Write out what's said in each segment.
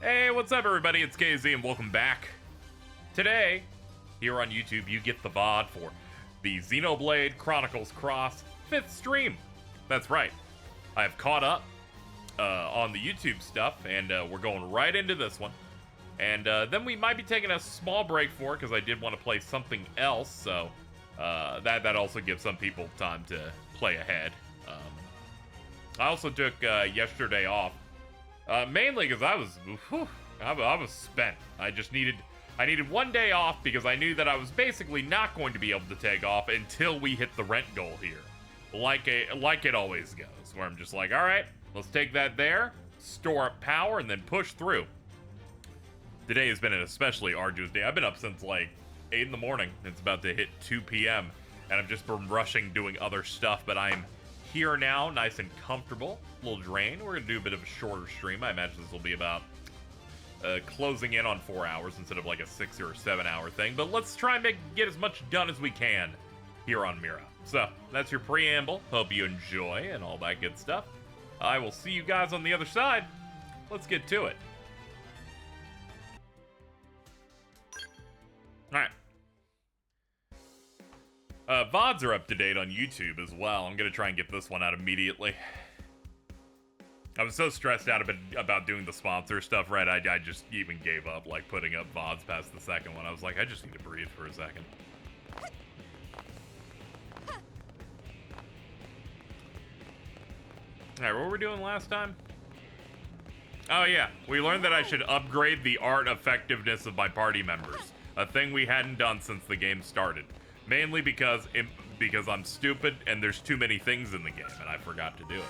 Hey, what's up, everybody? It's KZ, and welcome back. Today, here on YouTube, you get the VOD for the Xenoblade Chronicles Cross 5th stream. That's right. I have caught up on the YouTube stuff, and we're going right into this one. And then we might be taking a small break for it, because I did want to play something else, so that also gives some people time to play ahead. I also took yesterday off. Mainly because I was spent. I needed one day off because I knew that I was basically not going to be able to take off until we hit the rent goal here. Like it always goes, where I'm just like, all right, let's take that there, store up power, and then push through. Today has been an especially arduous day. I've been up since like 8 in the morning. It's about to hit 2 p.m. and I've just been rushing doing other stuff, but I'm here now, nice and comfortable. A little drained. We're gonna do a bit of a shorter stream. I imagine this will be about closing in on 4 hours instead of like a 6 or 7 hour thing. But let's try and get as much done as we can here on Mira. So that's your preamble. Hope you enjoy and all that good stuff. I will see you guys on the other side. Let's get to it. All right. VODs are up to date on YouTube as well. I'm gonna try and get this one out immediately. I was so stressed out about doing the sponsor stuff, right? I just even gave up, like, putting up VODs past the second one. I was like, I just need to breathe for a second. Alright, what were we doing last time? Oh yeah, we learned that I should upgrade the art effectiveness of my party members. A thing we hadn't done since the game started. Mainly because I'm stupid and there's too many things in the game and I forgot to do it.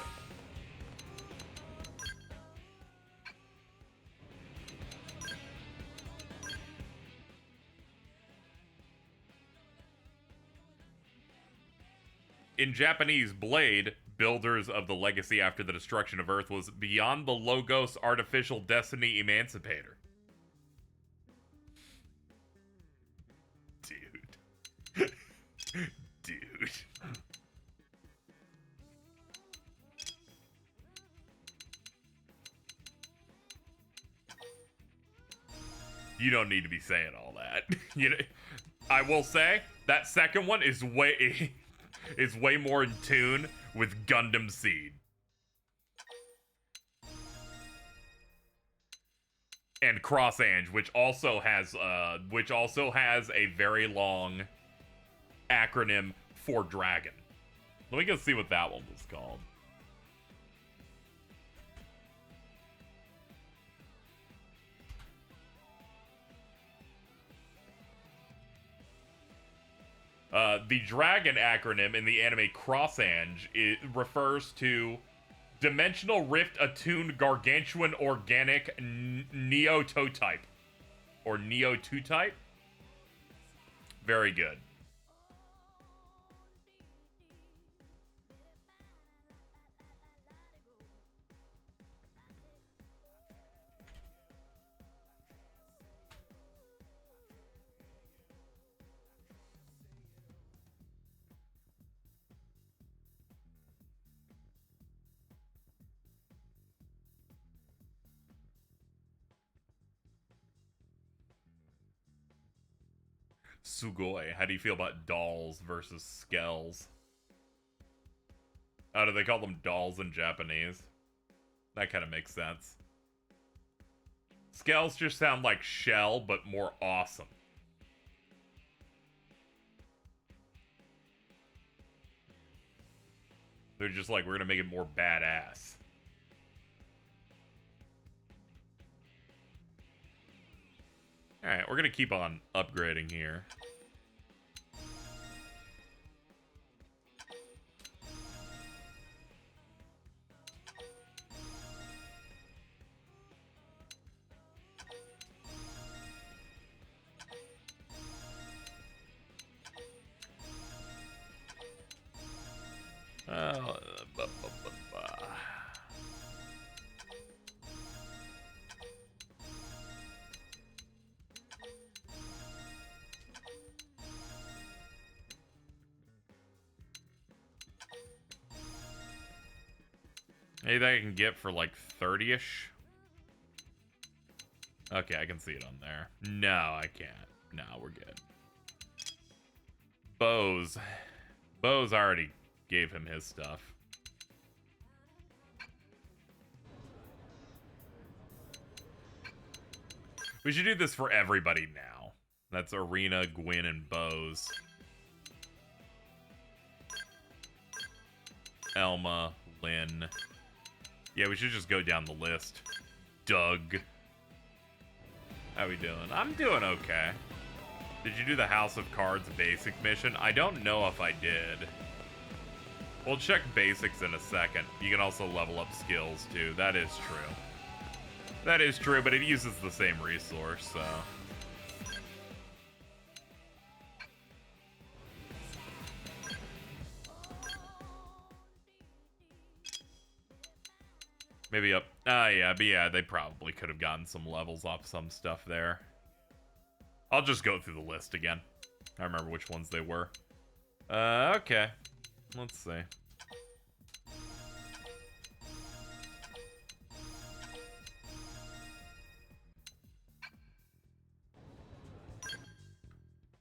In Japanese, Blade, builders of the legacy after the destruction of Earth, was beyond the Logos artificial destiny emancipator. Dude. You don't need to be saying all that. You know, I will say that second one is way more in tune with Gundam Seed. And Cross Ange, which also has a very long acronym for dragon. Let me go see what that one was called. The dragon acronym in the anime Cross Ange refers to Dimensional Rift Attuned Gargantuan Organic Neototype. Or Neo-2-type? Very good. Sugoi. How do you feel about dolls versus Skells? Oh, do they call them dolls in Japanese? That kind of makes sense. Skells just sound like Shell, but more awesome. They're just like, we're gonna make it more badass. Alright, we're gonna keep on upgrading here. Anything I can get for like 30-ish? Okay, I can see it on there. No, I can't. No, we're good. Bose already gave him his stuff. We should do this for everybody now. That's Arena, Gwyn, and Bose. Elma, Lynn. Yeah, we should just go down the list. Doug. How we doing? I'm doing okay. Did you do the House of Cards basic mission? I don't know if I did. We'll check basics in a second. You can also level up skills too. That is true. That is true, but it uses the same resource, so. Maybe up. Yeah, but yeah, they probably could have gotten some levels off some stuff there. I'll just go through the list again. I remember which ones they were. Okay. Let's see.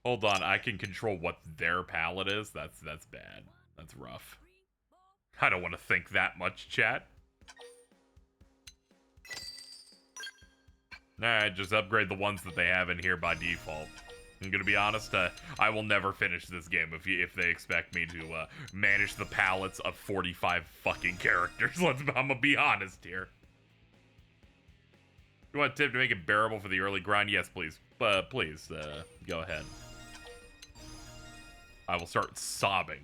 Hold on, I can control what their palette is? That's bad. That's rough. I don't want to think that much, chat. Alright, just upgrade the ones that they have in here by default. I'm gonna be honest, I will never finish this game if they expect me to manage the palettes of 45 fucking characters. I'm gonna be honest here. You want a tip to make it bearable for the early grind? Yes, please. Please, go ahead. I will start sobbing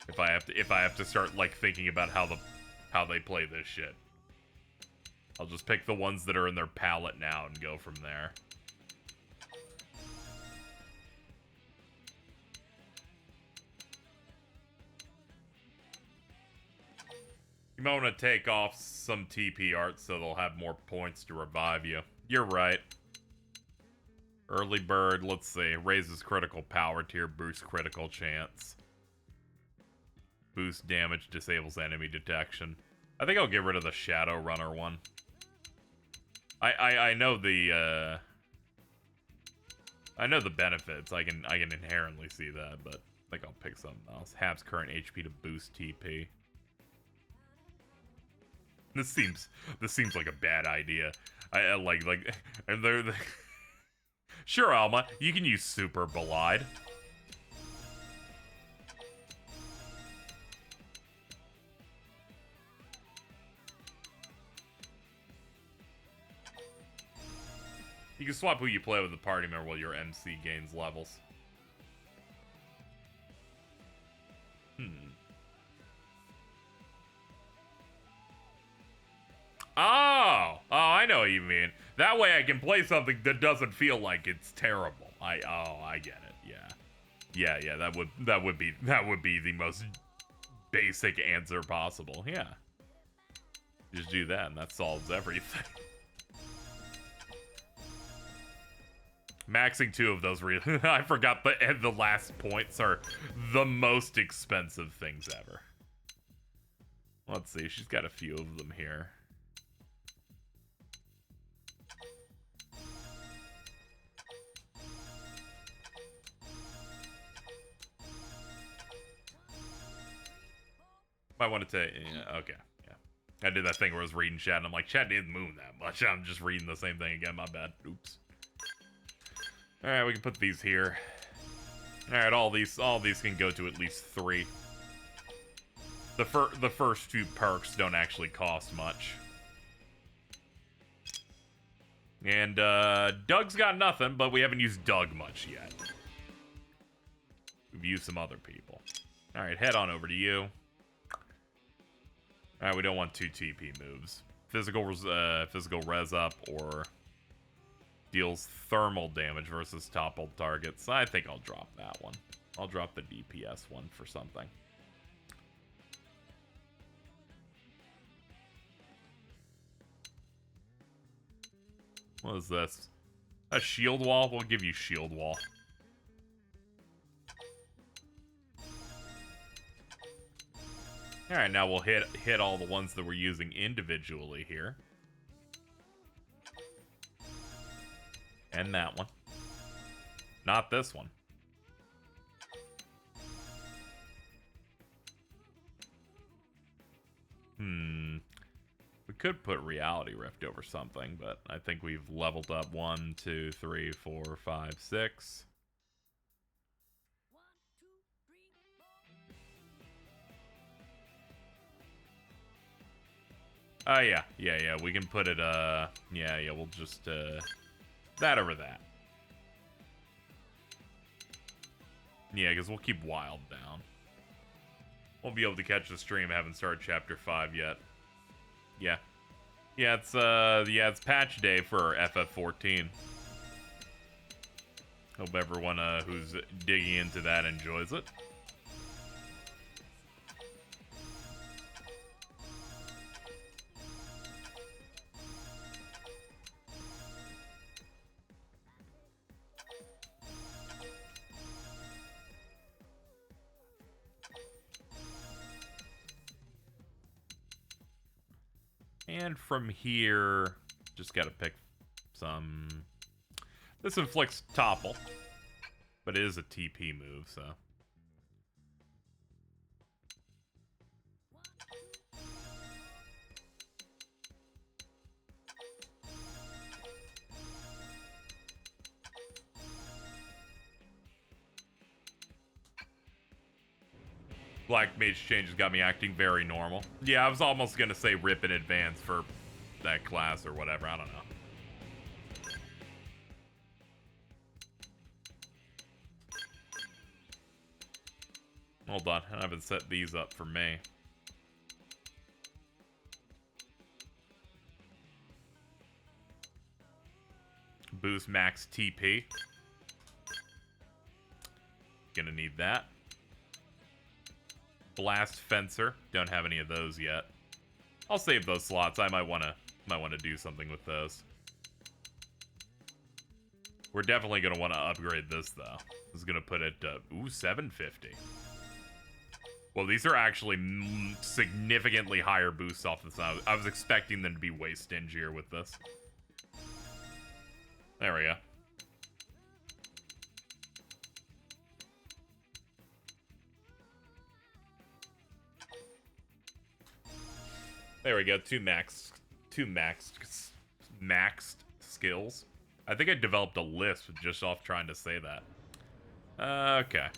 if I have to start like thinking about how they play this shit. I'll just pick the ones that are in their palette now and go from there. You might want to take off some TP art so they'll have more points to revive you. You're right. Early bird, let's see. Raises critical power tier, boosts critical chance. Boost damage, disables enemy detection. I think I'll get rid of the Shadow Runner one. I know the I know the benefits. I can inherently see that, but I think I'll pick something else. Halves current HP to boost TP. This seems like a bad idea. I like and they're sure, Alma, you can use Super Belide. You can swap who you play with the party member while your MC gains levels. Oh, I know what you mean. That way I can play something that doesn't feel like it's terrible. I get it. Yeah, that would be the most basic answer possible. Yeah. Just do that and that solves everything. Maxing 2 of those I forgot the last points are the most expensive things ever. Let's see, she's got a few of them here. Might want to take, yeah, okay, yeah. I did that thing where I was reading chat and I'm like, chat didn't move that much. I'm just reading the same thing again, my bad. Oops. Alright, we can put these here. Alright, all these can go to at least 3. The first 2 perks don't actually cost much. And Doug's got nothing, but we haven't used Doug much yet. We've used some other people. Alright, head on over to you. Alright, we don't want 2 TP moves. Physical res up or deals thermal damage versus toppled targets. I think I'll drop that one. I'll drop the DPS one for something. What is this? A shield wall? We'll give you shield wall. Alright, now we'll hit all the ones that we're using individually here. And that one. Not this one. We could put Reality Rift over something, but I think we've leveled up 1, 2, 3, 4, 5, 6. Oh, yeah. Yeah, we can put it, yeah, we'll just, that over that. Yeah, because we'll keep Wild down. Won't be able to catch the stream, haven't started Chapter 5 yet. Yeah. Yeah, it's patch day for FF14. Hope everyone, who's digging into that enjoys it. And from here, just gotta pick some... This inflicts topple, but it is a TP move, so... Black Mage changes got me acting very normal. Yeah, I was almost gonna say rip in advance for that class or whatever, I don't know. Hold on, I haven't set these up for me. Boost max TP. Gonna need that. Blast Fencer. Don't have any of those yet. I'll save those slots. I might wanna do something with those. We're definitely gonna want to upgrade this though. This is gonna put it ooh, 750. Well, these are actually significantly higher boosts off this. I was expecting them to be way stingier with this. There we go. There we go. Two maxed skills. I think I developed a list just off trying to say that. Okay.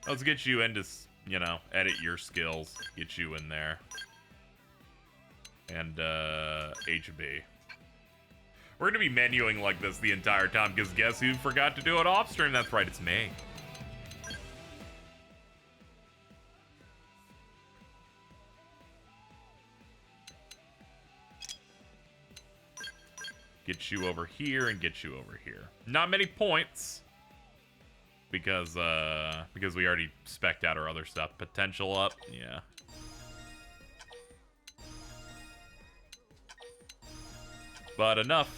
Let's get you into, you know, edit your skills. Get you in there. And, HB. We're gonna be menuing like this the entire time, because guess who forgot to do it off stream? That's right, it's me. Get you over here and get you over here. Not many points. Because we already spec'd out our other stuff. Potential up, yeah. But enough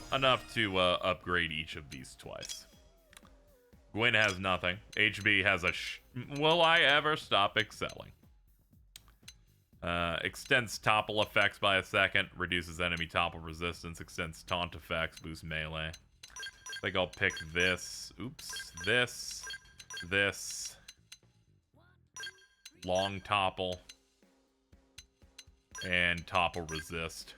to upgrade each of these twice. Gwyn has nothing. HB has a will I ever stop excelling? Extends topple effects by a second, reduces enemy topple resistance, extends taunt effects, boosts melee. I think I'll pick this. Oops. This. Long topple. And topple resist.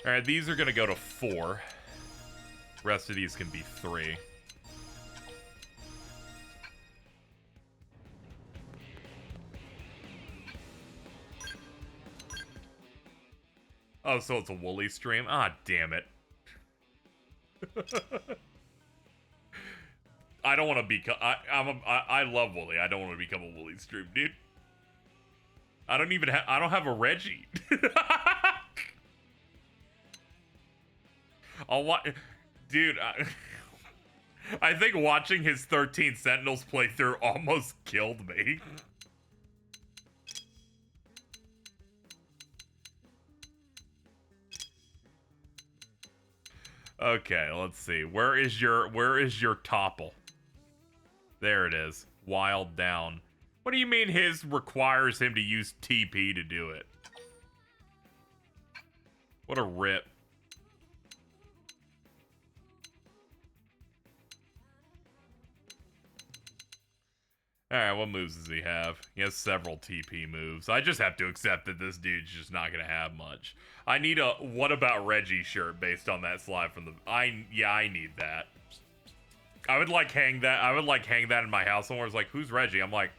Alright, these are gonna go to 4. Rest of these can be 3. Oh, so it's a Wooly stream? Ah, damn it. I don't want to become... I love Wooly. I don't want to become a Wooly stream, dude. I don't even have... I don't have a Reggie. I'll watch... Dude, I think watching his 13 Sentinels playthrough almost killed me. Okay, let's see. Where is your topple? There it is. Wild down. What do you mean his requires him to use TP to do it? What a rip. Alright, what moves does he have? He has several TP moves. I just have to accept that this dude's just not gonna have much. I need a what about Reggie shirt based on that slide from the I need that. I would like hang that in my house. Someone's like, who's Reggie? I'm like,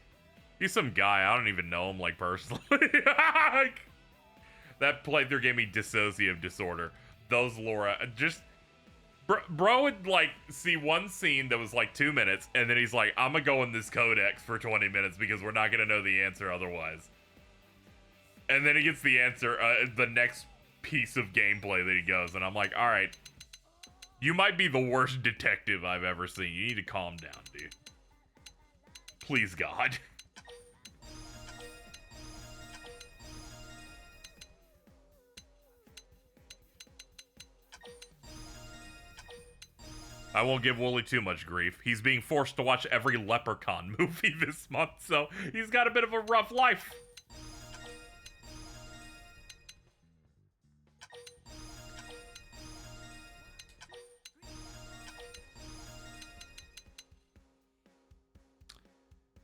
he's some guy. I don't even know him like personally. Like, that playthrough gave me dissociative disorder. Those Laura just Bro would, like, see one scene that was, like, 2 minutes, and then he's like, I'm gonna go in this codex for 20 minutes because we're not gonna know the answer otherwise. And then he gets the answer, the next piece of gameplay that he goes, and I'm like, alright, you might be the worst detective I've ever seen. You need to calm down, dude. Please, God. I won't give Wooly too much grief. He's being forced to watch every Leprechaun movie this month, so he's got a bit of a rough life.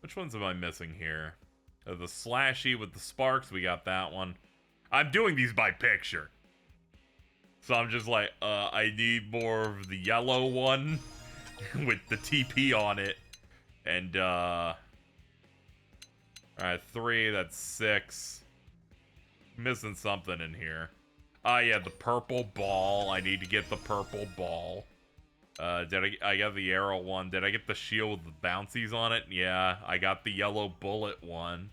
Which ones am I missing here? The slashy with the sparks, we got that one. I'm doing these by picture. So I'm just like, I need more of the yellow one with the TP on it. And, alright, 3, that's 6. Missing something in here. Yeah, the purple ball. I need to get the purple ball. I got the arrow one. Did I get the shield with the bouncies on it? Yeah, I got the yellow bullet one.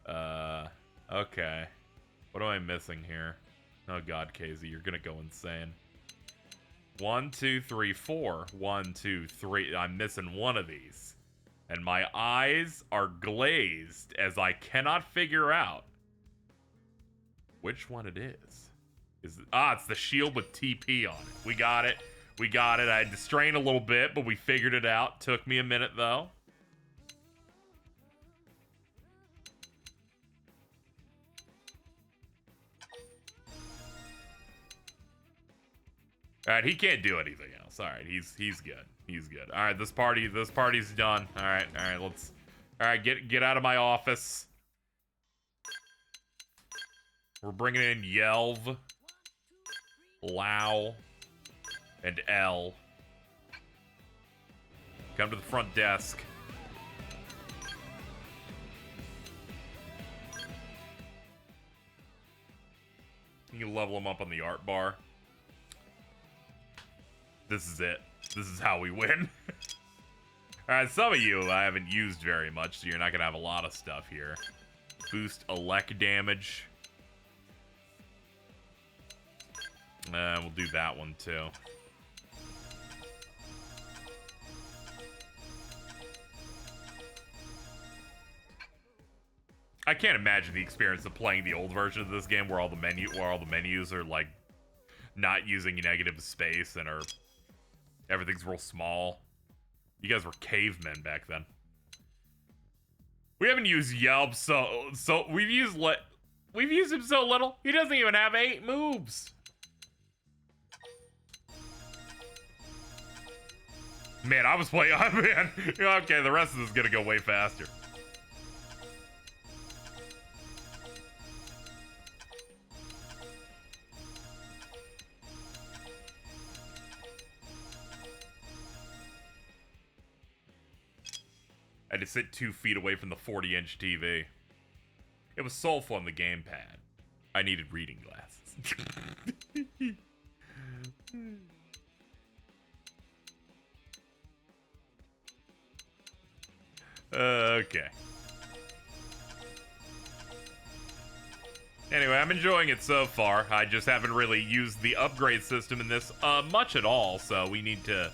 Okay. What am I missing here? Oh god, KZ, you're gonna go insane. 1, 2, 3, 4. 1, 2, 3. I'm missing one of these. And my eyes are glazed as I cannot figure out which one it is. It's the shield with TP on it. We got it. We got it. I had to strain a little bit, but we figured it out. Took me a minute, though. Alright, he can't do anything else. Alright, he's good. He's good. Alright, this party's done. Alright, let's... Alright, get out of my office. We're bringing in Yelv, Lao, and L. Come to the front desk. You can level him up on the art bar. This is it. This is how we win. Alright, some of you I haven't used very much, so you're not gonna have a lot of stuff here. Boost elect damage. We'll do that one too. I can't imagine the experience of playing the old version of this game where all the menus are like not using negative space and everything's real small. You guys were cavemen back then. We haven't used Yelp so we've used him so little. He doesn't even have 8 moves. Man, I was playing. Man, okay, the rest of this is gonna go way faster. I had to sit 2 feet away from the 40-inch TV. It was soulful on the gamepad. I needed reading glasses. Okay. Anyway, I'm enjoying it so far. I just haven't really used the upgrade system in this much at all, so we need to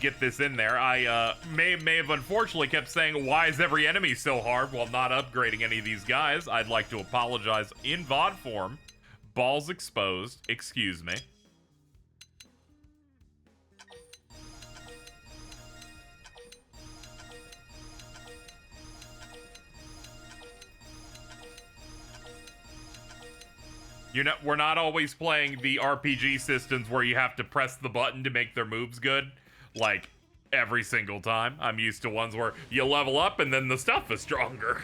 get this in there. I may have unfortunately kept saying, why is every enemy so hard while not upgrading any of these guys. I'd like to apologize in VOD form. Balls exposed. Excuse me. We're not always playing the RPG systems where you have to press the button to make their moves good, like every single time. I'm used to ones where you level up and then the stuff is stronger.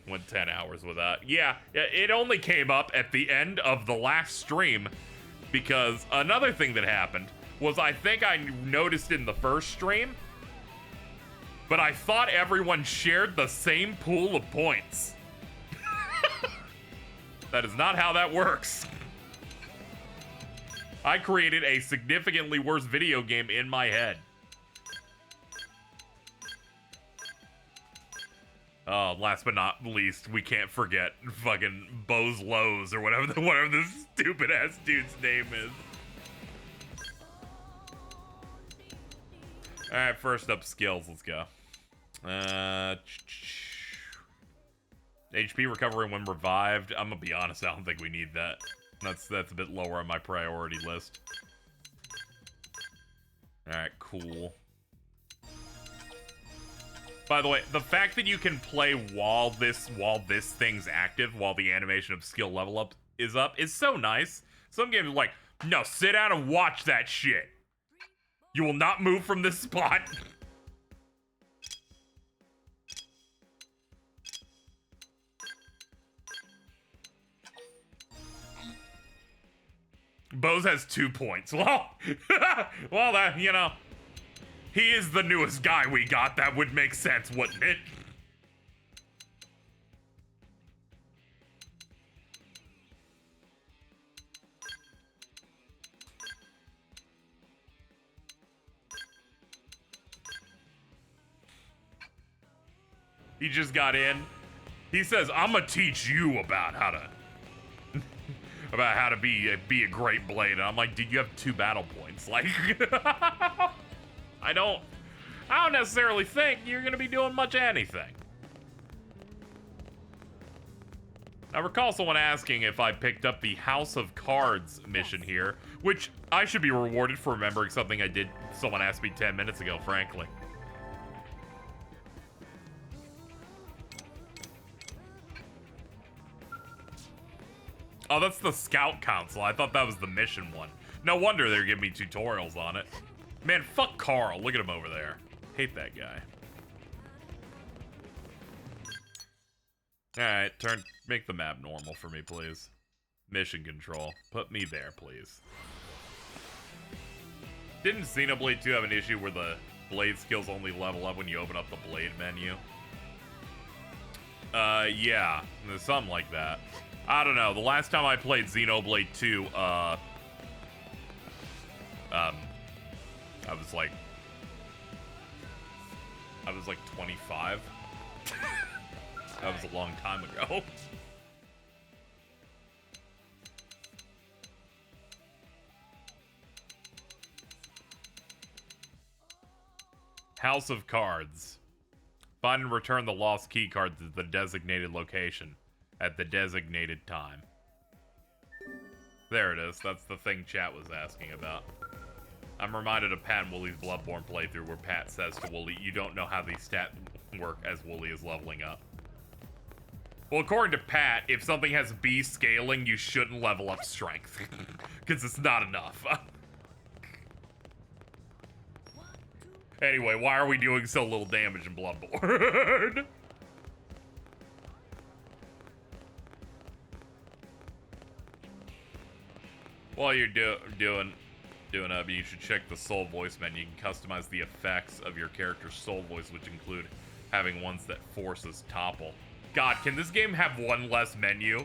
Went 10 hours with that. Yeah, it only came up at the end of the last stream because another thing that happened was I think I noticed in the first stream, but I thought everyone shared the same pool of points. That is not how that works. I created a significantly worse video game in my head. Last but not least, we can't forget fucking Bo's Lowe's or whatever this stupid ass dude's name is. Alright, first up, Skells. Let's go. HP recovery when revived. I'm gonna be honest, I don't think we need that. That's a bit lower on my priority list. Alright, cool. By the way, the fact that you can play while this thing's active, while the animation of skill level up is so nice. Some games are like, no, sit down and watch that shit. You will not move from this spot. Bose has 2 points. Well, well, that, you know, he is the newest guy we got. That would make sense, wouldn't it? He just got in. He says, "I'm gonna teach you about how to be a great blade." And I'm like, "Dude, you have 2 battle points." Like, I don't necessarily think you're gonna be doing much anything. I recall someone asking if I picked up the House of Cards mission here, which I should be rewarded for remembering something I did. Someone asked me 10 minutes ago, frankly. Oh, that's the Scout Council. I thought that was the mission one. No wonder they're giving me tutorials on it. Man, fuck Carl. Look at him over there. Hate that guy. Alright, make the map normal for me, please. Mission control. Put me there, please. Didn't Xenoblade 2 have an issue where the blade skills only level up when you open up the blade menu? Yeah. There's something like that. I don't know. The last time I played Xenoblade 2, I was like 25. That was a long time ago. House of Cards. Find and return the lost key cards at the designated location at the designated time. There it is. That's the thing chat was asking about. I'm reminded of Pat and Wooly's Bloodborne playthrough where Pat says to Wooly, "You don't know how these stats work," as Wooly is leveling up. Well, according to Pat, if something has B scaling, you shouldn't level up strength. Because it's not enough. Anyway, why are we doing so little damage in Bloodborne? While you're doing up, you should check the soul voice menu. You can customize the effects of your character's soul voice, which include having ones that forces topple. God, can this game have one less menu?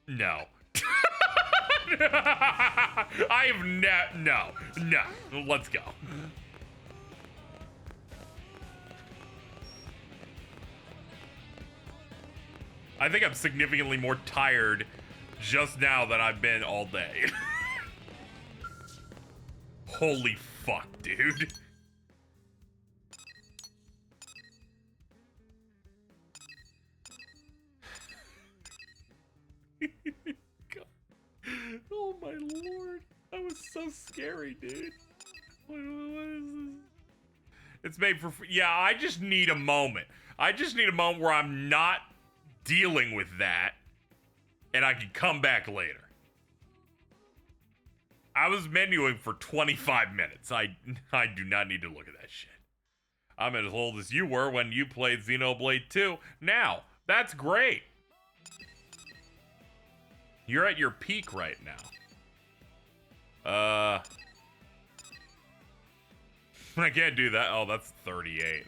No. I have no. Let's go. I think I'm significantly more tired just now than I've been all day. Holy fuck, dude. God. Oh my lord. That was so scary, dude. What is this? It's made for... Yeah, I just need a moment. I just need a moment where I'm not dealing with that, and I can come back later. I was menuing for 25 minutes. I do not need to look at that shit. I'm as old as you were when you played Xenoblade 2. Now, that's great. You're at your peak right now. I can't do that. Oh, that's 38.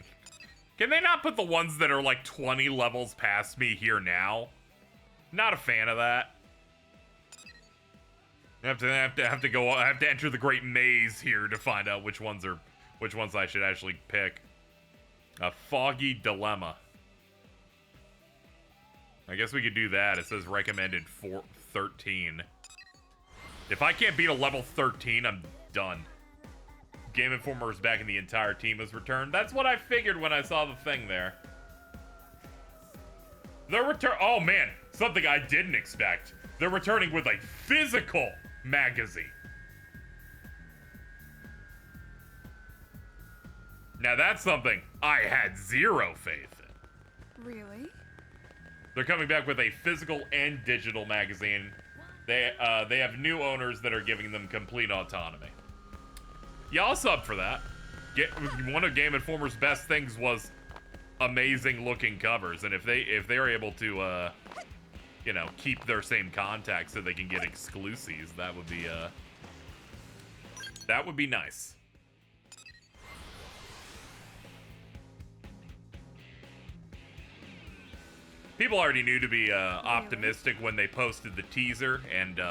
Can they not put the ones that are like 20 levels past me here now? Not a fan of that. I have to enter the great maze here to find out which ones I should actually pick. A foggy dilemma. I guess we could do that. It says recommended 13. If I can't beat a level 13, I'm done. Game Informer is back and the entire team has returned. That's what I figured when I saw the thing there. They're oh man, something I didn't expect. They're returning with a physical magazine. Now that's something I had zero faith in. Really? They're coming back with a physical and digital magazine. They have new owners that are giving them complete autonomy. Yeah, I'll sub for that. One of Game Informer's best things was amazing looking covers, and if they're able to you know, keep their same contacts so they can get exclusives, that would be nice. People already knew to be optimistic when they posted the teaser, and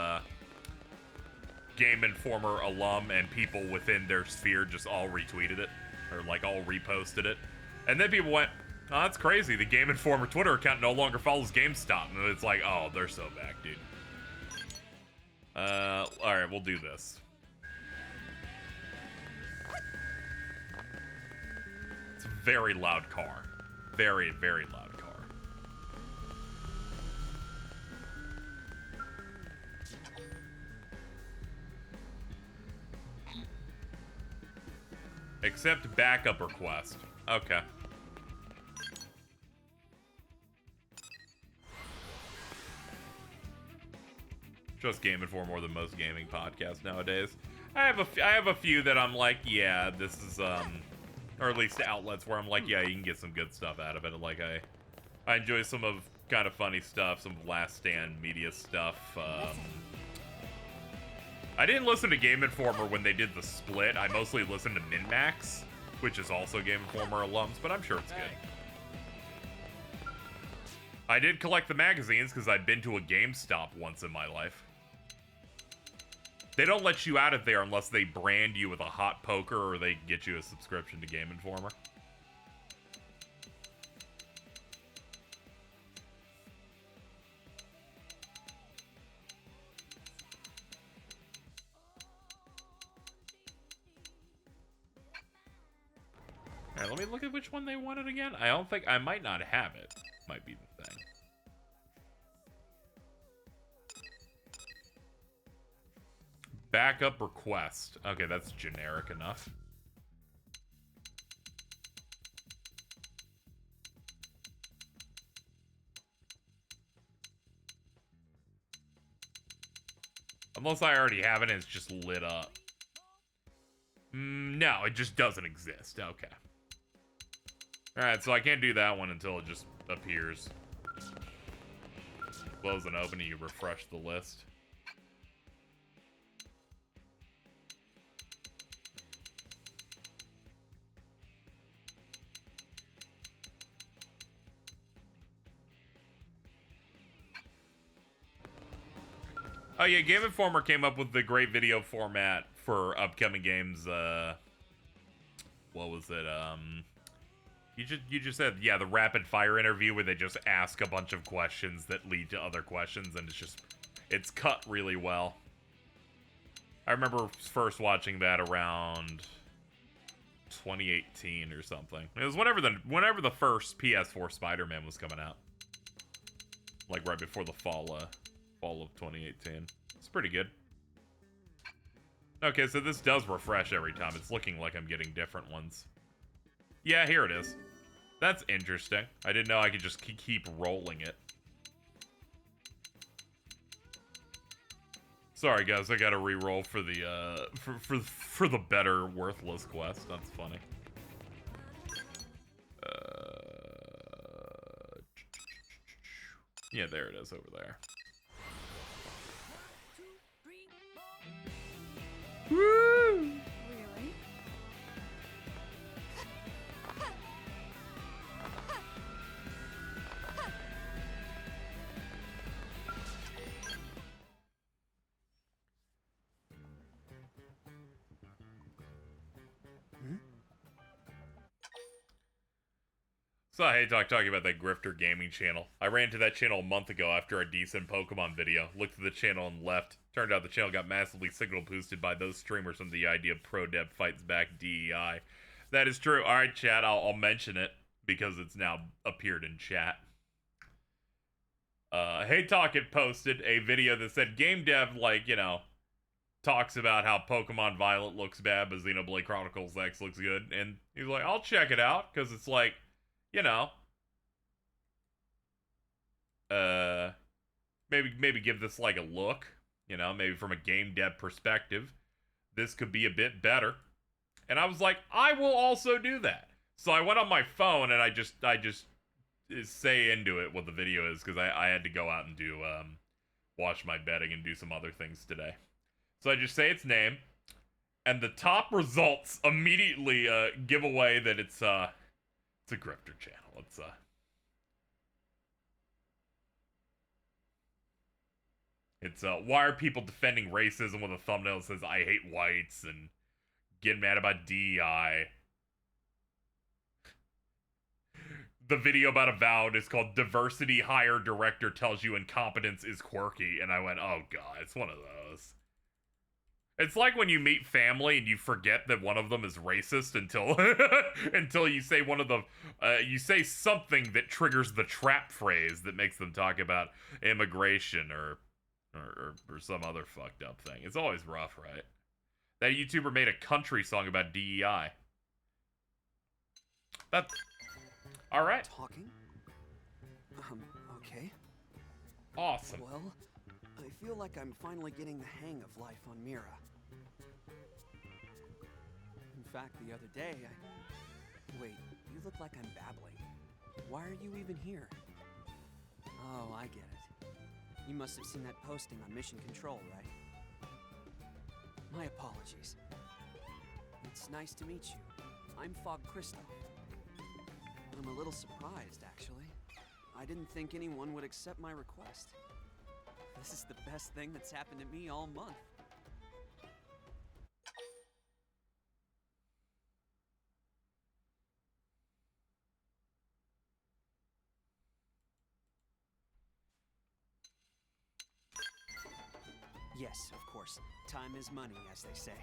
Game Informer alum and people within their sphere just all retweeted it, or like all reposted it. And then people went, oh, that's crazy. The Game Informer Twitter account no longer follows GameStop. And it's like, oh, they're so back, dude. Alright, we'll do this. It's a very loud car. Very, very loud car. Accept backup request. Okay. Just Game Informer more than most gaming podcasts nowadays. I have a few that I'm like, yeah, this is or at least outlets where I'm like, yeah, you can get some good stuff out of it. Like I enjoy some of kind of funny stuff, some Last Stand media stuff. I didn't listen to Game Informer when they did the split. I mostly listened to MinMax, which is also Game Informer alums, but I'm sure it's good. I did collect the magazines because I'd been to a GameStop once in my life. They don't let you out of there unless they brand you with a hot poker or they get you a subscription to Game Informer. Alright, let me look at which one they wanted again. I don't think... I might not have it. Might be the thing. Backup request. Okay, that's generic enough. Unless I already have it and it's just lit up. No, it just doesn't exist. Okay. Alright, so I can't do that one until it just appears. Close and open and you refresh the list. Oh yeah, Game Informer came up with the great video format for upcoming games. What was it? You just said, yeah, the rapid fire interview where they just ask a bunch of questions that lead to other questions, and it's cut really well. I remember first watching that around 2018 or something. It was whenever the first PS4 Spider-Man was coming out, like right before the fall of 2018. It's pretty good. Okay, so this does refresh every time. It's looking like I'm getting different ones. Yeah, here it is. That's interesting. I didn't know I could just keep rolling it. Sorry guys, I gotta re-roll for the for the better worthless quest. That's funny. Yeah, there it is over there. Woo! Really? So I hate talking about that Grifter Gaming channel. I ran to that channel a month ago after a decent Pokemon video. Looked at the channel and left. Turned out the channel got massively signal boosted by those streamers and the idea of pro dev fights back DEI. That is true. Alright, chat, I'll mention it because it's now appeared in chat. Hey Talk had posted a video that said game dev, like, you know, talks about how Pokemon Violet looks bad, but Xenoblade Chronicles X looks good. And he's like, I'll check it out, because it's like, you know, maybe give this like a look, you know, maybe from a game dev perspective, this could be a bit better. And I was like, I will also do that. So I went on my phone and I just say into it what the video is, because I had to go out and do, watch my betting and do some other things today. So I just say its name, and the top results immediately, give away that it's a grifter channel. It's why are people defending racism with a thumbnail that says I hate whites and getting mad about DEI. The video about Avowed is called Diversity Hire Director Tells You Incompetence is Quirky, and I went, oh god, it's one of those. It's like when you meet family and you forget that one of them is racist until until you say one of the you say something that triggers the trap phrase that makes them talk about immigration or some other fucked up thing. It's always rough, right? That YouTuber made a country song about DEI. That's all right. Talking? Okay. Awesome. Well, I feel like I'm finally getting the hang of life on Mira. In fact, the other day, Wait, you look like I'm babbling. Why are you even here? Oh, I get it. You must have seen that posting on Mission Control, right? My apologies. It's nice to meet you. I'm Fog Crystal. I'm a little surprised, actually. I didn't think anyone would accept my request. This is the best thing that's happened to me all month. Yes, of course. Time is money, as they say.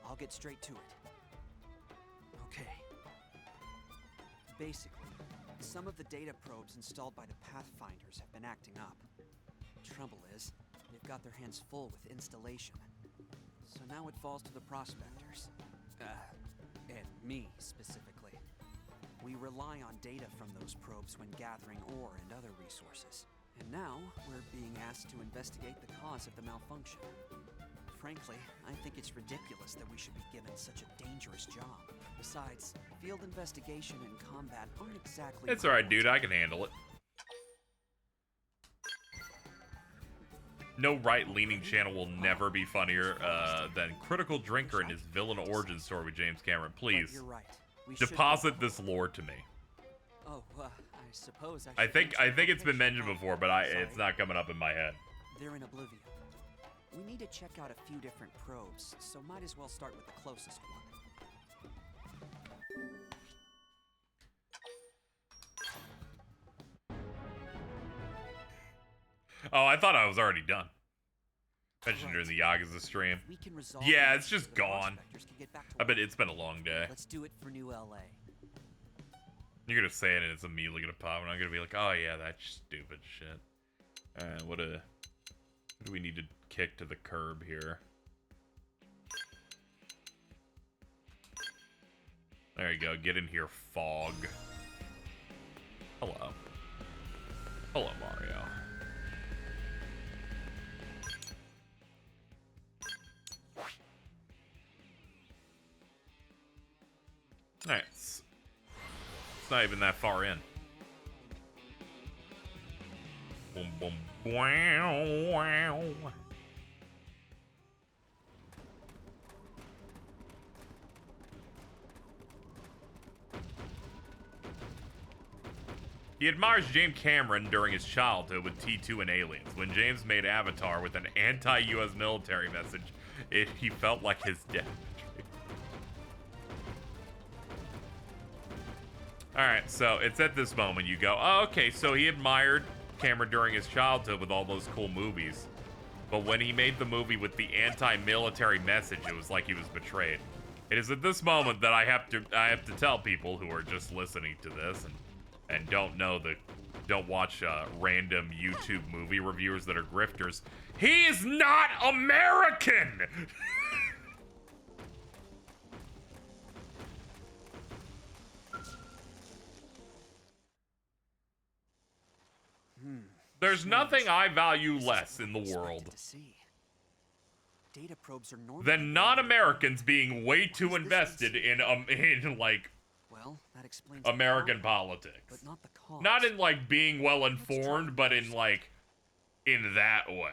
I'll get straight to it. Okay. Basically, some of the data probes installed by the Pathfinders have been acting up. Trouble is, they've got their hands full with installation. So now it falls to the prospectors. And me, specifically. We rely on data from those probes when gathering ore and other resources. And now, we're being asked to investigate the cause of the malfunction. Frankly, I think it's ridiculous that we should be given such a dangerous job. Besides, field investigation and combat aren't exactly... It's alright, dude. I can handle it. No right-leaning channel will never be funnier than Critical Drinker and his villain origin story with James Cameron. Please, you're right. deposit this lore to me. Oh, I suppose I think it's been mentioned before, but it's not coming up in my head. They're in Oblivion. We need to check out a few different probes, so might as well start with the closest one. Oh, I thought I was already done. Mentioned during the Yakuza stream. Yeah, it's just gone. I bet it's been a long day. Let's do it for New LA. You're gonna say it and it's immediately gonna pop, and I'm gonna be like, oh yeah, that stupid shit. What do we need to kick to the curb here? There you go. Get in here, Fog. Hello. Hello, Mario. Alright. It's not even that far in. Boom, boom, wow, wow. He admires James Cameron during his childhood with T2 and Aliens. When James made Avatar with an anti-US military message, he felt like his death. Alright, so it's at this moment you go, oh, okay, so he admired Cameron during his childhood with all those cool movies. But when he made the movie with the anti-military message, it was like he was betrayed. It is at this moment that I have to tell people who are just listening to this and don't watch random YouTube movie reviewers that are grifters. He is not American! There's nothing I value less in the world Data probes are than non-Americans being way too invested in like well, that explains American politics. But not the cause. Not in like being well informed, but in like in that way.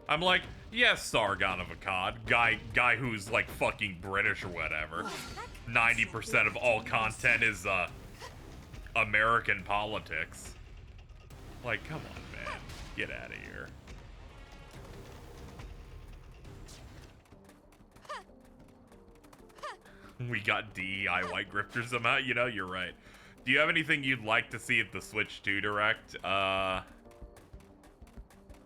I'm like, yes, Sargon of Akkad, guy who's like fucking British or whatever. 90% of all content is American politics. Like, come on, man, get out of here. We got DEI white grifters somehow. You know, you're right. Do you have anything you'd like to see at the Switch 2 Direct?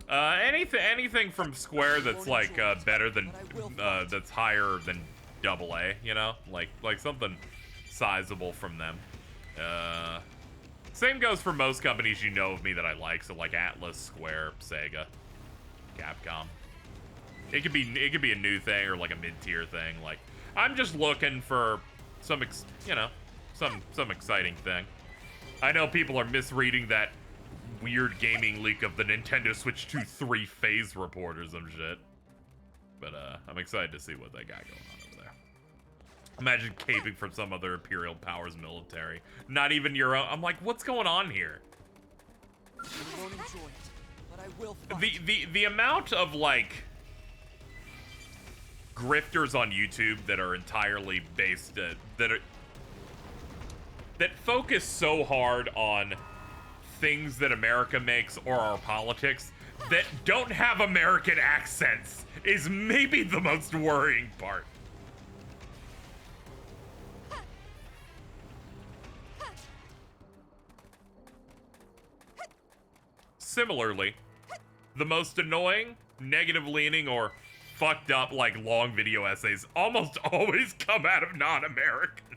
Anything from Square that's like better than that's higher than AA, you know, like something sizable from them. Same goes for most companies you know of me that I like, so like Atlas, Square, Sega, Capcom. It could be a new thing or like a mid-tier thing. Like I'm just looking for some some exciting thing. I know people are misreading that weird gaming leak of the Nintendo Switch 2 3 phase report or some shit. But I'm excited to see what they got going on over there. Imagine caping from some other Imperial Powers military. Not even your own. I'm like, what's going on here? I won't enjoy it, but I will fight. The amount of like grifters on YouTube that are entirely based that focus so hard on things that America makes or our politics that don't have American accents is maybe the most worrying part. Similarly, the most annoying, negative-leaning, or fucked up, like, long video essays almost always come out of non-Americans.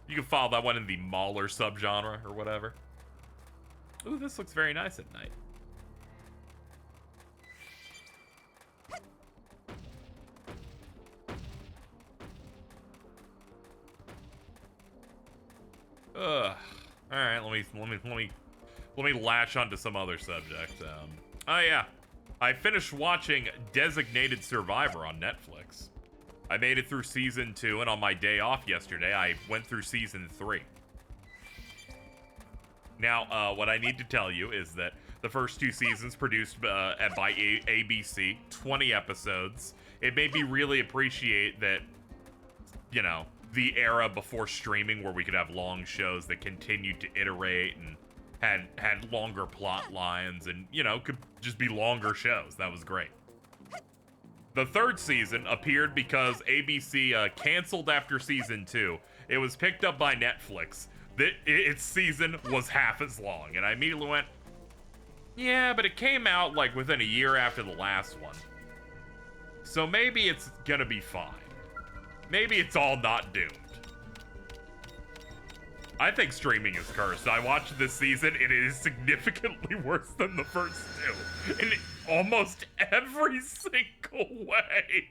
You can follow that one in the Mauler subgenre or whatever. Ooh, this looks very nice at night. Ugh. All right, let me latch onto some other subject. Oh yeah, I finished watching Designated Survivor on Netflix. I made it through season 2, and on my day off yesterday, I went through season 3. Now, what I need to tell you is that the first 2 seasons produced by ABC, 20 episodes. It made me really appreciate that, you know, the era before streaming where we could have long shows that continued to iterate and had longer plot lines and, you know, could just be longer shows. That was great. The 3rd season appeared because ABC canceled after season 2. It was picked up by Netflix. Its season was half as long, and I immediately went, Yeah, but it came out like within a year after the last one. So maybe it's gonna be fine. Maybe it's all not doomed. I think streaming is cursed. I watched this season, it is significantly worse than the first two. In almost every single way.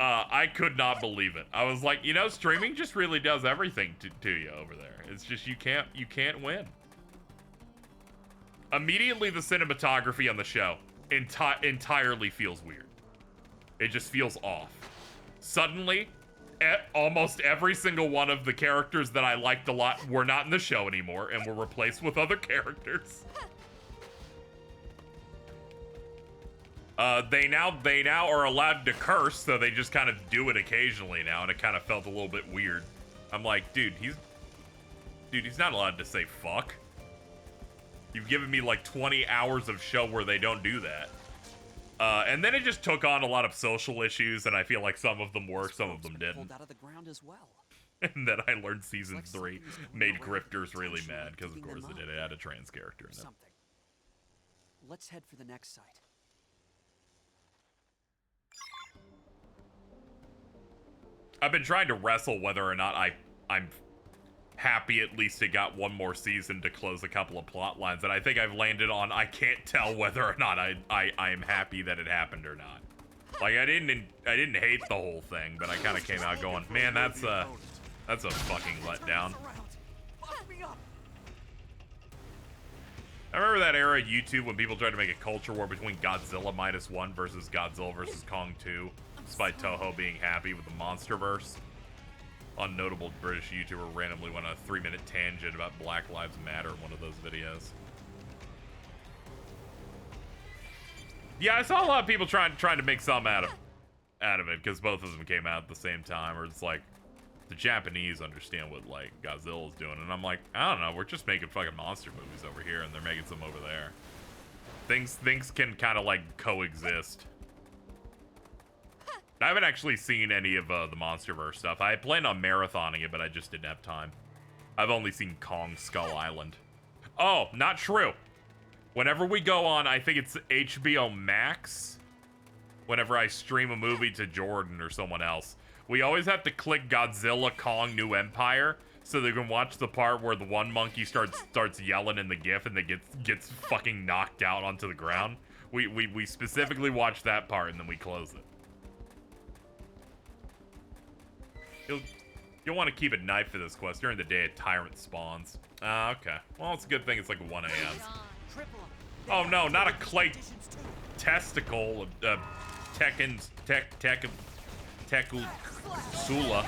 I could not believe it. I was like, you know, streaming just really does everything to you over there. It's just you can't win. Immediately, the cinematography on the show entirely feels weird. It just feels off. Suddenly, almost every single one of the characters that I liked a lot were not in the show anymore and were replaced with other characters. They now are allowed to curse, so they just kind of do it occasionally now, and it kind of felt a little bit weird. I'm like, dude, he's not allowed to say fuck. You've given me like 20 hours of show where they don't do that. And then it just took on a lot of social issues, and I feel like some of them worked, some of them didn't. Out of the ground as well. And then I learned season 3 made grifters really mad, because of course it did. It had a trans character in it. Let's head for the next site. I've been trying to wrestle whether or not I'm happy at least it got one more season to close a couple of plot lines, and I think I've landed on I can't tell whether or not I am happy that it happened or not. Like I didn't hate the whole thing, but I kind of came out going, man, that's a fucking letdown. I remember that era of YouTube when people tried to make a culture war between Godzilla -1 versus Godzilla versus Kong 2, despite Toho being happy with the MonsterVerse. Unnotable British YouTuber randomly went on a 3-minute tangent about Black Lives Matter in one of those videos. Yeah, I saw a lot of people trying to make some out of it because both of them came out at the same time, or it's like the Japanese understand what like Godzilla's doing, and I'm like, I don't know, we're just making fucking monster movies over here, and they're making some over there. Things can kind of like coexist. I haven't actually seen any of the MonsterVerse stuff. I planned on marathoning it, but I just didn't have time. I've only seen Kong Skull Island. Oh, not true. Whenever we go on, I think it's HBO Max. Whenever I stream a movie to Jordan or someone else, we always have to click Godzilla Kong New Empire so they can watch the part where the one monkey starts yelling in the GIF and then gets fucking knocked out onto the ground. We specifically watch that part and then we close it. You'll want to keep it night for this quest. During the day, a tyrant spawns. Okay. Well, it's a good thing it's like 1 a.m. Oh no, not a clay testicle. Teku Sula.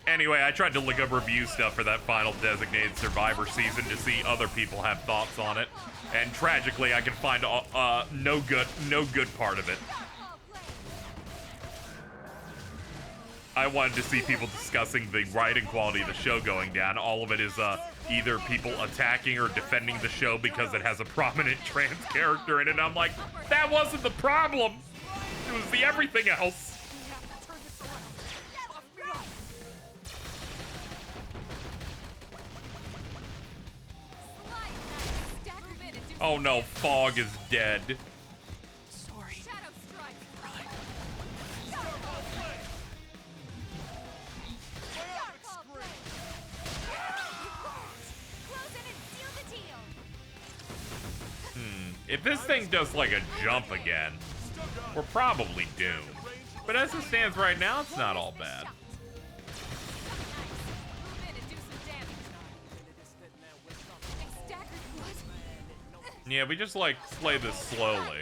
Anyway, I tried to look up review stuff for that final Designated Survivor season to see other people have thoughts on it, and tragically, I can find no good part of it. I wanted to see people discussing the writing quality of the show going down. All of it is either people attacking or defending the show because it has a prominent trans character in it. And I'm like, that wasn't the problem. It was the everything else. Oh no, Fog is dead. Sorry. If this thing does like a jump again, we're probably doomed. But as it stands right now, it's not all bad. Yeah, we just like play this slowly.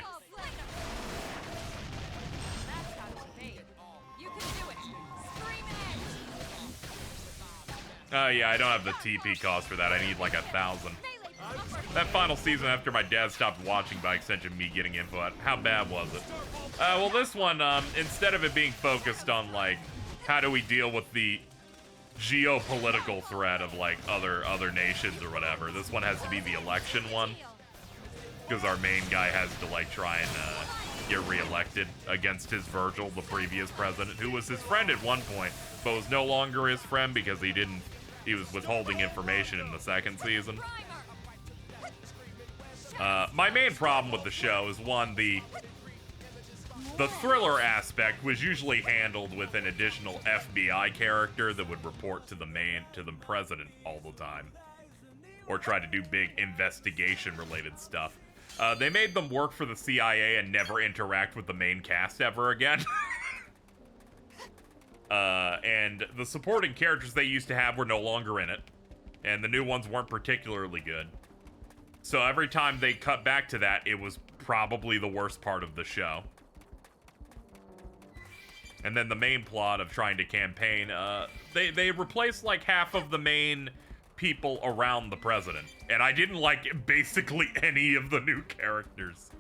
Yeah, I don't have the TP cost for that. I need like 1,000. That final season after my dad stopped watching, by extension me getting info, how bad was it? Well, this one, instead of it being focused on like how do we deal with the geopolitical threat of like other nations or whatever, this one has to be the election one, because our main guy has to like try and get reelected against his Virgil, the previous president, who was his friend at one point, but was no longer his friend because he was withholding information in the second season. My main problem with the show is, one, the thriller aspect was usually handled with an additional FBI character that would report to the president all the time, or try to do big investigation-related stuff. They made them work for the CIA and never interact with the main cast ever again. And the supporting characters they used to have were no longer in it, and the new ones weren't particularly good. So every time they cut back to that, it was probably the worst part of the show. And then the main plot of trying to campaign, they replaced like half of the main people around the president. And I didn't like basically any of the new characters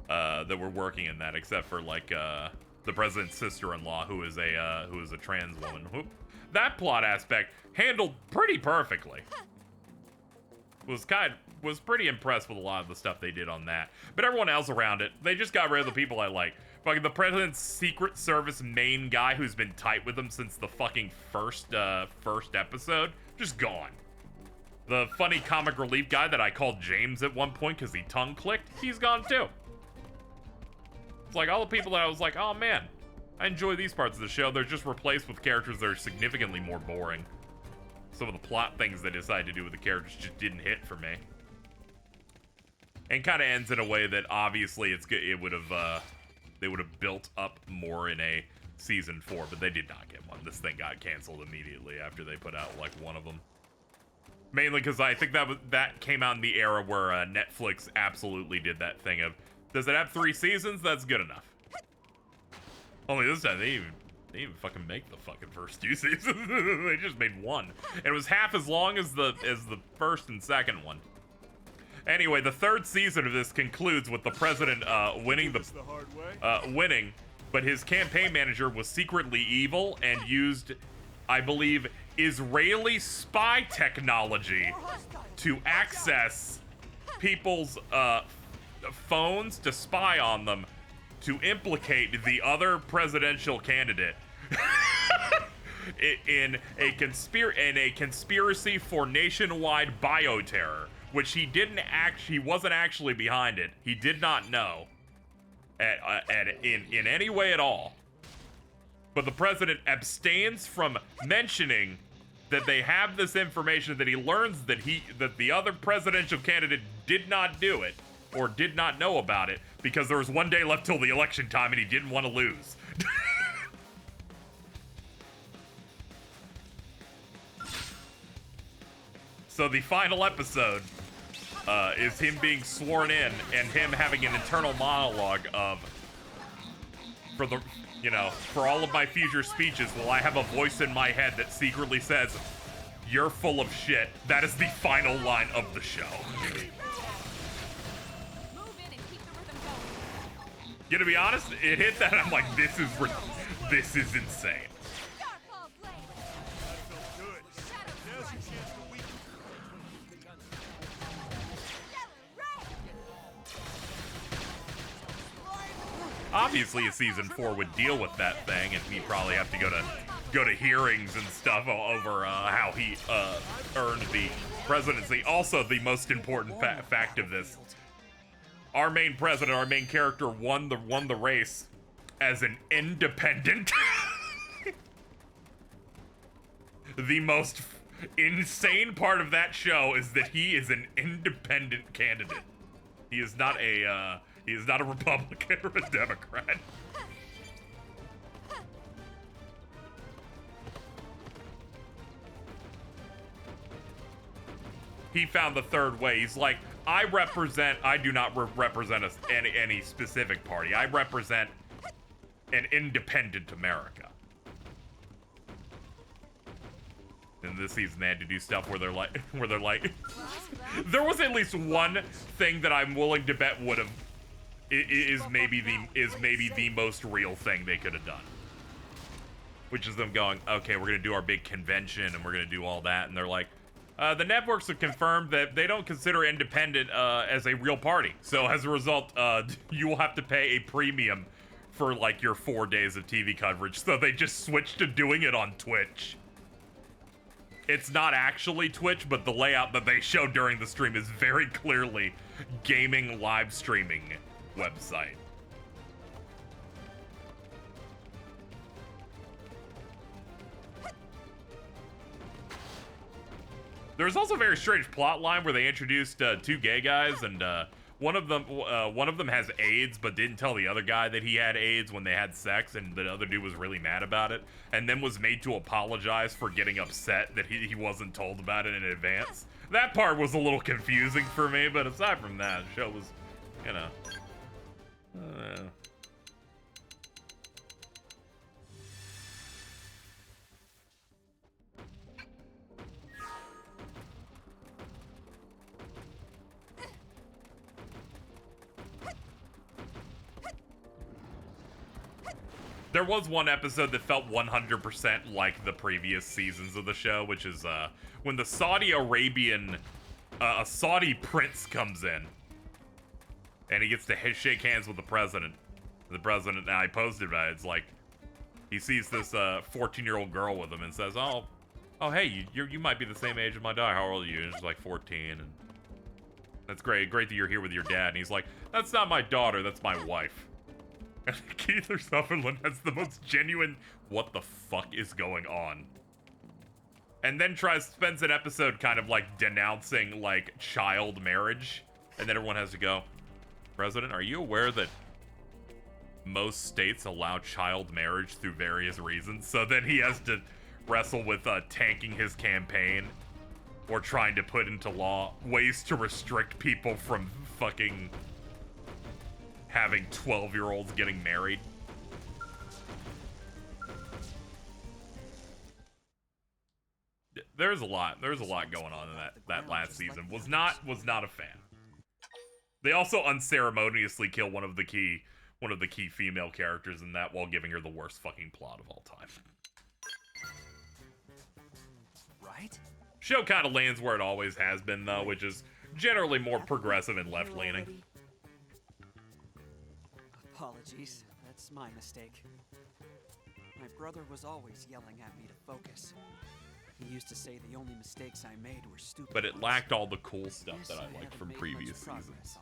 that were working in that, except for like the president's sister-in-law, who is a trans woman. That plot aspect handled pretty perfectly. Was pretty impressed with a lot of the stuff they did on that. But everyone else around it, they just got rid of the people I like. Fucking the president's Secret Service main guy, who's been tight with him since the fucking first episode, just gone. The funny comic relief guy that I called James at one point because he tongue clicked, he's gone too. It's like all the people that I was like, oh man, I enjoy these parts of the show, they're just replaced with characters that are significantly more boring. Some of the plot things they decided to do with the characters just didn't hit for me. And kind of ends in a way that obviously they would have built up more in a season 4, but they did not get one. This thing got canceled immediately after they put out like one of them. Mainly because I think that came out in the era where Netflix absolutely did that thing of, does it have 3 seasons? That's good enough. Only this time they didn't even fucking make the fucking first 2 seasons. They just made 1. And it was half as long as the first and second one. Anyway, the 3rd season of this concludes with the president winning, but his campaign manager was secretly evil and used, I believe, Israeli spy technology to access people's phones to spy on them, to implicate the other presidential candidate in a conspiracy for nationwide bioterror, which he wasn't actually behind it. He did not know in any way at all. But the president abstains from mentioning that they have this information, that he learns that the other presidential candidate did not do it, or did not know about it, because there was 1 day left till the election time and he didn't want to lose. So the final episode is him being sworn in and him having an internal monologue of, for all of my future speeches, will I have a voice in my head that secretly says, "You're full of shit." That is the final line of the show. To be honest, it hit that, and I'm like, this is insane. Obviously, a season 4 would deal with that thing, and he'd probably have to go to hearings and stuff over how he earned the presidency. Also, the most important fact of this: our main president, our main character, won the race as an independent. The most insane part of that show is that he is an independent candidate. He is not a Republican or a Democrat. He found the third way. He's like, I do not represent any specific party. I represent an independent America. In this season, they had to do stuff where they're like, there was at least one thing that I'm willing to bet is maybe the most real thing they could have done. Which is them going, okay, we're gonna do our big convention and we're gonna do all that, and they're like, The networks have confirmed that they don't consider independent as a real party. So as a result, you will have to pay a premium for like your 4 days of TV coverage. So they just switched to doing it on Twitch. It's not actually Twitch, but the layout that they show during the stream is very clearly gaming live streaming website. There's also a very strange plot line where they introduced 2 gay guys, and one of them has AIDS, but didn't tell the other guy that he had AIDS when they had sex, and the other dude was really mad about it, and then was made to apologize for getting upset that he wasn't told about it in advance. That part was a little confusing for me, but aside from that, the show was, you know. There was one episode that felt 100% like the previous seasons of the show, which is when the Saudi Arabian, a Saudi prince comes in, and he gets to shake hands with the president. The president, I posted about it, it's like, he sees this 14-year-old girl with him and says, oh, hey, you might be the same age as my daughter. How old are you? And she's like 14, and that's great that you're here with your dad. And he's like, that's not my daughter, that's my wife. And Keith Sutherland has the most genuine, what the fuck is going on? And then spends an episode kind of like denouncing like child marriage. And then everyone has to go, President, are you aware that most states allow child marriage through various reasons? So then he has to wrestle with tanking his campaign or trying to put into law ways to restrict people from fucking having 12-year-olds getting married. There's a lot going on in that last season. Was not a fan. They also unceremoniously kill one of the key female characters in that while giving her the worst fucking plot of all time. Right? Show kind of lands where it always has been though, which is generally more progressive and left-leaning. Apologies, that's my mistake. My brother was always yelling at me to focus. He used to say the only mistakes I made were stupid. But it lacked all the cool stuff that I liked from previous seasons.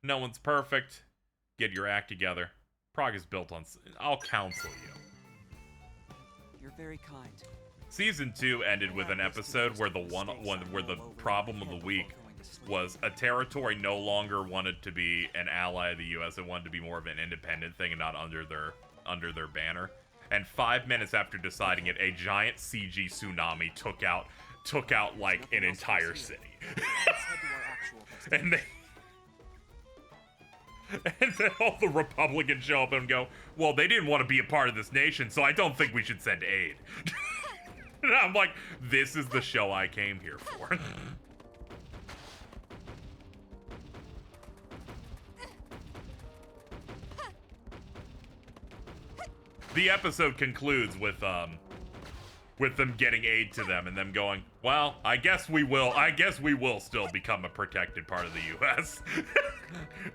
No one's perfect. Get your act together. Prague is built on... I'll counsel you. You're very kind. Season 2 ended with an episode where where the problem of the week was a territory no longer wanted to be an ally of the U.S. It wanted to be more of an independent thing and not under their banner. And 5 minutes after deciding it, a giant CG tsunami took out like an entire city. And then all the Republicans show up and go, well, they didn't want to be a part of this nation, so I don't think we should send aid. And I'm like, this is the show I came here for. The episode concludes with them getting aid to them and them going, well, I guess we will still become a protected part of the U.S.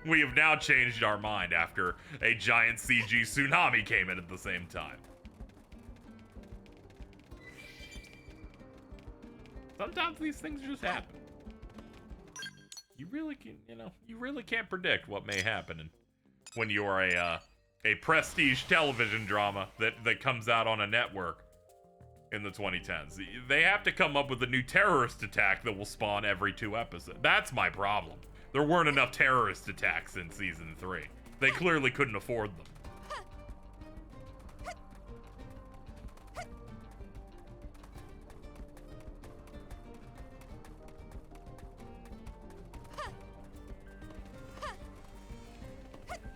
We have now changed our mind after a giant CG tsunami came in at the same time. Sometimes these things just happen. You really can't predict what may happen when you are a prestige television drama that comes out on a network in the 2010s. They have to come up with a new terrorist attack that will spawn every 2 episodes. That's my problem. There weren't enough terrorist attacks in season 3. They clearly couldn't afford them.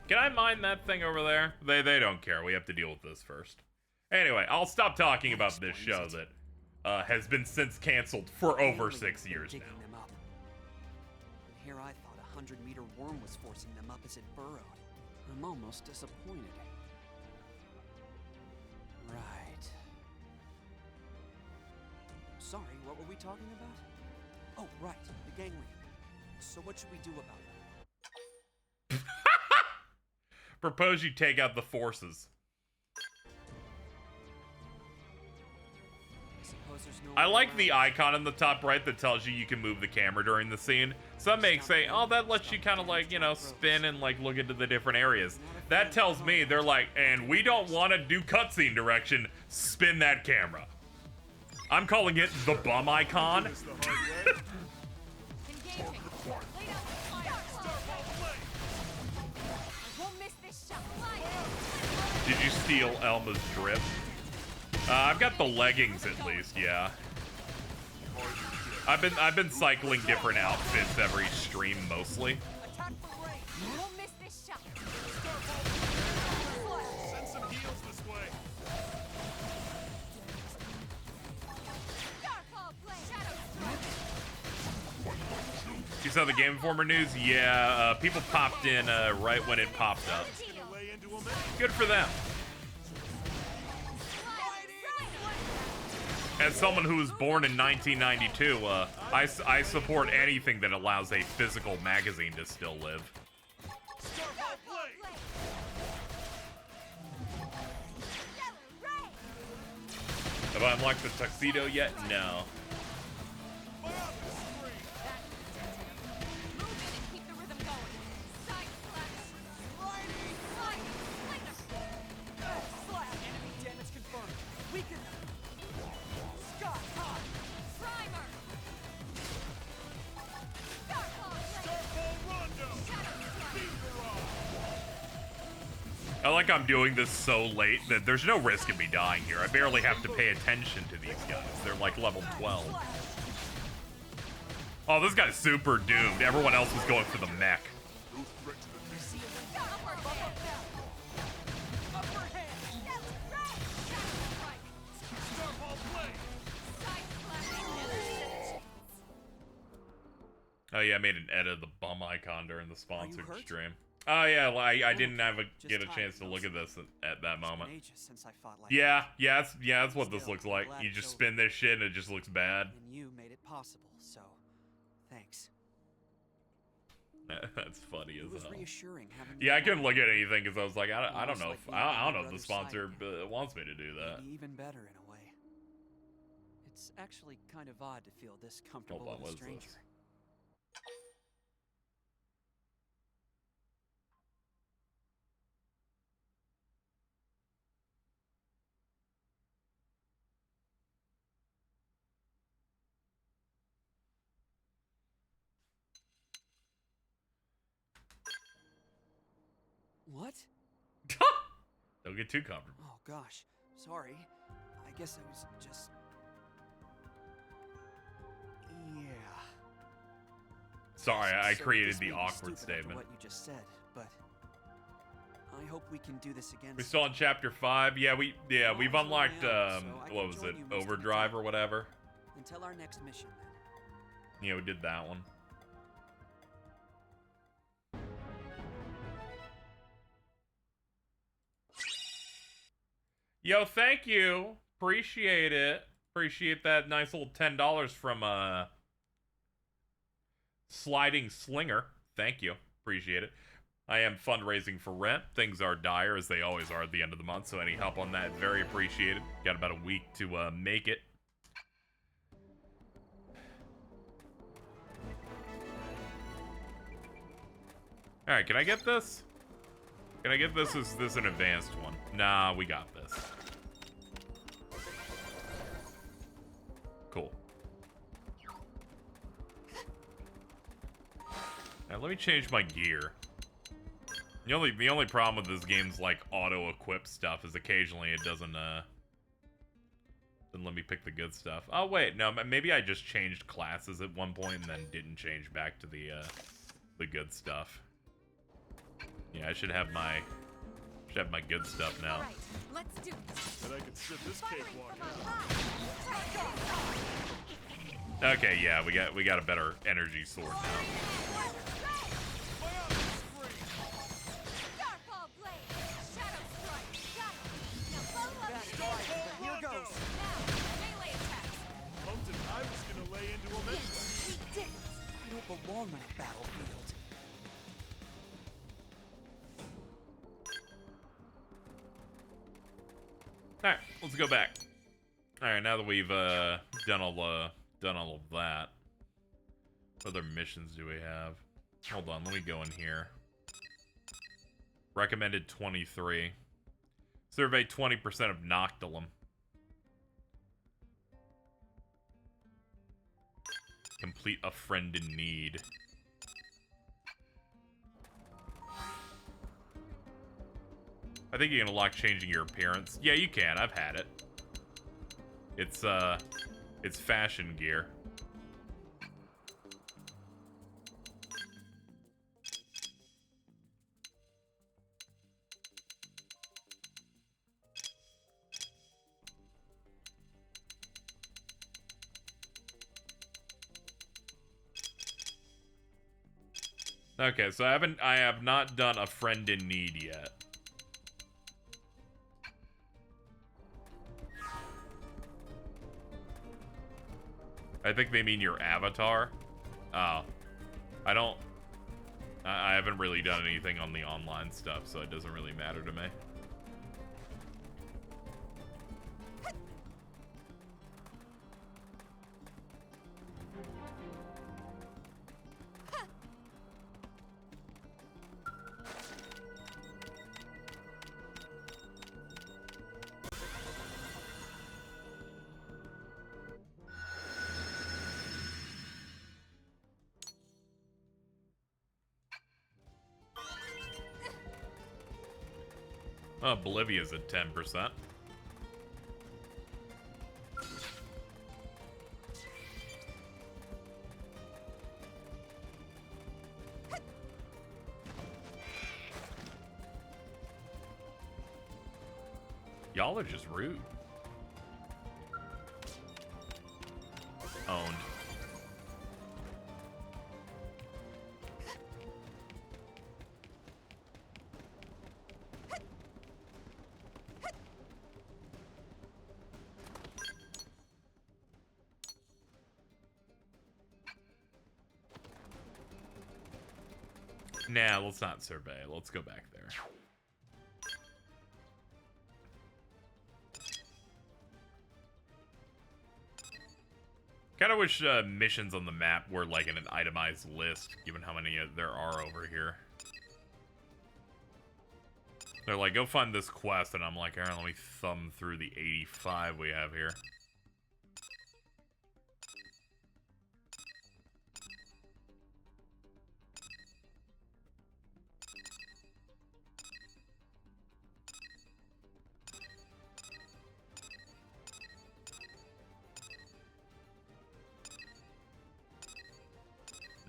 Can I mine that thing over there? They don't care. We have to deal with this first. Anyway, I'll stop talking about this show that has been since canceled for over 6 years now. And here I thought a 100-meter worm was forcing them up as it burrowed. I'm almost disappointed. Right. sorry, what were we talking about? Oh, right, the gang leader. So what should we do about it? Propose you take out the forces. I like the icon in the top right that tells you can move the camera during the scene. Some may say, oh, that lets you kind of like, you know, spin and like look into the different areas. That tells me they're like, and we don't want to do cutscene direction, spin that camera. I'm calling it the bum icon. Did you steal Elma's drip? I've got the leggings at least, yeah. I've been cycling different outfits every stream mostly. Send some heals this way. You saw the Game Informer news? Yeah, people popped in right when it popped up. Good for them. As someone who was born in 1992, I support anything that allows a physical magazine to still live. Have I unlocked the tuxedo yet? No. I like I'm doing this so late that there's no risk of me dying here. I barely have to pay attention to these guys. They're like level 12. Oh, this guy's super doomed. Everyone else was going for the mech. Oh yeah, I made an edit of the bum icon during the sponsored stream. Oh yeah, well, I didn't get a chance to look at this at that moment. Yeah, that's what this looks like. You just spin this shit and it just looks bad. And you made it possible, so thanks. That's funny as hell. Yeah, I couldn't look at anything because I was like, I don't know if the sponsor wants me to do that. Even better in a way. It's actually kind of odd to feel this comfortable with a stranger. What? Don't get too comfortable. Oh gosh, sorry. I guess I was just... Yeah. Sorry, I created the awkward statement. What you just said, but I hope we can do this again. We're still on chapter 5. Yeah, we've unlocked what was it? Overdrive or whatever. Until our next mission then. Yeah, we did that one. Yo, thank you. Appreciate it. Appreciate that nice little $10 from Sliding Slinger. Thank you. Appreciate it. I am fundraising for rent. Things are dire, as they always are at the end of the month, so any help on that, very appreciated. Got about a week to make it. Alright, can I get this? Can I get this? Is this an advanced one? Nah, we got this. Cool. Now let me change my gear. The only problem with this game's like auto-equip stuff is occasionally it doesn't let me pick the good stuff. Oh wait, no, maybe I just changed classes at one point and then didn't change back to the good stuff. Yeah, I should have my good stuff now. Right, let's do this. And I can sit this cakewalk out. Okay, yeah, we got a better energy sword now. permanent battlefield. Alright, let's go back. Alright, now that we've done all of that. What other missions do we have? Hold on, let me go in here. Recommended 23. Survey 20% of Noctilum. Complete a friend in need. I think you can unlock changing your appearance. Yeah, you can. I've had it. It's fashion gear. Okay, so I have not done a friend in need yet. I think they mean your avatar. Oh. I haven't really done anything on the online stuff, so it doesn't really matter to me. Bolivia's at 10%. Y'all are just rude. Owned. Nah, let's not survey. Let's go back there. Kind of wish missions on the map were like in an itemized list, given how many there are over here. They're like, go find this quest, and I'm like, alright, let me thumb through the 85 we have here.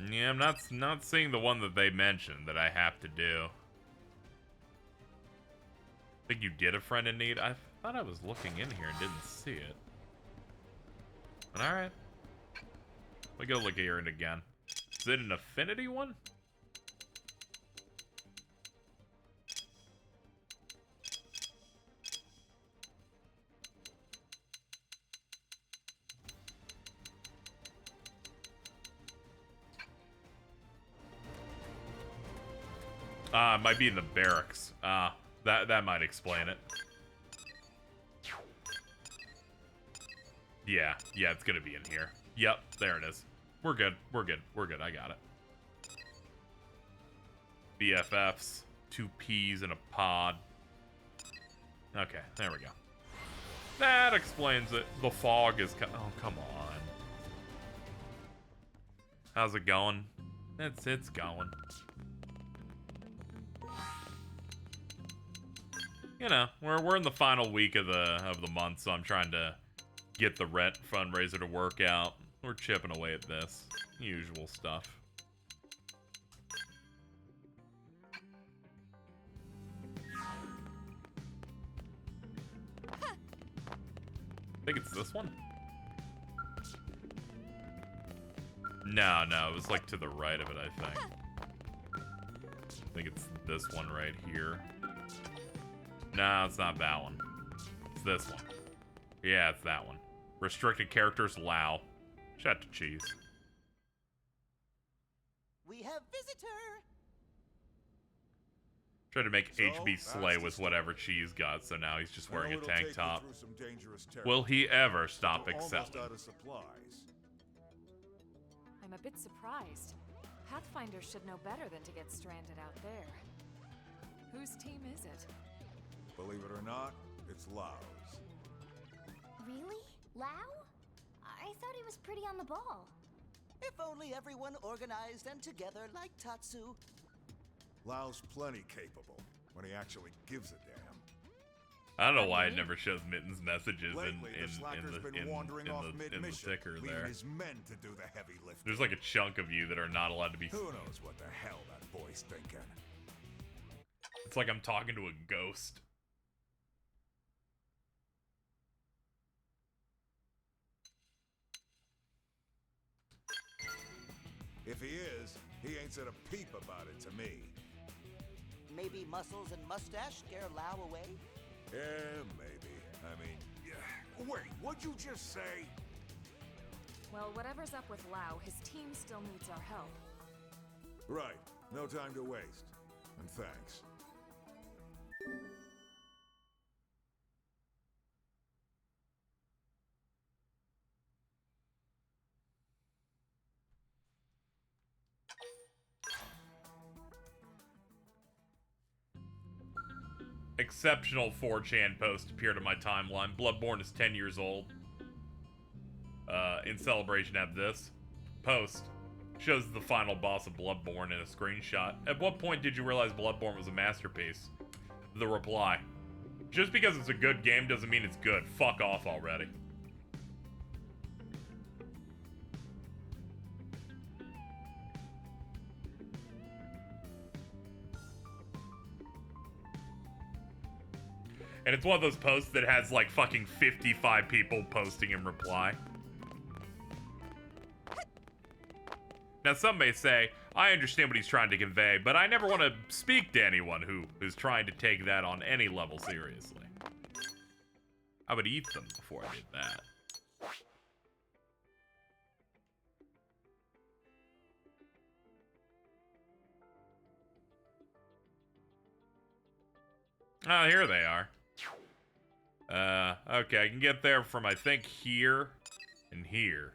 Yeah, I'm not seeing the one that they mentioned that I have to do. I think you did a friend in need. I thought I was looking in here and didn't see it. But alright. We go look here and again. Is it an affinity one? It might be in the barracks. That might explain it. Yeah, it's gonna be in here. Yep, there it is. We're good. I got it. BFFs, 2 Ps in a pod. Okay, there we go. That explains it. The fog is oh, come on. How's it going? It's going. You know, we're in the final week of the month, so I'm trying to get the rent fundraiser to work out. We're chipping away at this. Usual stuff. I think it's this one? No, it was like to the right of it, I think. I think it's this one right here. No, it's not that one. It's this one. Yeah, it's that one. Restricted characters, Lao. Shut to cheese. we have visitor. Try to make So, HB that's slay the with story. whatever cheese got, so now he's just wearing a Now it'll tank take you top. through some dangerous Will he ever stop territory. We're almost excelling? out of supplies. I'm a bit surprised. Pathfinders should know better than to get stranded out there. Whose team is it? Believe it or not, it's Lau's. Really? Lau? I thought he was pretty on the ball. If only everyone organized and together like Tatsu. Lau's plenty capable when he actually gives a damn. I don't know why it never shows Mitten's messages Lately, in the slacker's been wandering off the mid-mission, sticker leaving there. his men to do the heavy lifting. There's like a chunk of you that are not allowed to be. Who knows what the hell that boy's thinking? It's like I'm talking to a ghost. If he is, he ain't said a peep about it to me. Maybe muscles and mustache scare Lau away? Yeah, maybe. I mean, yeah. Wait, what'd you just say? Well, whatever's up with Lau, his team still needs our help. Right. No time to waste. And thanks. Exceptional 4chan post appeared on my timeline. Bloodborne is 10 years old. In celebration of this post shows the final boss of Bloodborne in a screenshot. At what point did you realize Bloodborne was a masterpiece? The reply: just because it's a good game doesn't mean it's good. Fuck off already. And it's one of those posts that has like fucking 55 people posting in reply. Now some may say, I understand what he's trying to convey, but I never want to speak to anyone who is trying to take that on any level seriously. I would eat them before I did that. Oh, here they are. Okay, I can get there from, I think, here and here.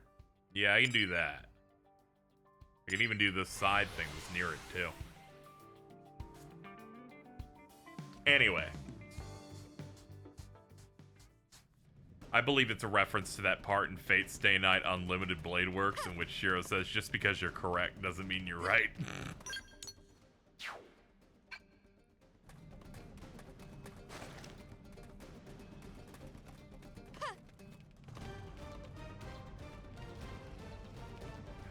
Yeah, I can do that. I can even do this side thing that's near it, too. Anyway. I believe it's a reference to that part in Fate Stay Night Unlimited Blade Works in which Shiro says, just because you're correct doesn't mean you're right.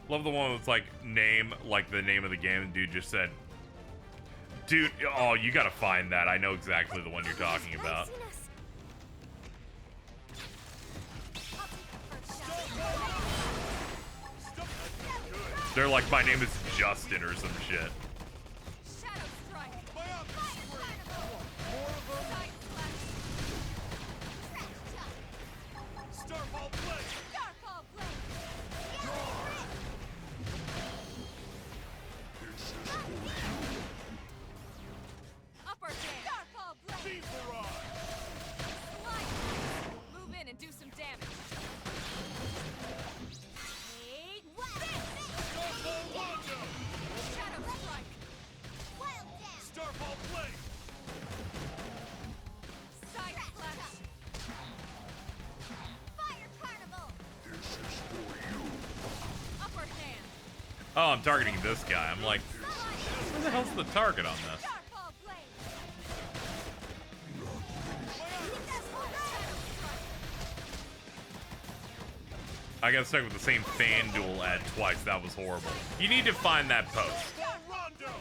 Love the one that's like name, like the name of the game, and dude just said, dude, oh, you gotta find that. I know exactly the one you're talking about. They're like, my name is Justin or some shit. Shadow strike. Starfall Blade! Starfall blade. Upper hand. Starfall blade. Beam Barrage! Slide. Move in and do some damage. Hey, Starfall Rondo! Shadow strike. Wild Dash. Starfall Blade! Side slash. Fire Carnival. Upper hand. Oh, I'm targeting this guy. I'm like, where the hell's the target on this? Starfall blade. I got stuck with the same FanDuel ad twice. That was horrible. You need to find that post. Rondo!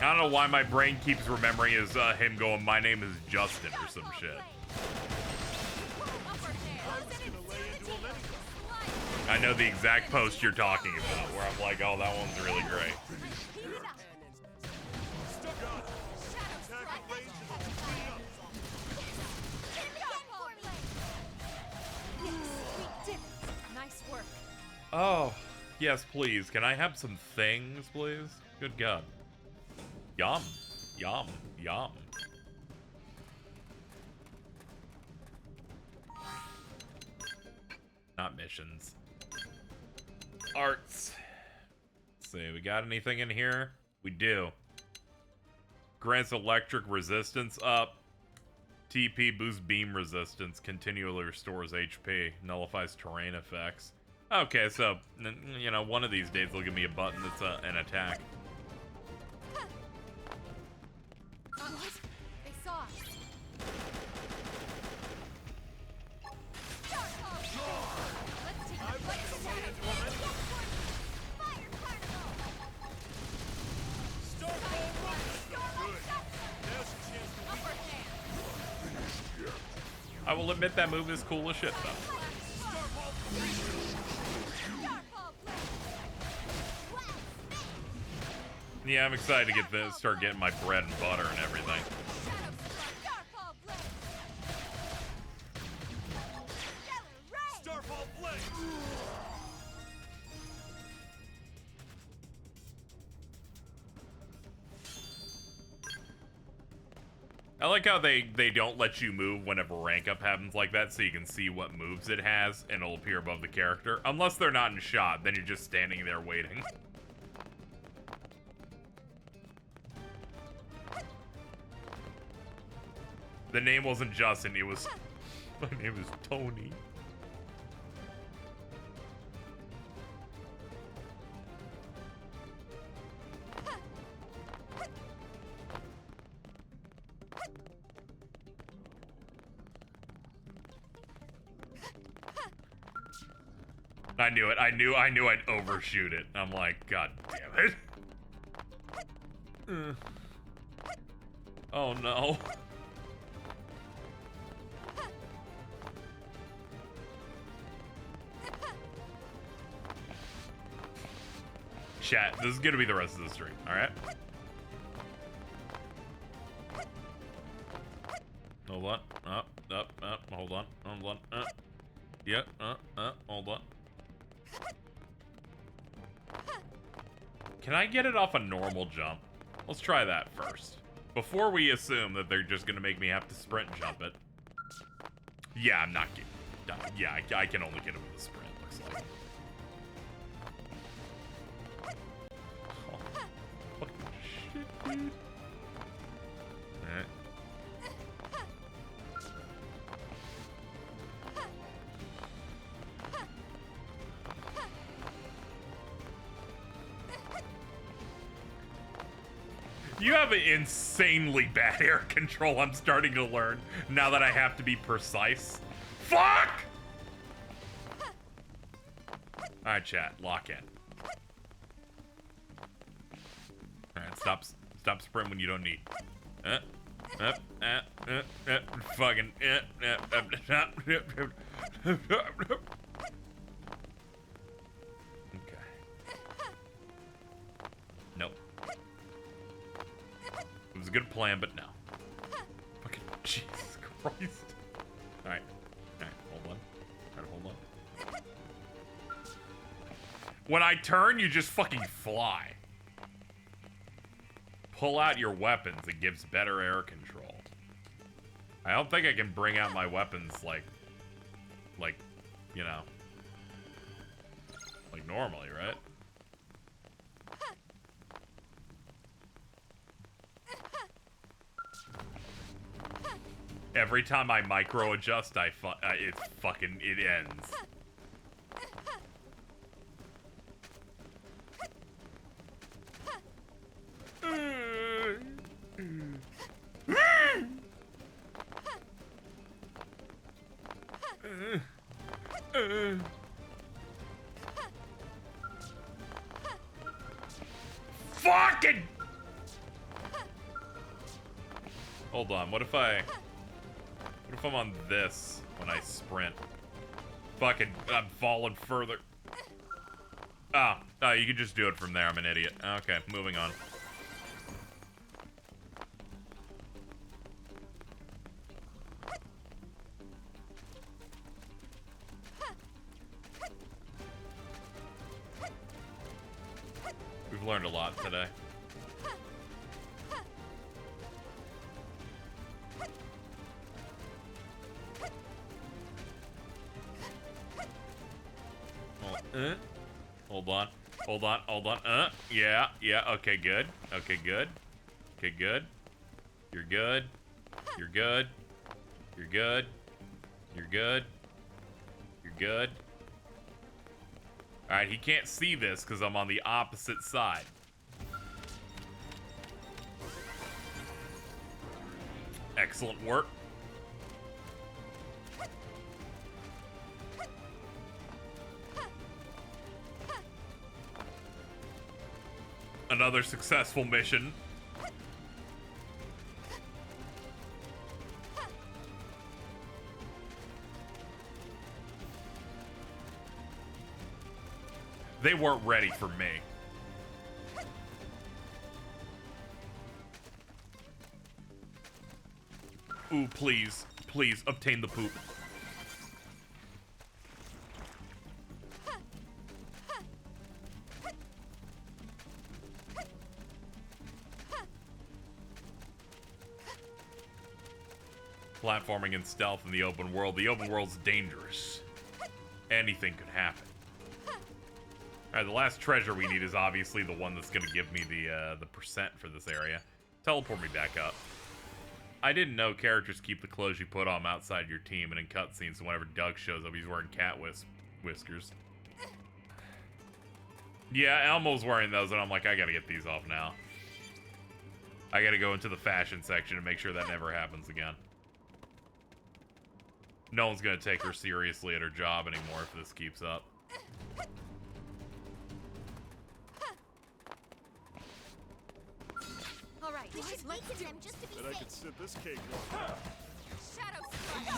I don't know why my brain keeps remembering is him going, my name is Justin or some shit. Upper hand. Gonna lay into him anyway. I know the exact post you're talking about, where I'm like, oh, that one's really great. Heat it up. Stuck on! Shadow Attack strike. range and speed up! Starfall blade. Yes, we did it. Nice work. Oh, Yes, please. Can I have some things, please? Good God. Yum. Yum. Yum. Not missions. Arts. Let's see, we got anything in here? We do. Grants electric resistance up. TP boosts beam resistance. Continually restores HP. Nullifies terrain effects. Okay, so, you know, one of these days they'll give me a button that's an attack. What? They saw us. Let's take the fight to Fire Carnival! Upper hand! I will admit that move is cool as shit, though. Yeah, I'm excited to get this, start getting my bread and butter and everything. I like how they don't let you move whenever rank up happens like that, so you can see what moves it has, and it'll appear above the character. Unless they're not in shot, then you're just standing there waiting. The name wasn't Justin, it was... My name is Tony. I knew it. I knew I'd overshoot it. I'm like, God damn it. Oh no. Chat, this is gonna be the rest of the stream, alright? Hold on. Hold on. Hold on. Yeah, hold on. Can I get it off a normal jump? Let's try that first. Before we assume that they're just gonna make me have to sprint jump it. Yeah, I'm not getting... Yeah, I can only get it with a sprint, looks like. Oh, fucking shit, dude. Alright. You have an insanely bad air control, I'm starting to learn, now that I have to be precise. Fuck! Alright, chat, lock in. Alright, stop sprint when you don't need. Fucking. Okay. Nope. It was a good plan, but no. Fucking Jesus Christ. Alright. Alright, hold on. Try to hold on. When I turn, you just fucking fly. Pull out your weapons. It gives better air control. I don't think I can bring out my weapons like, you know, like normally, right? Every time I micro adjust, it ends. Fucking! Hold on, what if I'm on this when I sprint? Fucking, I'm falling further. Oh, you can just do it from there. I'm an idiot. Okay, moving on. learned a lot today. Oh, hold on. Hold on. Hold on. Yeah. Yeah. Okay, good. Okay, good. Okay, good. You're good. You're good. You're good. You're good. You're good. Alright, he can't see this because I'm on the opposite side. Excellent work. Another successful mission. They weren't ready for me. Ooh, please. Please, obtain the poop. Platforming and stealth in the open world. The open world's dangerous. Anything could happen. Alright, the last treasure we need is obviously the one that's gonna give me the percent for this area. Teleport me back up. I didn't know characters keep the clothes you put on outside your team and in cutscenes, so whenever Doug shows up, he's wearing cat whiskers. Yeah, Elmo's wearing those, and I'm like, I gotta get these off now. I gotta go into the fashion section and make sure that never happens again. No one's gonna take her seriously at her job anymore if this keeps up. All right, let's do them just to be safe. I could sit this cake one. Shadow strike.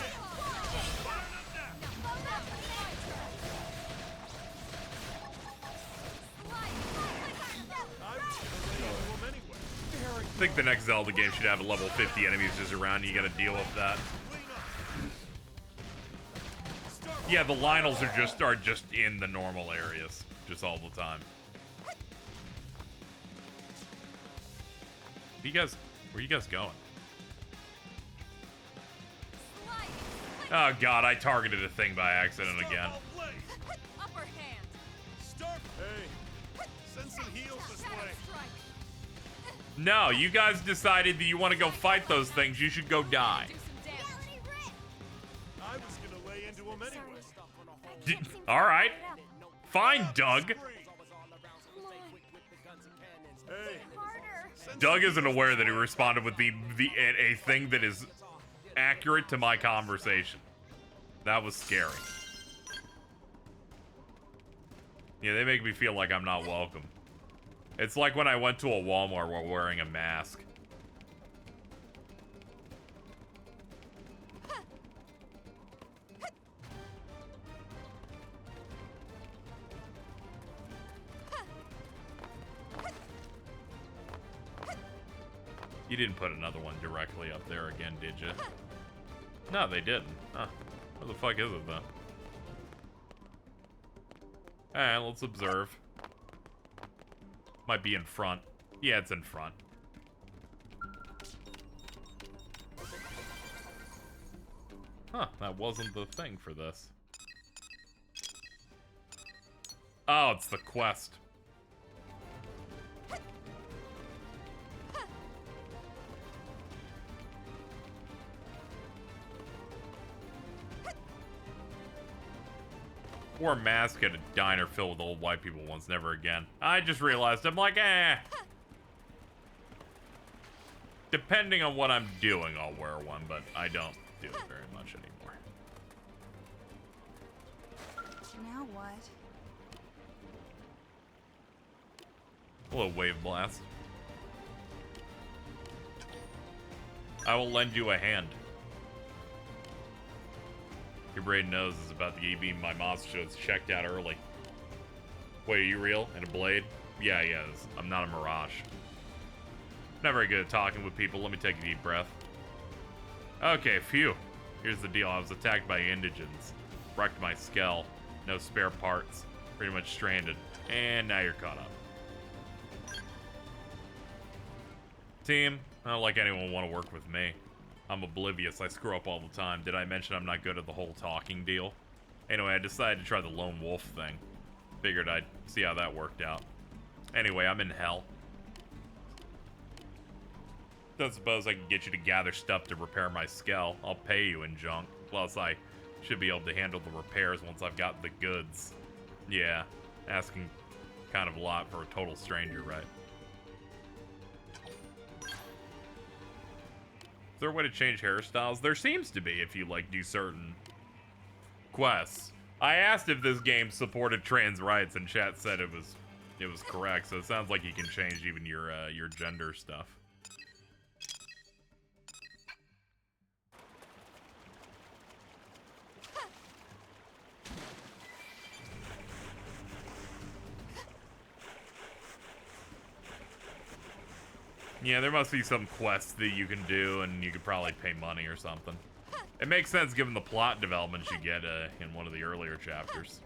I think the next Zelda game should have a level 50 enemies just around. You gotta deal with that. Yeah, the Lionels are just in the normal areas, just all the time. Where are you guys going? Oh god, I targeted a thing by accident again. Upper hand. Hey, send some heals this way. No, you guys decided that you want to go fight those things. You should go die. Do some damage. I was gonna lay into him anyway. All right. Fine, Doug. Hey, Doug isn't aware that he responded with a thing that is accurate to my conversation. That was scary. Yeah, they make me feel like I'm not welcome. It's like when I went to a Walmart while wearing a mask. You didn't put another one directly up there again, did you? No, they didn't. Huh. Where the fuck is it, then? Alright, let's observe. Might be in front. Yeah, it's in front. Huh, that wasn't the thing for this. Oh, it's the quest. Wore a mask at a diner filled with old white people once, never again. I just realized, I'm like, eh. Depending on what I'm doing, I'll wear one, but I don't do it very much anymore. Now what? Hello, Wave Blast. I will lend you a hand. Your brain knows is about the E-beam my monster show's checked out early. Wait, are you real? And a blade? Yeah, he is. I'm not a mirage. Not very good at talking with people. Let me take a deep breath. Okay, phew. Here's the deal. I was attacked by indigents. Wrecked my Skell. No spare parts. Pretty much stranded. And now you're caught up. team. I don't like anyone want to work with me. I'm oblivious. I screw up all the time. Did I mention I'm not good at the whole talking deal? Anyway, I decided to try the lone wolf thing. Figured I'd see how that worked out. Anyway, I'm in hell. Don't suppose I can get you to gather stuff to repair my Skell. I'll pay you in junk. Plus, I should be able to handle the repairs once I've got the goods. Yeah, asking kind of a lot for a total stranger, right? Is there a way to change hairstyles? There seems to be if you, like, do certain quests. I asked if this game supported trans rights, and chat said it was correct, so it sounds like you can change even your gender stuff. Yeah, there must be some quests that you can do, and you could probably pay money or something. It makes sense given the plot developments you get in one of the earlier chapters.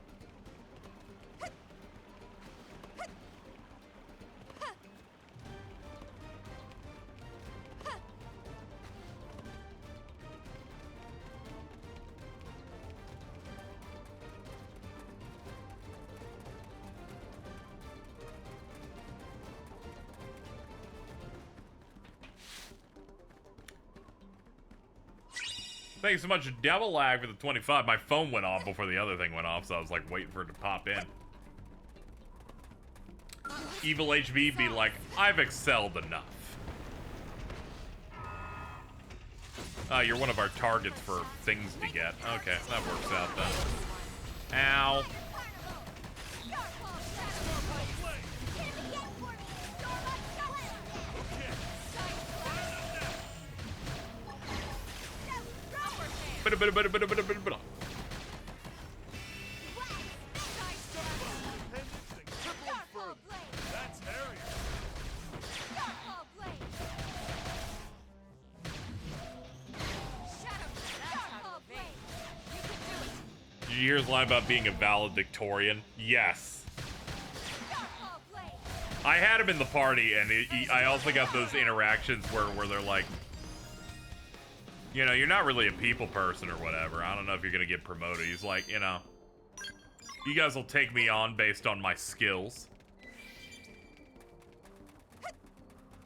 Thanks so much, Devil Lag, for the 25. My phone went off before the other thing went off, so I was like waiting for it to pop in. Evil HB be like, I've excelled enough. You're one of our targets for things to get. Okay, that works out then. Ow. Did you hear his line about being a valedictorian? Yes. I had him in the party, and I also got those interactions where they're like, you know, you're not really a people person or whatever. I don't know if you're gonna get promoted. He's like, you know, you guys will take me on based on my skills.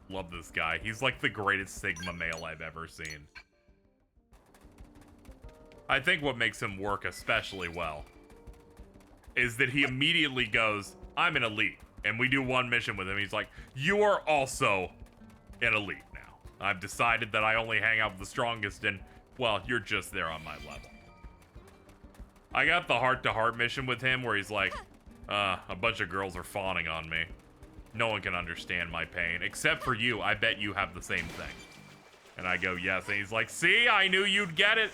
Love this guy. He's like the greatest Sigma male I've ever seen. I think what makes him work especially well is that he immediately goes, I'm an elite. And we do one mission with him. He's like, you are also an elite now. I've decided that I only hang out with the strongest, and, well, you're just there on my level. I got the heart-to-heart mission with him where he's like, a bunch of girls are fawning on me. No one can understand my pain, except for you. I bet you have the same thing. And I go, yes. And he's like, see, I knew you'd get it.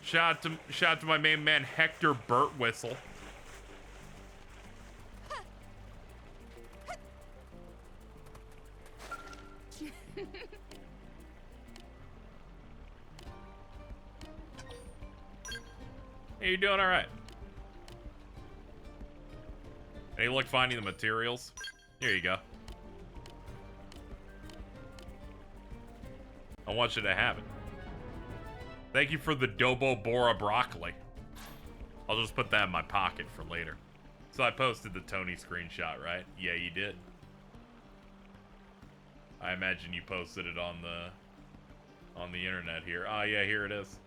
Shout out to my main man, Hector Burtwhistle. Hey, you doing all right? Any luck finding the materials? Here you go. I want you to have it. Thank you for the Dobo Bora broccoli. I'll just put that in my pocket for later. So I posted the Tony screenshot, right? Yeah, you did. I imagine you posted it on the internet here. Ah, yeah, here it is.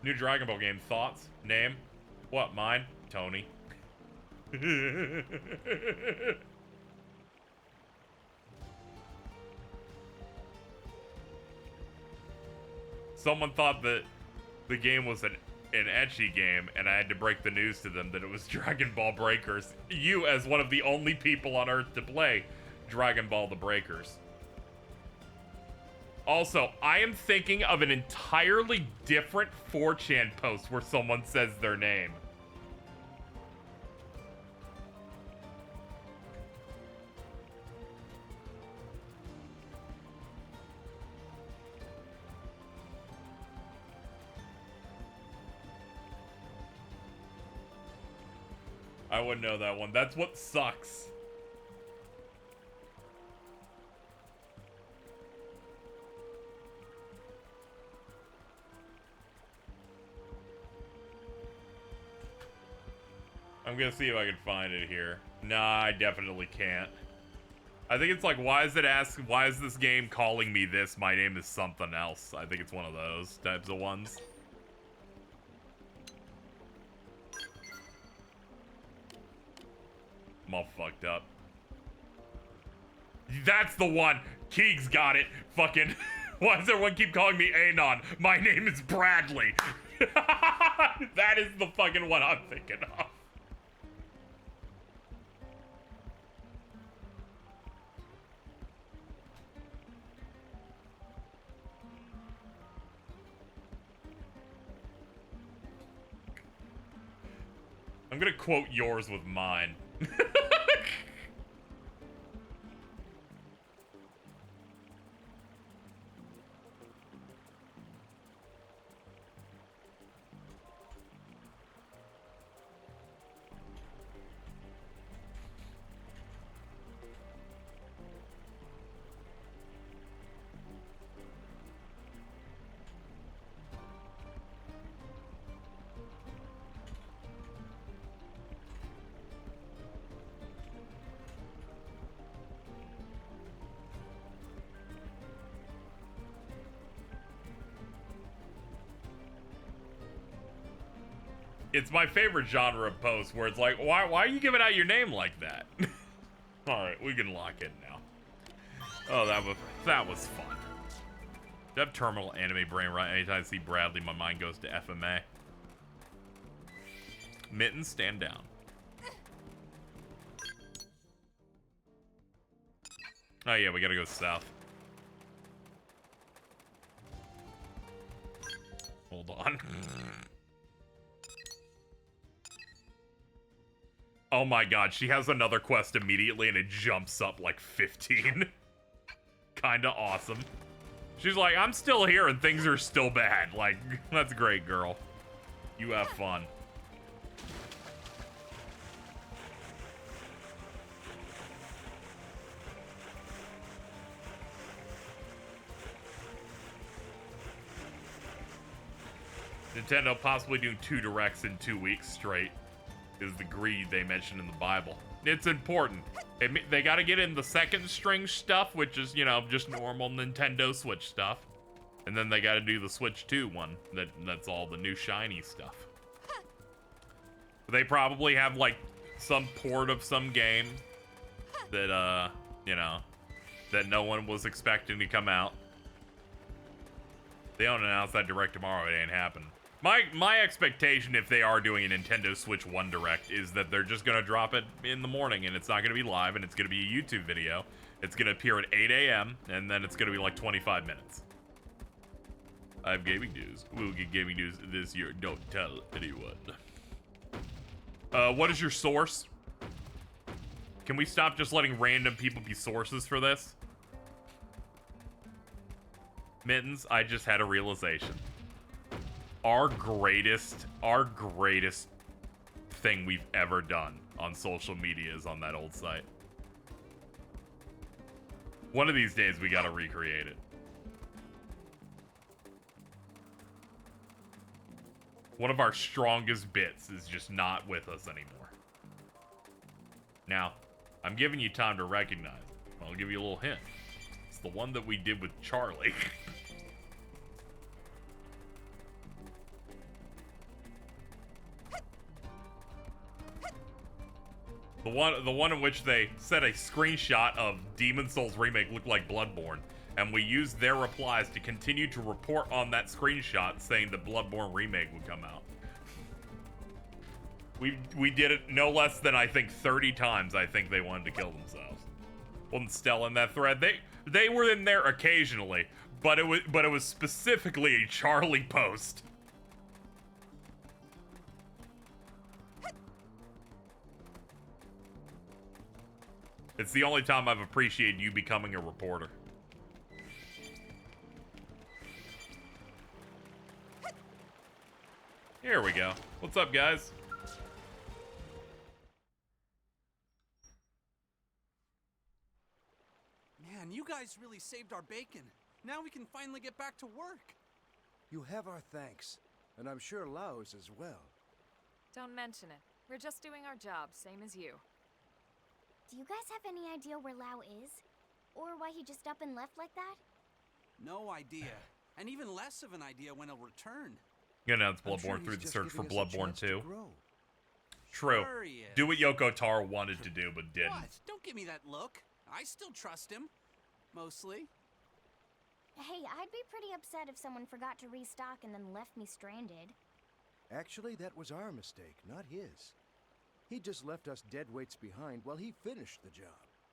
New Dragon Ball game. Thoughts? Name? What? Mine? Tony. Someone thought that the game was an ecchi game, and I had to break the news to them that it was Dragon Ball Breakers. You, as one of the only people on Earth to play Dragon Ball the Breakers. Also, I am thinking of an entirely different 4chan post where someone says their name. I wouldn't know that one. That's what sucks. I'm gonna see if I can find it here. Nah, I definitely can't. I think it's like, why is this game calling me this? My name is something else. I think it's one of those types of ones. I'm all fucked up. That's the one! Keeg's got it! Fucking... Why does everyone keep calling me Anon? My name is Bradley! That is the fucking one I'm thinking of. I'm gonna quote yours with mine. It's my favorite genre of post where it's like, why are you giving out your name like that? All right, we can lock in now. Oh, that was fun. Do I have terminal anime brain right? Anytime I see Bradley, my mind goes to FMA. Mittens, stand down. Oh yeah, we gotta go south. Hold on. Oh my god, she has another quest immediately and it jumps up like 15. Kinda awesome. She's like, I'm still here and things are still bad. Like, that's great, girl. You have fun. Nintendo possibly doing 2 directs in 2 weeks straight is the greed they mentioned in the Bible. It's important. They gotta get in the second string stuff, which is, you know, just normal Nintendo Switch stuff. And then they gotta do the Switch 2 one. That's all the new shiny stuff. They probably have, like, some port of some game that, you know, that no one was expecting to come out. They don't announce that direct tomorrow, it ain't happening. My expectation, if they are doing a Nintendo Switch 1 Direct, is that they're just gonna drop it in the morning, and it's not gonna be live, and it's gonna be a YouTube video. It's gonna appear at 8 a.m., and then it's gonna be like 25 minutes. I have gaming news. We'll get gaming news this year. Don't tell anyone. What is your source? Can we stop just letting random people be sources for this? Mittens, I just had a realization. Our greatest thing we've ever done on social media is on that old site. One of these days we gotta recreate it. One of our strongest bits is just not with us anymore. Now, I'm giving you time to recognize it. I'll give you a little hint. It's the one that we did with Charlie. The one in which they said a screenshot of Demon Souls Remake looked like Bloodborne, and we used their replies to continue to report on that screenshot saying that Bloodborne Remake would come out. We did it no less than, I think, 30 times. I think they wanted to kill themselves. Wasn't Stell in that thread? They were in there occasionally, but it was specifically a Charlie post. It's the only time I've appreciated you becoming a reporter. Here we go. What's up, guys? guys really saved our bacon. Now we can finally get back to work. You have our thanks, and I'm sure Lao's as well. Don't mention it. We're just doing our job, same as you. Do you guys have any idea where Lao is? Or why he just up and left like that? No idea. And even less of an idea when he'll return. You announce I'm sure Bloodborne through he's the just search for giving us a Bloodborne chance to 2. grow. True. Sure he is. Do what Yoko Taro wanted to do, but didn't. What? Don't give me that look. I still trust him. Mostly. Hey, I'd be pretty upset if someone forgot to restock and then left me stranded. Actually, that was our mistake, not his. He just left us dead weights behind while he finished the job.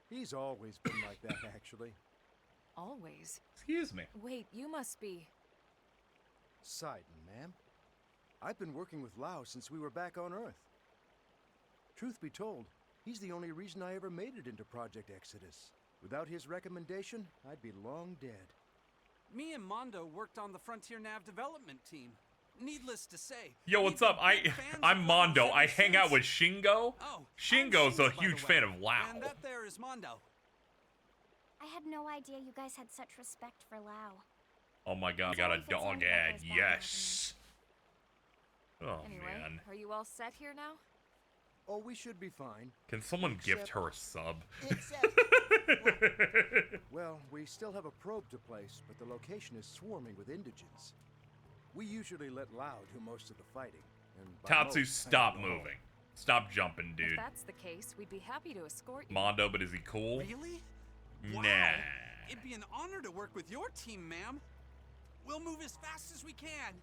He's always been like that, actually. Always. Excuse me. Wait, you must be... Sidon, ma'am. I've been working with Lao since we were back on Earth. Truth be told, he's the only reason I ever made it into Project Exodus. Without his recommendation, I'd be long dead. Me and Mondo worked on the Frontier Nav development team. Needless to say. Yo, what's up? I'm Mondo. I hang out with Shingo. Oh, Shingo's I'm a Shingo, by huge the fan way. of Lao. And that there is Mondo. I had no idea you guys had such respect for Lao. Oh my god, I got a dog ad. Yes. Oh Anyway, man. are you all set here now? Oh, we should be fine. Can someone gift her a sub? Except, Well, we still have a probe to place, but the location is swarming with indigents. We usually let Lao do most of the fighting. And by Tatsu, most, I stop don't know. moving. Stop jumping, If dude. that's the case, we'd be happy to escort you. Mondo, but is he cool? Really? Wow. Nah. It'd be an honor to work with your team, ma'am. We'll move as fast as we can.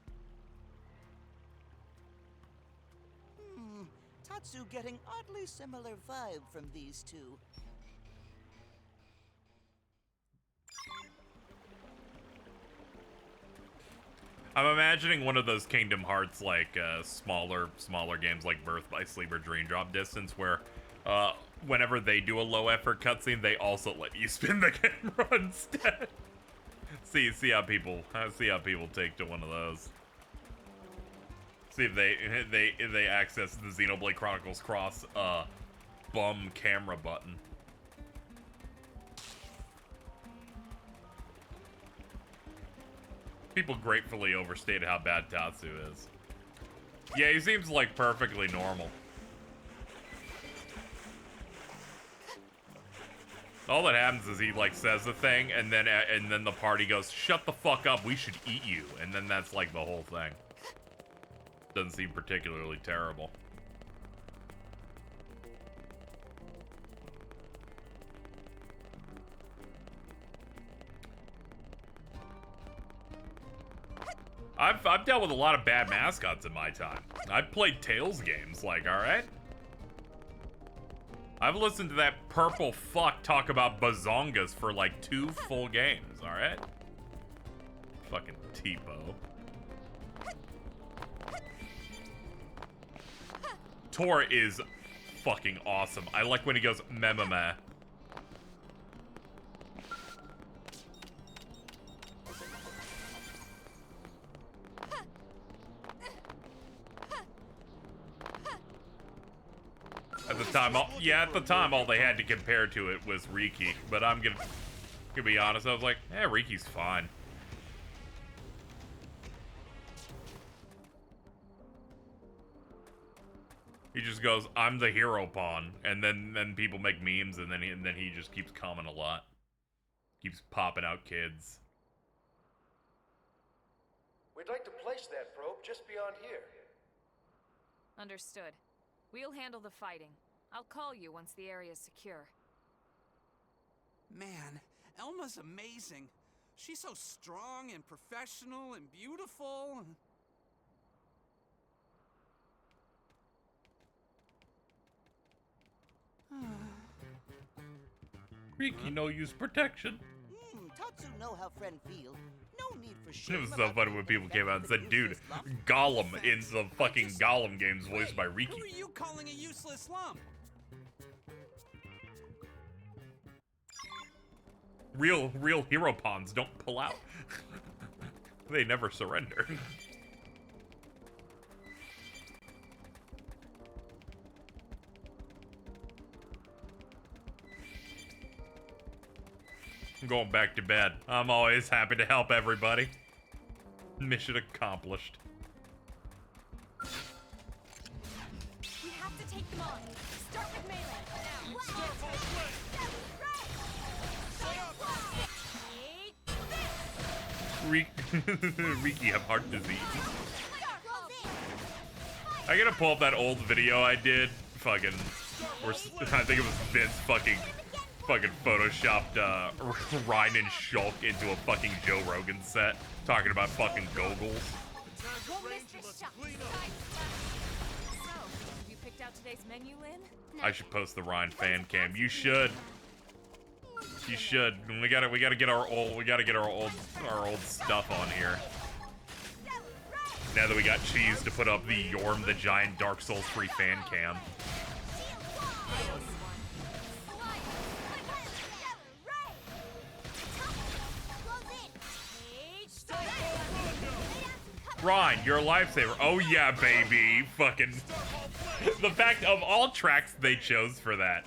Tatsu getting oddly similar vibe from these two. I'm imagining one of those Kingdom Hearts like smaller games like Birth by Sleep or Dream Drop Distance where whenever they do a low effort cutscene, they also let you spin the camera instead. see how people take to one of those. See if they access the Xenoblade Chronicles Cross bum camera button. People gratefully overstated how bad Tatsu is. Yeah, he seems like perfectly normal. All that happens is he like says the thing, and then the party goes, "Shut the fuck up, we should eat you," and then that's like the whole thing. Doesn't seem particularly terrible. I've dealt with a lot of bad mascots in my time. I've played Tales games, like, alright? I've listened to that purple fuck talk about bazongas for like 2 full games, alright? Fucking Tipo. Tor is fucking awesome. I like when he goes meh. At the time, all they had to compare to it was Riki. But I'm gonna be honest, I was like, Riki's fine. He just goes, "I'm the hero pawn," and then people make memes, and then he just keeps coming a lot, keeps popping out kids. We'd like to place that probe just beyond here. Understood. We'll handle the fighting. I'll call you once the area's secure. Man, Elma's amazing. She's so strong and professional and beautiful. Riki no use protection. Tatsu know how friend feel. No need for shame. It was so funny when people came out and said, "Dude, Gollum in the fucking Gollum games voiced by Riki." Who are you calling a useless lump? Real hero pawns don't pull out. They never surrender. I'm going back to bed. I'm always happy to help everybody. Mission accomplished. We have to take them on. Start with melee. Riki have heart disease. I gotta pull up that old video I did. Fucking, where I think it was Vince fucking photoshopped Ryan and Shulk into a fucking Joe Rogan set, talking about fucking goggles. So, have you picked out today's menu, Lynn? I should post the Ryan fan cam. You should. You should. We gotta get our old stuff on here. Now that we got Cheese to put up the Yorm the Giant Dark Souls 3 fan cam. Ryan, you're a lifesaver. Oh yeah, baby. Fucking. The fact of all tracks they chose for that.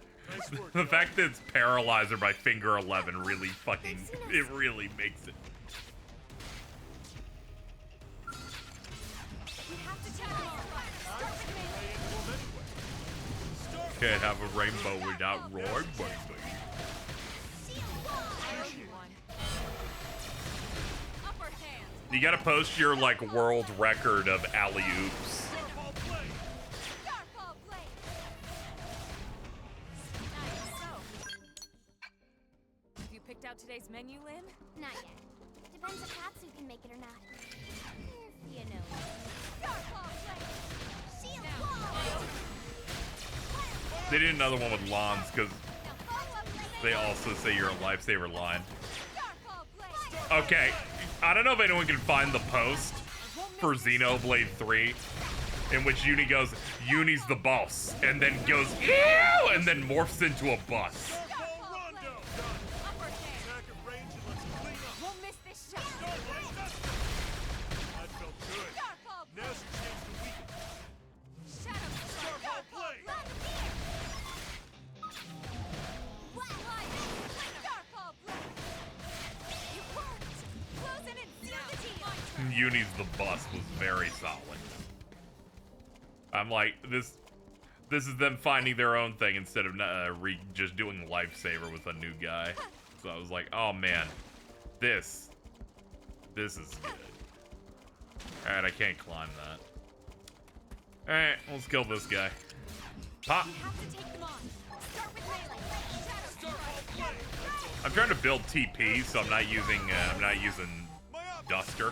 The fact that it's Paralyzer by Finger 11 really fucking. It really makes it. Can't have a rainbow without roar, baby. You gotta post your, like, world record of alley-oops. Have you picked out today's menu, Lynn? Not yet. Depends if Tatsu can make it or not. If you know. They did another one with Lons, because they also say you're a lifesaver line. Okay, I don't know if anyone can find the post for Xenoblade 3 in which Uni goes, Uni's the boss, and then goes, ew, and then morphs into a bus. Uni's the bus was very solid. I'm like, this is them finding their own thing instead of just doing Lifesaver with a new guy. So I was like, oh man, this is good. Alright, I can't climb that. Alright, let's kill this guy. Pop! I'm trying to build TP, so I'm not using Duster.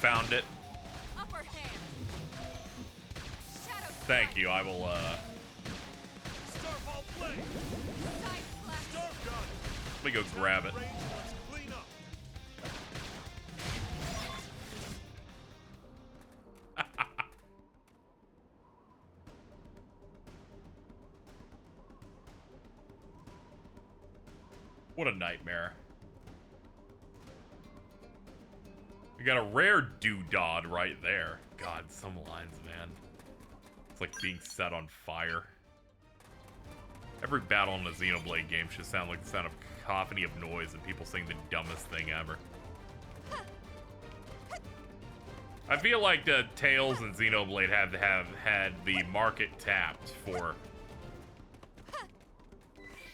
Found it. Thank you. I will. Let me go grab it. What a nightmare. We got a rare doodad right there. God, some lines, man. It's like being set on fire. Every battle in a Xenoblade game should sound like the sound of cacophony of noise and people saying the dumbest thing ever. I feel like the Tails and Xenoblade have had the market tapped for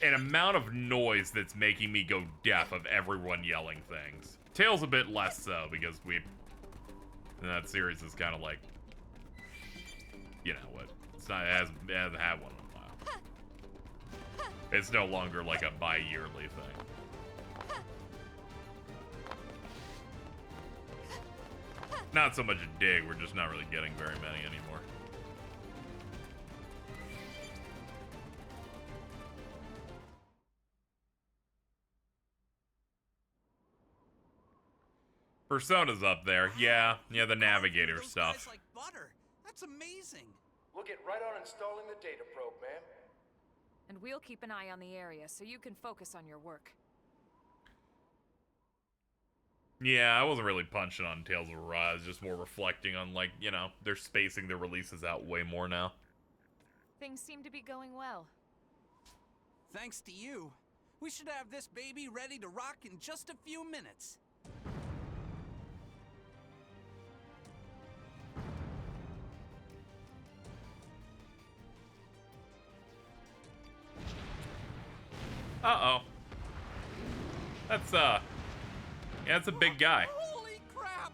an amount of noise that's making me go deaf of everyone yelling things. Tails a bit less so, because that series is kind of like, you know what, it hasn't had one in a while. It's no longer like a bi-yearly thing. Not so much a dig, we're just not really getting very many anymore. Persona's up there. Yeah, the navigator stuff. Like butter. That's amazing. We'll get right on installing the data probe, ma'am. And we'll keep an eye on the area so you can focus on your work. Yeah, I wasn't really punching on Tales of Arise, just more reflecting on, like, you know, they're spacing their releases out way more now. Things seem to be going well. Thanks to you, we should have this baby ready to rock in just a few minutes. Uh-oh. That's, yeah, that's a big guy. Holy crap!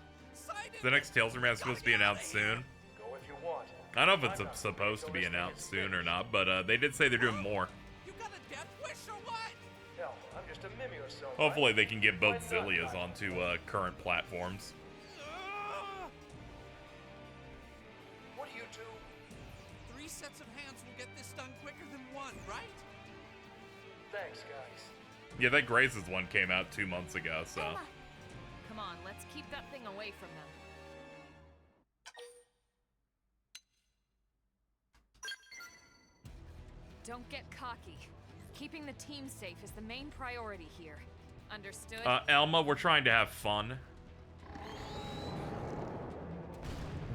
The next Tales remaster is supposed to be announced soon. Go if you want. I don't know if it's supposed to be announced soon or not, but they did say they're doing more. You got a death wish or what? Hell, I'm just a mimmy or so. Hopefully they can get both Zillias onto current platforms. What do you do? 3 sets of hands will get this done quicker than 1, right? Thanks, guys. Yeah, that Grace's one came out 2 months ago, so. Come on, let's keep that thing away from them. Don't get cocky. Keeping the team safe is the main priority here. Understood? Elma, we're trying to have fun.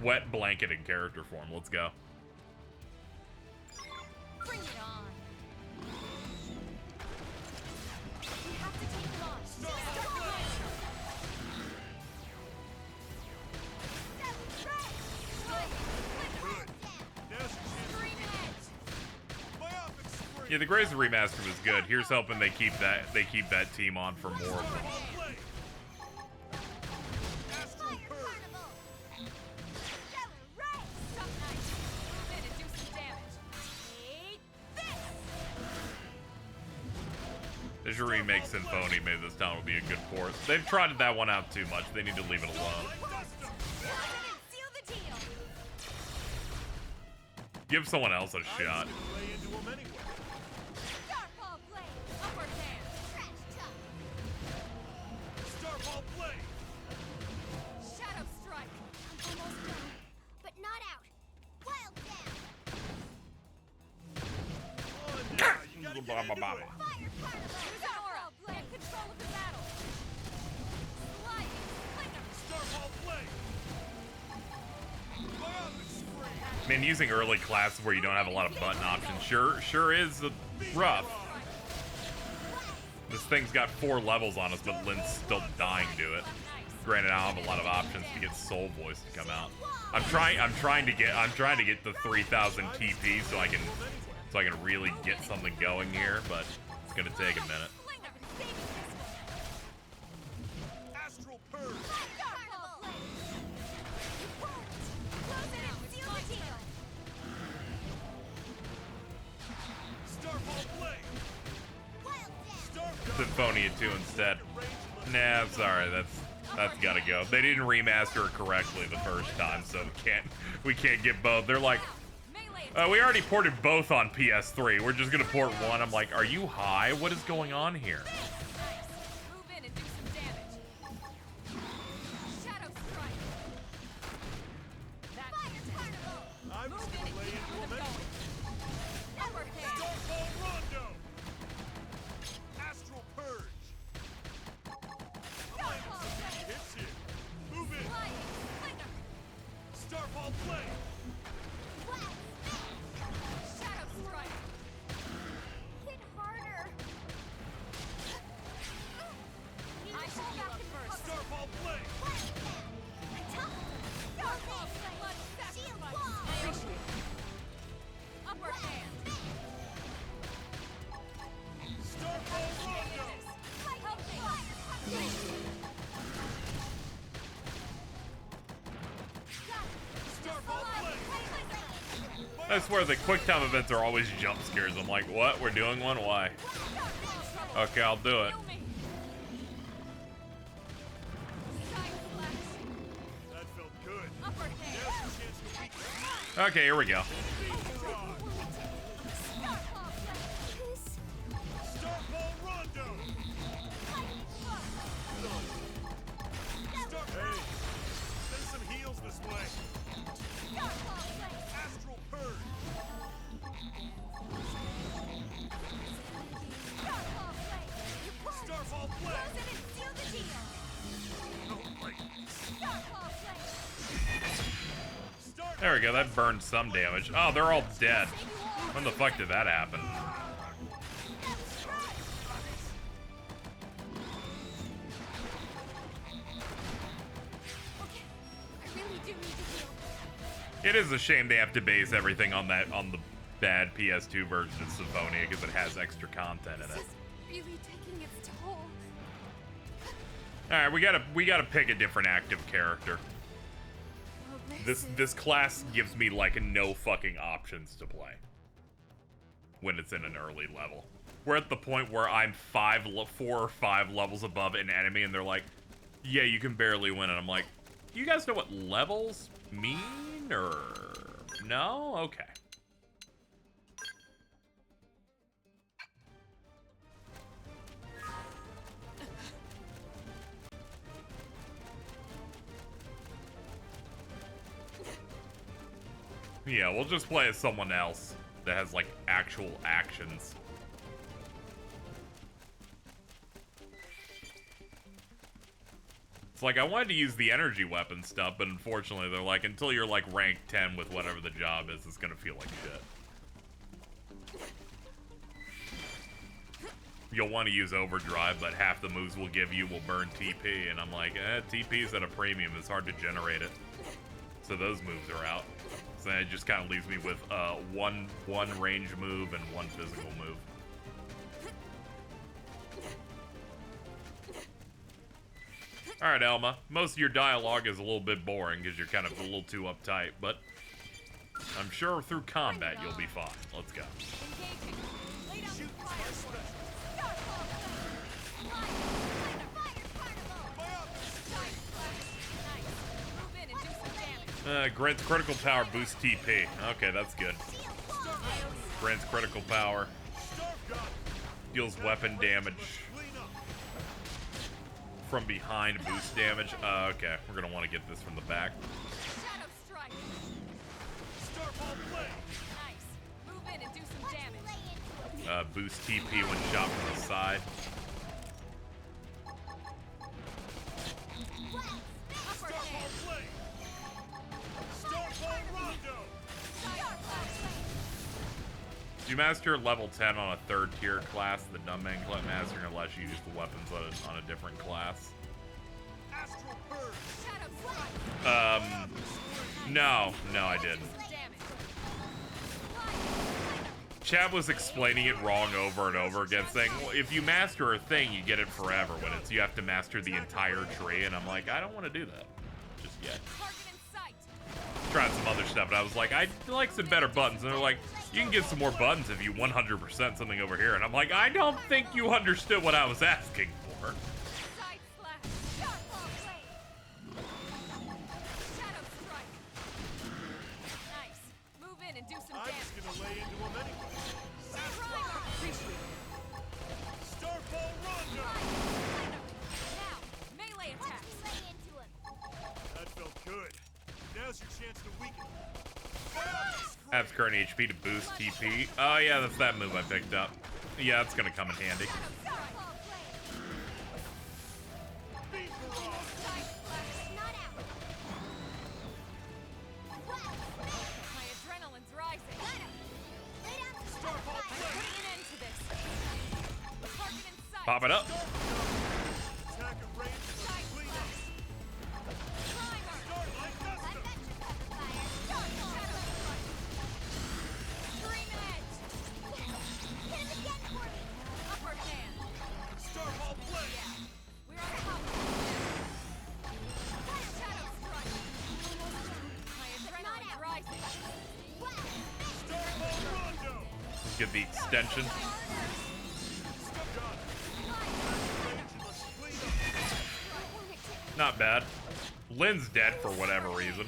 Wet blanket in character form, let's go. Bring it on. We have to take them on. Yeah, the Grace remaster was good. Here's hoping they keep that team on for more. There's a remake Symphony. Maybe this time will be a good port. They've trotted that one out too much. They need to leave it alone. Give someone else a shot. Man, using early classes where you don't have a lot of button options sure is rough. This thing's got 4 levels on us, but Lynn's still dying to it. Granted, I don't have a lot of options to get Soul Voice to come out. I'm trying to get the 3000 TP so I can really get something going here, but it's gonna take a minute. Symphonia 2 instead. Nah, I'm sorry, that's gotta go. They didn't remaster it correctly the first time, so we can't get both. They're like, we already ported both on PS3. We're just gonna port one. I'm like, are you high? What is going on here? I swear the quick time events are always jump scares. I'm like, what? We're doing one? Why? Okay, I'll do it. That felt good. Okay, here we go. Hey, send some heals this way. Astral Purge. Starfall Blade. There we go, that burned some damage. Oh, they're all dead. When the fuck did that happen? It is a shame they have to base everything on the bad PS2 version of Symphonia because it has extra content in it. This is really taking its toll. All right, we gotta pick a different active character. Well, This class gives me like no fucking options to play when it's in an early level. We're at the point where I'm 4 or 5 levels above an enemy, and they're like, "Yeah, you can barely win," and I'm like, "You guys know what levels mean, or no? Okay." Yeah, we'll just play as someone else that has, like, actual actions. It's like, I wanted to use the energy weapon stuff, but unfortunately they're like, until you're, like, rank 10 with whatever the job is, it's gonna feel like shit. You'll want to use overdrive, but half the moves we'll give you will burn TP, and I'm like, TP's at a premium, it's hard to generate it. So those moves are out. So it just kind of leaves me with one range move and 1 physical move. Alright, Elma. Most of your dialogue is a little bit boring because you're kind of a little too uptight, but I'm sure through combat you'll be fine. Let's go. Grants critical power, boost TP. Okay, that's good. Grants critical power. Deals weapon damage. From behind, boost damage. Okay, we're gonna want to get this from the back. Boost TP when shot from the side. You master level 10 on a 3rd tier class, the Dumb Man Clip Master, unless you use the weapons on a different class. No, I didn't. Chad was explaining it wrong over and over again, saying, well, if you master a thing, you get it forever, when it's you have to master the entire tree, and I'm like, I don't want to do that just yet. Tried some other stuff, and I was like, I'd like some better buttons, and they're like, you can get some more buttons if you 100% something over here, and I'm like, I don't think you understood what I was asking for. Adds current HP to boost TP. Oh yeah, that's that move I picked up. Yeah, it's gonna come in handy. Pop it up. Get the extension. Not bad. Lynn's dead for whatever reason.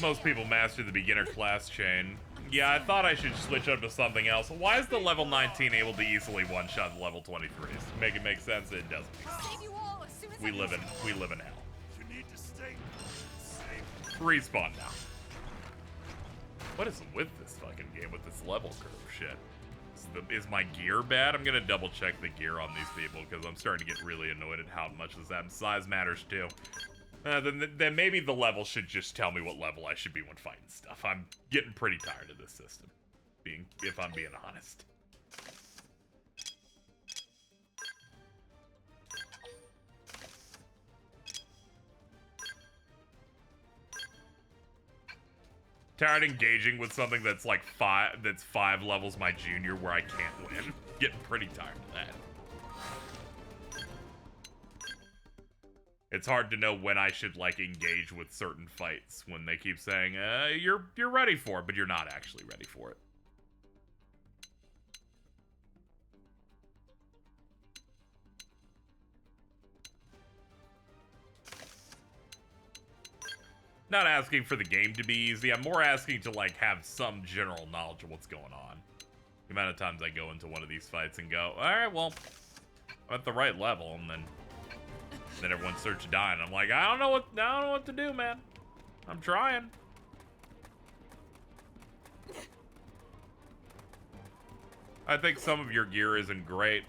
Most people master the beginner class chain. Yeah, I thought I should switch up to something else. Why is the level 19 able to easily one-shot the level 23s? Make it make sense? It doesn't make sense. We live in hell. You need to stay safe. Respawn now. What is with this fucking game with this level curve shit? Is my gear bad? I'm gonna double check the gear on these people because I'm starting to get really annoyed at how much this happens. Size matters too. Then maybe the level should just tell me what level I should be when fighting stuff. I'm getting pretty tired of this system, if I'm being honest. Tired engaging with something that's like five levels my junior where I can't win. Getting pretty tired of that. It's hard to know when I should like engage with certain fights when they keep saying, you're ready for it, but you're not actually ready for it. Not asking for the game to be easy. I'm more asking to like have some general knowledge of what's going on. The amount of times I go into one of these fights and go, all right, well, I'm at the right level, and then everyone starts dying. I'm like, I don't know what to do, man. I'm trying. I think some of your gear isn't great.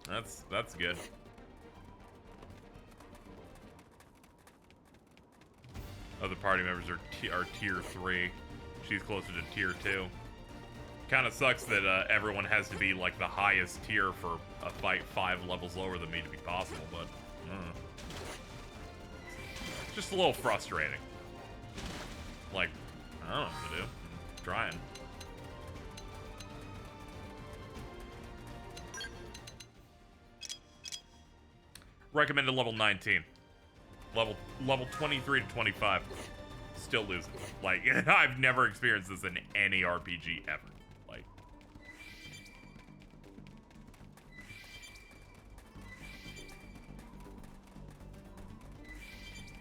That's good. Other party members are tier 3. She's closer to tier 2. Kind of sucks that everyone has to be like the highest tier for a fight 5 levels lower than me to be possible, but just a little frustrating. Like, I don't know what to do. I'm trying. Recommended level 19. Level 23 to 25. Still losing. Like, I've never experienced this in any RPG ever. Like,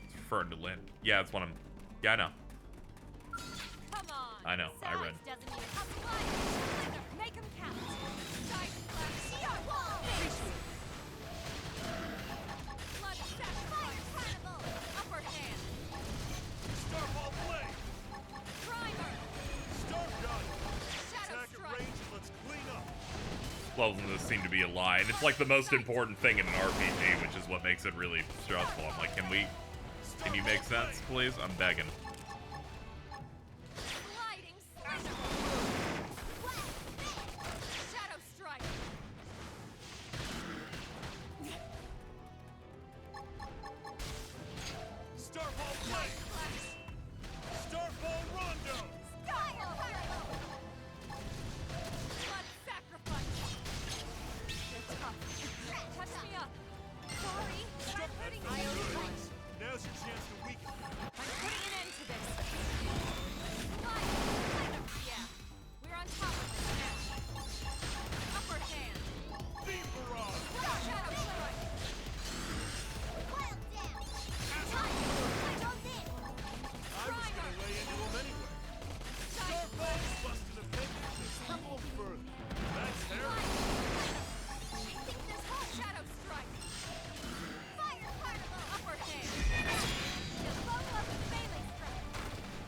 it's referring to Lynn. Yeah, that's what I'm. Yeah, I know. Come on. I know. I read. Make him count. Levels in this seem to be a lie, and it's like the most important thing in an RPG, which is what makes it really stressful. I'm like, can you make sense, please? I'm begging.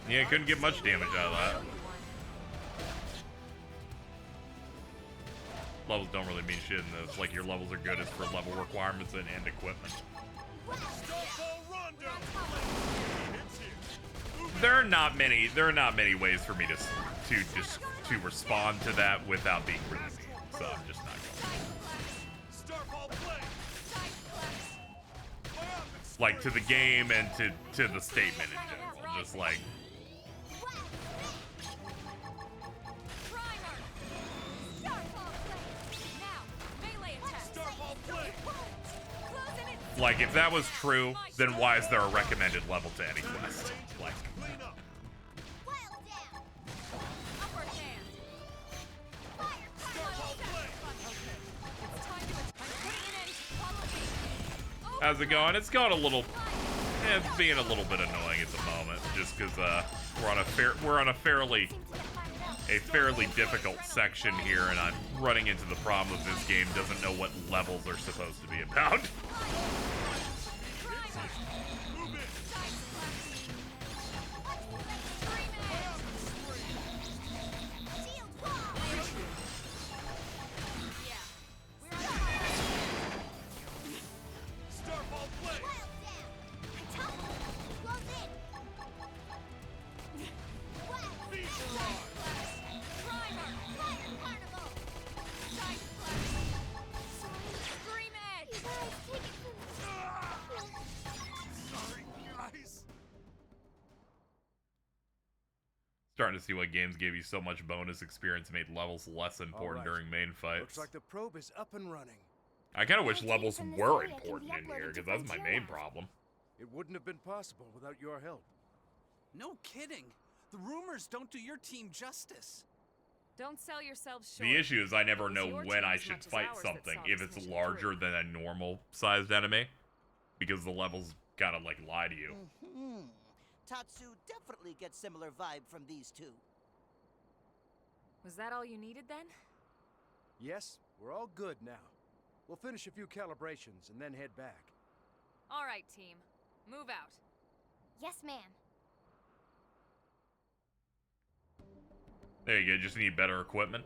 Yeah, couldn't get much damage out of that. Levels don't really mean shit in this. Like, your levels are good as for level requirements and equipment. There are not many ways for me to respond to that without being really mean. So I'm just not going. Like, to the game and to the statement in general. Just like, like, if that was true, then why is there a recommended level to any quest? Like, how's it going? It's going a little, it's being a little bit annoying at the moment, just because we're on a fairly difficult section here, and I'm running into the problem of this game doesn't know what levels are supposed to be about. starting to see why games gave you so much bonus experience and made levels less important during main fights. Looks like the probe is up and running. I kind of wish Data levels from this were area can be important in uploaded here, to because that's my Frontier main now. problem. It wouldn't have been possible without your help. No kidding. The rumors don't do your team justice. Don't sell yourselves short. The issue is I never It was know your when team I as should much as fight ours that something saw if this it's mission larger through. than a normal sized enemy, because the levels kind of like lie to you. Tatsu definitely gets similar vibe from these two. Was that all you needed then? Yes, we're all good now. We'll finish a few calibrations and then head back. All right, team. Move out. Yes, ma'am. There you go, just need better equipment.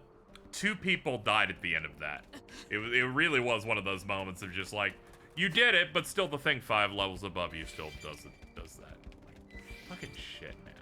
2 people died at the end of that. It really was one of those moments of just like, you did it, but still the thing 5 levels above you still does that. Like, fucking shit, man.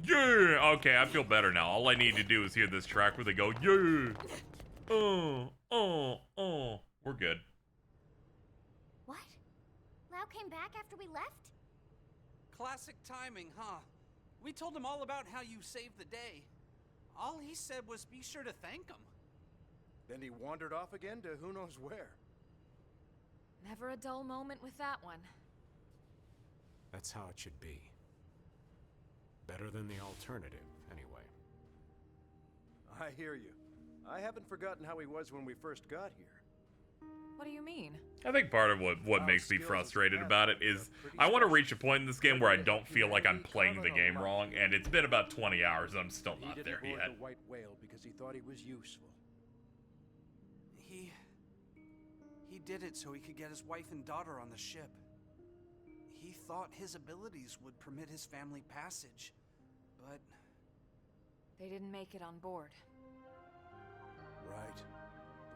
Yeah! Okay, I feel better now. All I need to do is hear this track where they go, yeah! Oh. We're good. What? Lau came back after we left? Classic timing, huh? We told him all about how you saved the day. All he said was be sure to thank him. Then he wandered off again to who knows where. Never a dull moment with that one. That's how it should be. Better than the alternative, anyway. I hear you. I haven't forgotten how he was when we first got here. What do you mean? I think part of what makes me frustrated about it is I want to reach a point in this game where I don't feel like I'm playing the game wrong, and it's been about 20 hours and I'm still not there He didn't yet. board the white whale because he thought he was useful. He did it so he could get his wife and daughter on the ship. He thought his abilities would permit his family passage, but They didn't make it on board. Right.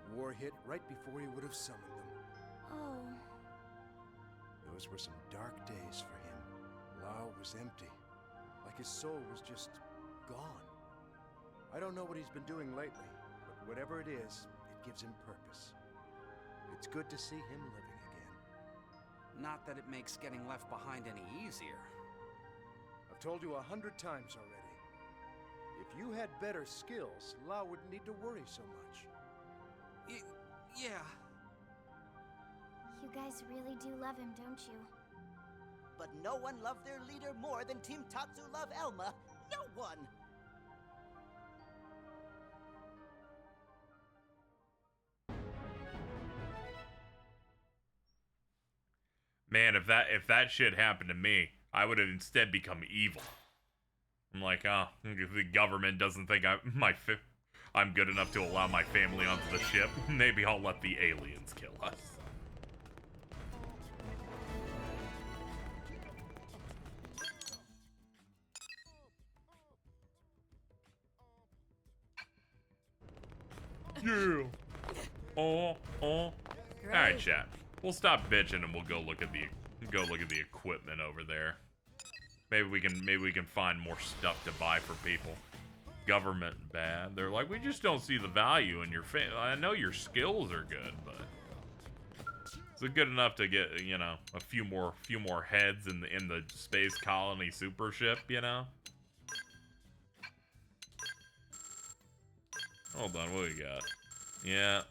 The war hit right before he would have summoned them. Oh. Those were some dark days for him. Lau was empty. Like his soul was just gone. I don't know what he's been doing lately, but whatever it is, it gives him purpose. It's good to see him living again. not that it makes getting left behind any easier. I've told you 100 times already. If you had better skills, Lau wouldn't need to worry so much. Yeah. You guys really do love him, don't you? But no one loved their leader more than Team Tatsu love Elma. No one! Man, if that shit happened to me, I would have instead become evil. I'm like, oh, if the government doesn't think I'm good enough to allow my family onto the ship, maybe I'll let the aliens kill us. Yeah. Oh. All right, chat. We'll stop bitching and we'll go look at the equipment over there. Maybe we can find more stuff to buy for people. Government bad. They're like, we just don't see the value in your I know your skills are good, but is it good enough to get, you know, a few more heads in the space colony super ship, you know? Hold on, what do we got? Yeah.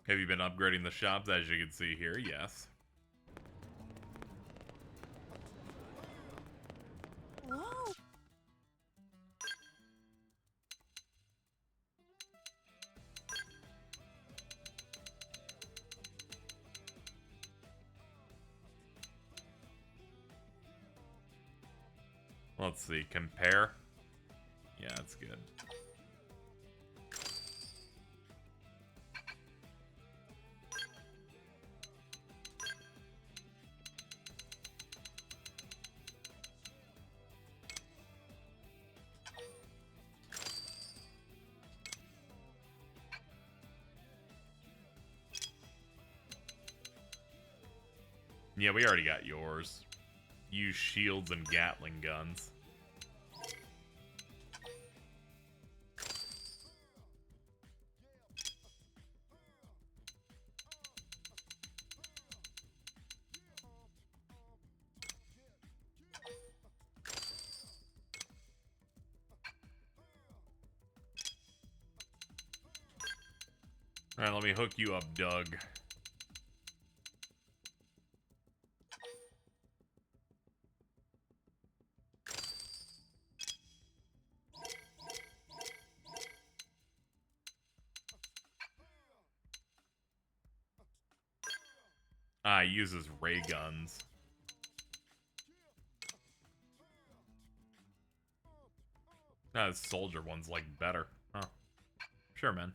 Have you been upgrading the shops, as you can see here? Yes. Whoa! Let's see, compare. Yeah, that's good. Yeah, we already got yours. Use shields and Gatling guns. Alright, let me hook you up, Doug. Ah, he uses ray guns. Nah, the soldier one's like better. Huh. Sure, man.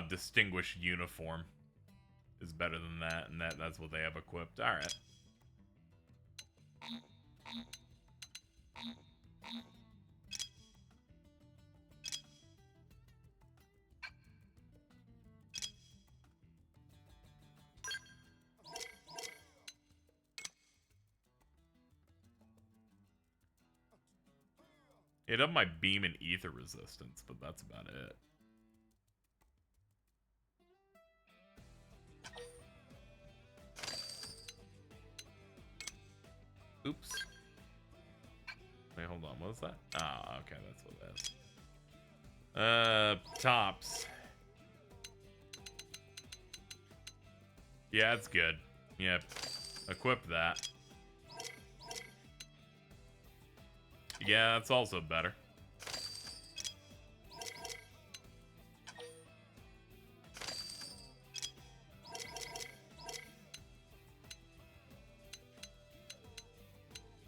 Distinguished uniform is better than that, and that's what they have equipped. All right. It up my beam and ether resistance, but that's about it. Oops. Wait, hold on. What was that? Ah, okay, that's what that is. Tops. Yeah, it's good. Yep. Equip that. Yeah, that's also better.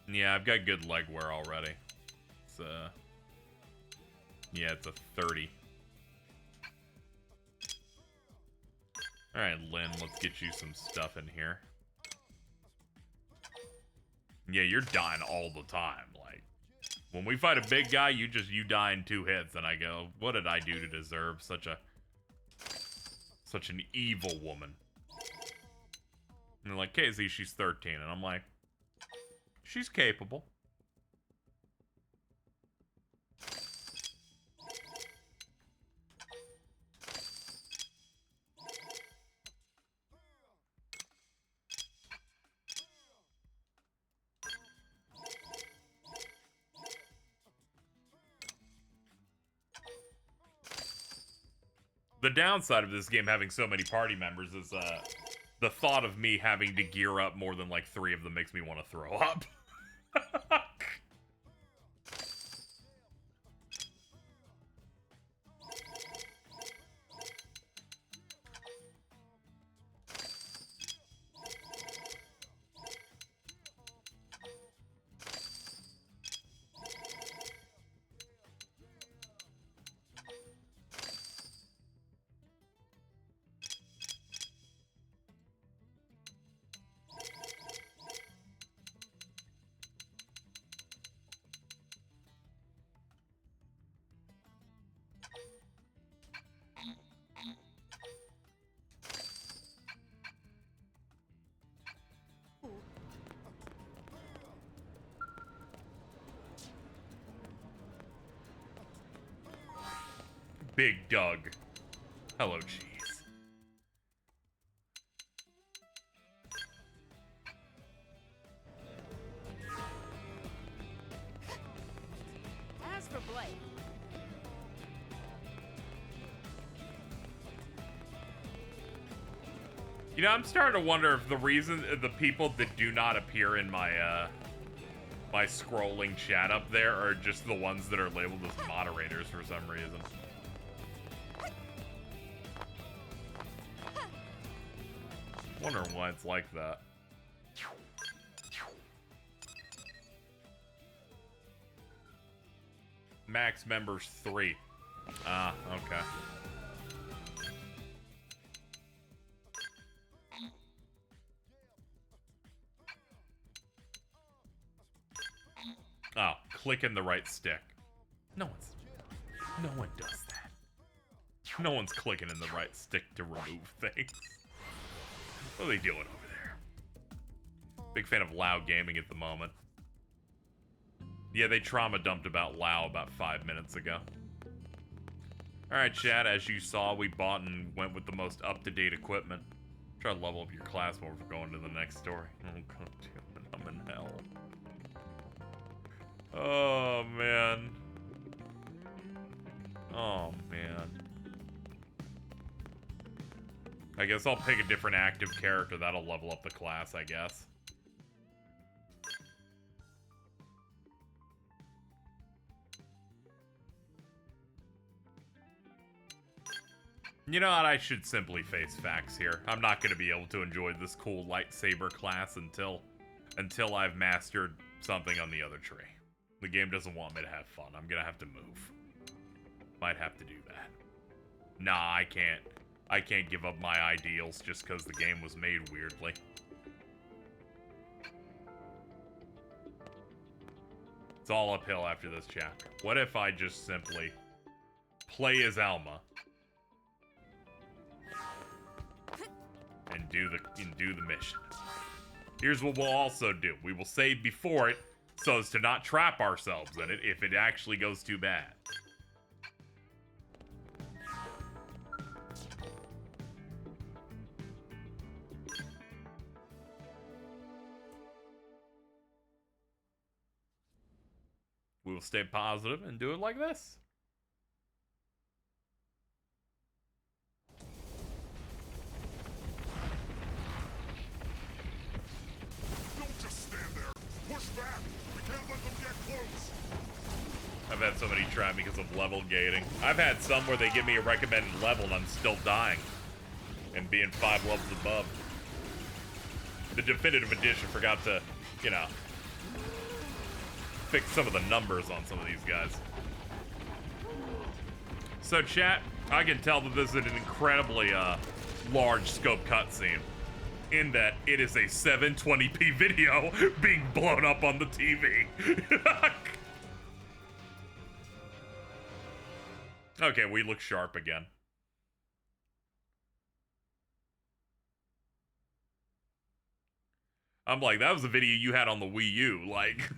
Yeah, I've got good leg wear already. It's yeah, it's a 30. Alright, Lynn, let's get you some stuff in here. Yeah, you're dying all the time. Like, when we fight a big guy, you die in 2 hits, and I go, what did I do to deserve such an evil woman? And they're like, KZ, she's 13, and I'm like, she's capable. The downside of this game having so many party members is the thought of me having to gear up more than like 3 of them makes me want to throw up. Big Doug. Hello, cheese. As for Blake, You know, I'm starting to wonder if the reason the people that do not appear in my my scrolling chat up there are just the ones that are labeled as moderators for some reason. Wondering why it's like that. Max members 3. Ah, okay. Oh, clicking the right stick. No one does that. No one's clicking in the right stick to remove things. What are they doing over there? Big fan of loud gaming at the moment. Yeah, they trauma dumped about WoW about 5 minutes ago. Alright, chat, as you saw, we bought and went with the most up-to-date equipment. Try to level up your class while we're going to the next story. Oh, god damn it, I'm in hell. Oh, man. Oh, man. I guess I'll pick a different active character. That'll level up the class, I guess. You know what? I should simply face facts here. I'm not going to be able to enjoy this cool lightsaber class until I've mastered something on the other tree. The game doesn't want me to have fun. I'm going to have to move. Might have to do that. Nah, I can't. I can't give up my ideals just because the game was made weirdly. It's all uphill after this chapter. What if I just simply play as Alma and do the mission? Here's what we'll also do. We will save before it so as to not trap ourselves in it if it actually goes too bad. We will stay positive and do it like this. Don't just stand there. Push back. We can't let them get close. I've had somebody trap me because of level gating. I've had some where they give me a recommended level and I'm still dying and being 5 levels above. The definitive edition forgot to, you know, fix some of the numbers on some of these guys. So chat, I can tell that this is an incredibly large scope cutscene in that it is a 720p video being blown up on the TV. Okay, we look sharp again. I'm like, that was a video you had on the Wii U. Like,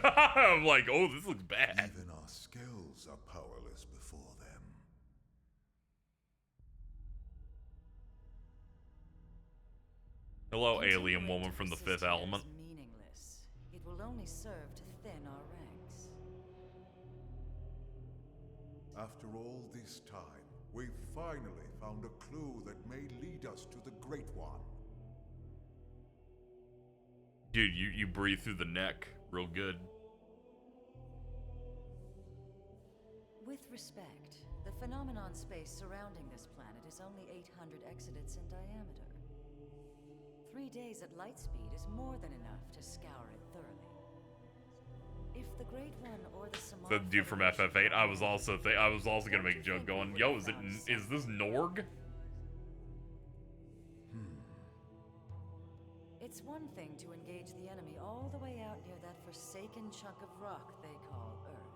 I'm like, oh, this looks bad. Even our Skells are powerless before them. Hello, alien woman from the Fifth Element. Meaningless. It will only serve to thin our ranks. After all this time, we've finally found a clue that may lead us to the Great One. Dude, you breathe through the neck real good. With respect, the phenomenon space surrounding this planet is only 800 exodents in diameter. 3 days at light speed is more than enough to scour it thoroughly. If the Great One or the Samar The dude from FF8, I was also gonna make a joke going, yo, is this Norg? It's one thing to engage the enemy all the way out near that forsaken chunk of rock they call Earth.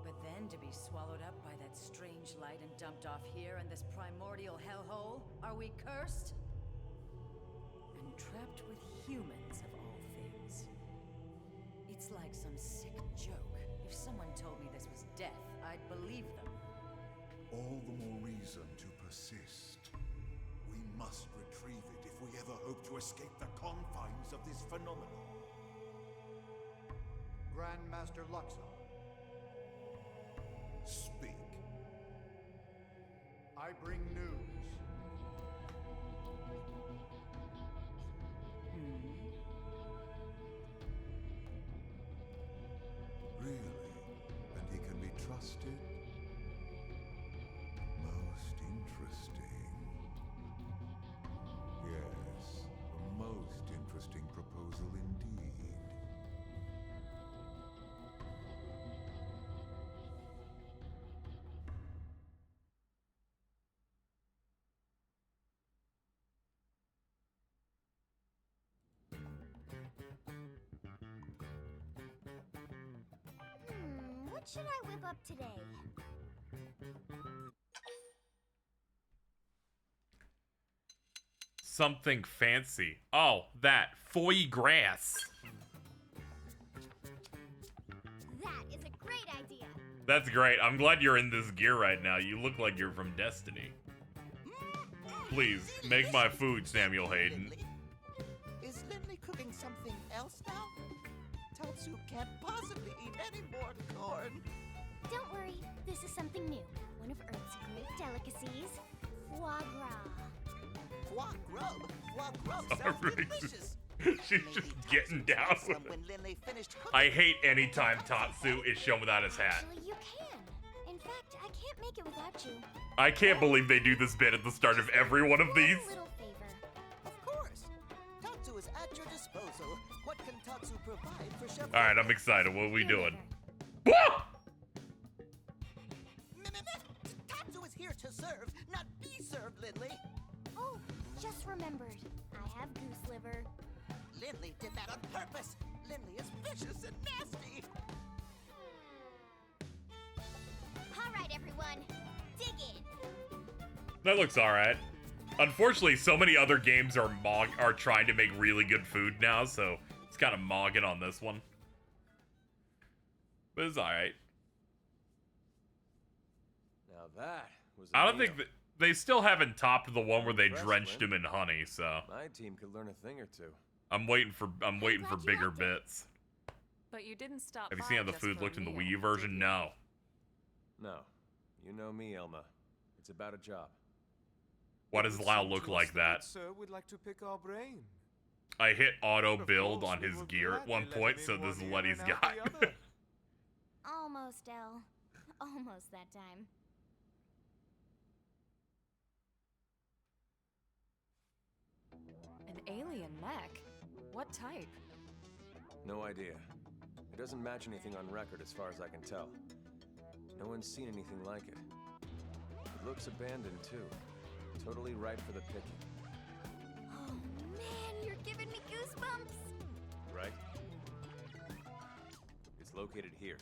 But then to be swallowed up by that strange light and dumped off here in this primordial hellhole? Are we cursed? And trapped with humans of all things. It's like some sick joke. If someone told me this was death, I'd believe them. All the more reason to persist. We must retrieve it if we ever hope to escape the confines of this phenomenon. Grandmaster Luxor. Speak. I bring news. Really? And he can be trusted? Most interesting. Yes, a most interesting proposal indeed. What should I whip up today? Something fancy. Oh, that foie grass. That is a great idea. That's great. I'm glad you're in this gear right now. You look like you're from Destiny. Please, make my food, Samuel Hayden. Is Lindley cooking something else now? Tatsu can't possibly eat any more corn. Don't worry, this is something new. One of Earth's great delicacies, foie gras. Foie gras? Foie gras sounds delicious. She's just getting down with it. When Lindley finished cooking. I hate any time Tatsu is shown without his hat. Actually, you can. In fact, I can't make it without you. I can't believe they do this bit at the start of every one of these. A little favor. Of course. Tatsu is at your disposal. What can Tatsu provide for Chef? Alright, I'm excited. What are we doing? Tatsu is here to serve, not be served, Lindley. Oh, just remembered. I have goose liver. Lindley did that on purpose. Lindley is vicious and nasty. All right, everyone. Dig in. That looks alright. Unfortunately, so many other games are trying to make really good food now, so it's kind of mogging on this one. But it's alright. Now that was I don't think that they still haven't topped the one where they drenched him in honey, so my team could learn a thing or two. I'm waiting for bigger bits. But you didn't stop. Have you seen how the food looked in the Wii U version? No. No. You know me, Elma. It's about a job. Why does Lau look like that? Sir would like to pick our brain. I hit auto build on his gear at one point, so this is what he's got. Almost, El. Almost that time. An alien mech? What type? No idea. It doesn't match anything on record as far as I can tell. No one's seen anything like it. It looks abandoned too. Totally ripe for the picking. Oh man, you're giving me goosebumps. Right? It's located here.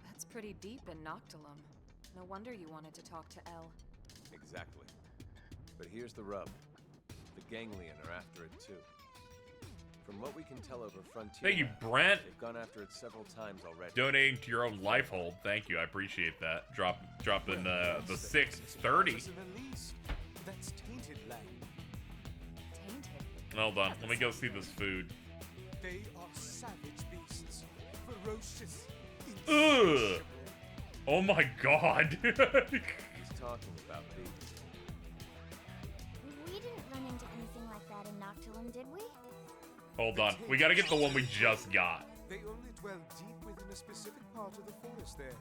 That's pretty deep in Noctilum. No wonder you wanted to talk to El. Exactly. But here's the rub. The Ganglion are after it too. From what we can tell over Frontier, Thank you, Brent. They've gone after it several times already. Donating to your own life hold. Thank you. I appreciate that. Dropping the 630. That's tainted land. Tainted? Hold on. Let me go see this food. They are savage beasts. Ferocious. Ugh. Oh my god. He's talking about these. We didn't run into anything like that in Noctilum, did we? Hold on. We gotta get the one we just got. They only dwell deep within a specific part of the forest there.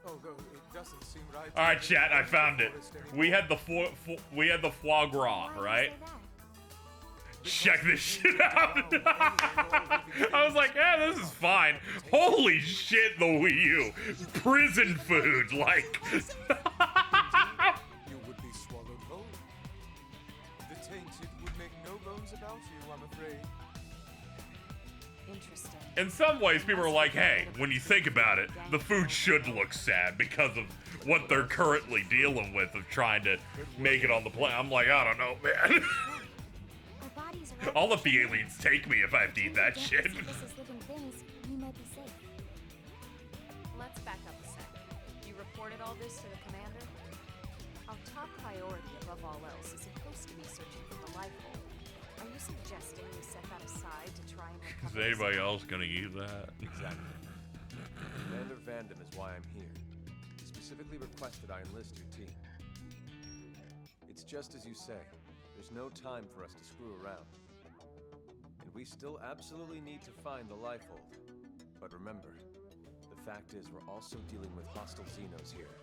Although it doesn't seem right. All right, chat. I found it. We had the foie gras, right? Check this shit out. I was like, yeah, this is fine. Holy shit, the Wii U. Prison food, like. You would be swallowed whole. The tainted would make no bones about you, I'm afraid. Interesting. In some ways, people are like, hey, when you think about it, the food should look sad because of what they're currently dealing with of trying to make it on the planet. I'm like, I don't know, man. I'll let the aliens take me if I have to eat that shit. Let's back up a sec. You reported all this to the commander? Our top priority above all else is supposed to be searching for the life hole. Are you suggesting we set that aside to try and recover? Is anybody else gonna use that? Exactly. Commander Vandam is why I'm here. He specifically requested I enlist your team. It's just as you say. There's no time for us to screw around. And we still absolutely need to find the life hold. But remember, the fact is we're also dealing with hostile Xenos here.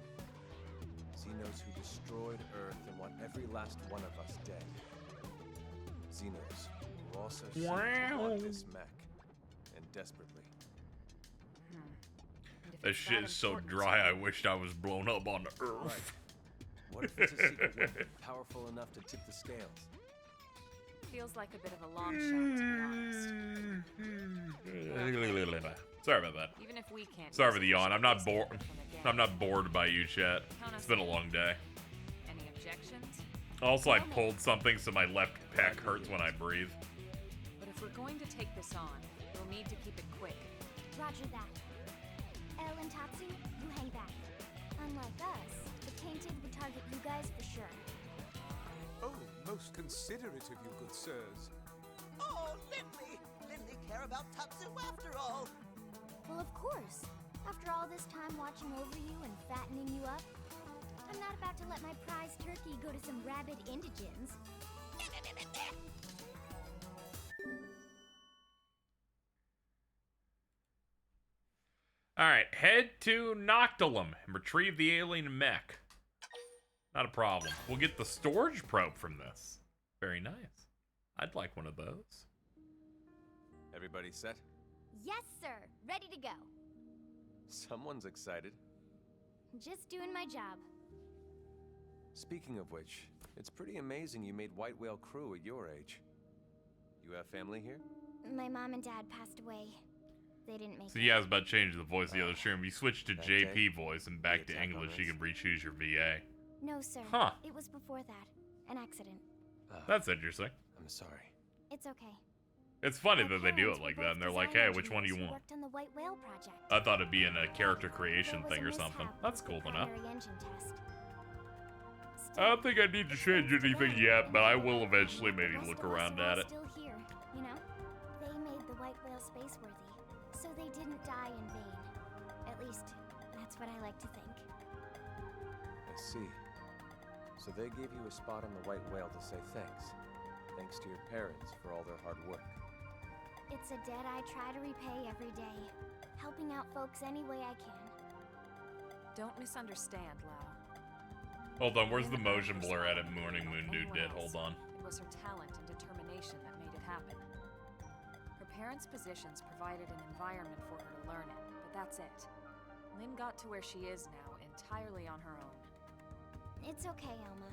Xenos who destroyed Earth and want every last one of us dead. Xenos who also seem to want this mech. And desperately. That shit is so dry, I wished I was blown up on the Earth. Right. What if it's a secret weapon powerful enough to tip the scales? Feels like a bit of a long shot, to be honest. Sorry about that. Even if we can't. Sorry for the yawn. I'm not bored. I'm not bored by you, chat. It's been a long day. Any objections? Also, I pulled something, so my left pec hurts when I breathe. But if we're going to take this on, we'll need to keep it quick. Roger that. Elle and Tatsu, you hang back. Unlike us, the tainted would target you guys for sure. Oh, most considerate of you, good sirs. Oh, Lindley! Lindley care about Tatsu after all! Well, of course. After all this time watching over you and fattening you up, I'm not about to let my prized turkey go to some rabid indigents. Alright, head to Noctilum and retrieve the alien mech. Not a problem. We'll get the storage probe from this. Very nice. I'd like one of those. Everybody set? Yes, sir. Ready to go. Someone's excited. Just doing my job. Speaking of which, it's pretty amazing you made White Whale crew at your age. You have family here? My mom and dad passed away. They didn't make So yeah, I was about to change the voice of the other stream. You switch to JP voice and back to English, you can re-choose your VA. No, sir. Huh. It was before that. An accident. That's interesting. I'm sorry. It's okay. It's funny that they do it like that, and they're like, hey, which one do you want? Worked on the White Whale project. I thought it'd be in a character creation thing or something. That's cool enough. I don't think I need to change anything yet, but I will eventually maybe look around at it. Still here, you know? They made the White Whale spaceworthy, so they didn't die in vain. At least, that's what I like to think. I see. So they gave you a spot on the White Whale to say thanks. Thanks to your parents for all their hard work. It's a debt I try to repay every day. Helping out folks any way I can. Don't misunderstand, Lau. Hold on, where's the motion blur edit Morning Moon dude did? Hold on. It was her talent and determination that made it happen. Her parents' positions provided an environment for her to learn in, but that's it. Lynn got to where she is now entirely on her own. It's okay, Elma.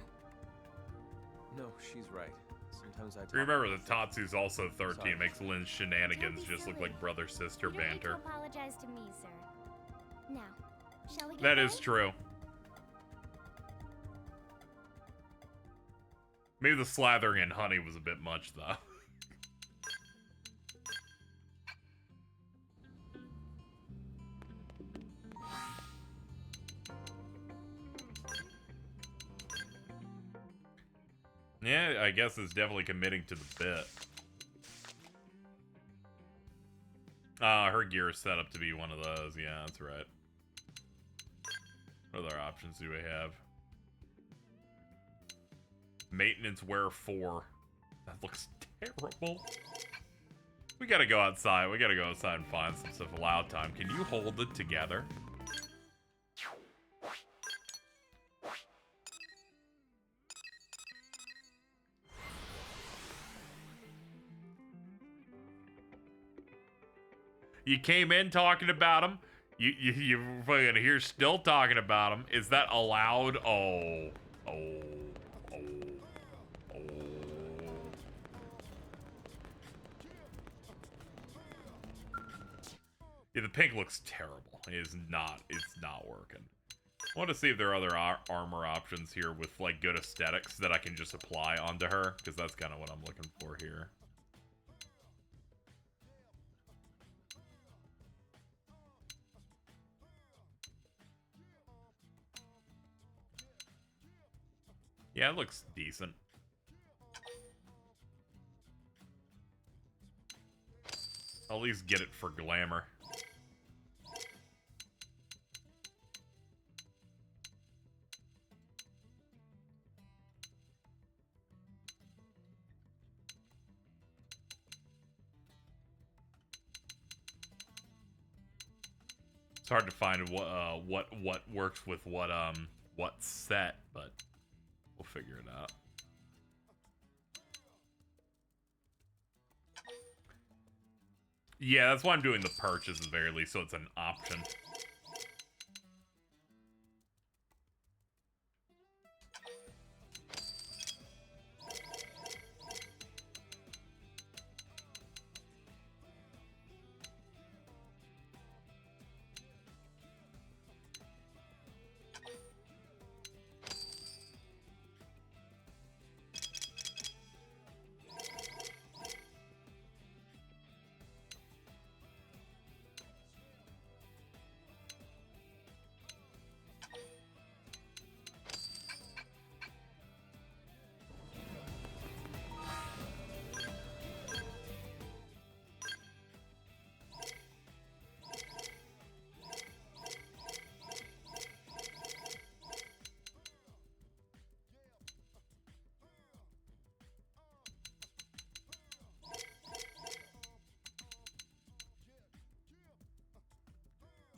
No, she's right. Sometimes I Remember that Tatsu's also 13 makes Lynn's shenanigans just look like brother-sister banter. You don't need to apologize to me, sir. Now, shall we get That going? is true. Maybe the slathering in honey was a bit much, though. Yeah, I guess it's definitely committing to the bit. Her gear is set up to be one of those. Yeah, that's right. What other options do we have? Maintenance wear 4. That looks terrible. We gotta go outside. We gotta go outside and find some stuff. Allow time. Can you hold it together? You came in talking about him. You fucking here still talking about him. Is that allowed? Oh. Yeah, the pink looks terrible. It's not working. I want to see if there are other armor options here with like good aesthetics that I can just apply onto her, because that's kind of what I'm looking for here. Yeah, it looks decent. I'll at least get it for glamour. It's hard to find what works with what set, but we'll figure it out. Yeah, that's why I'm doing the purchase at the very least, so it's an option.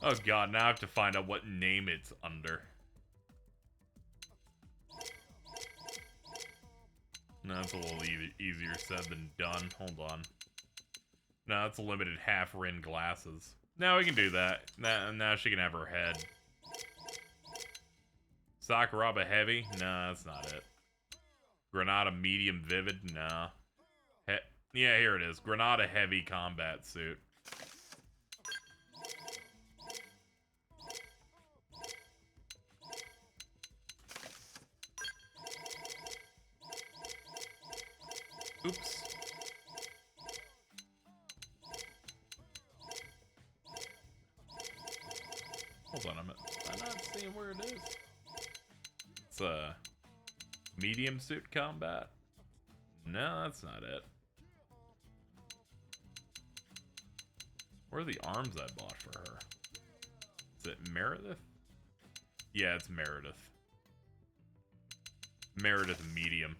Oh god, now I have to find out what name it's under. No, that's a little easier said than done. Hold on. No, that's a limited half-rin glasses. Now we can do that. Now she can have her head. Sakuraba heavy? No, that's not it. Granada medium vivid? No. Yeah, here it is. Granada heavy combat suit. Oops. Hold on a minute. I'm not seeing where it is. It's a medium suit combat. No, that's not it. Where are the arms I bought for her? Is it Meredith? Yeah, it's Meredith. Meredith medium.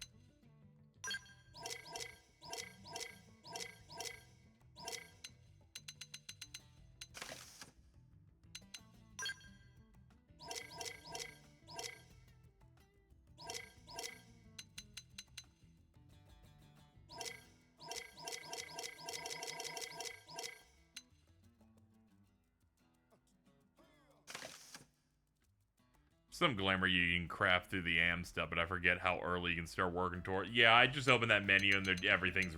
Some glamour you can craft through the AM stuff, but I forget how early you can start working toward. Yeah, I just opened that menu and everything's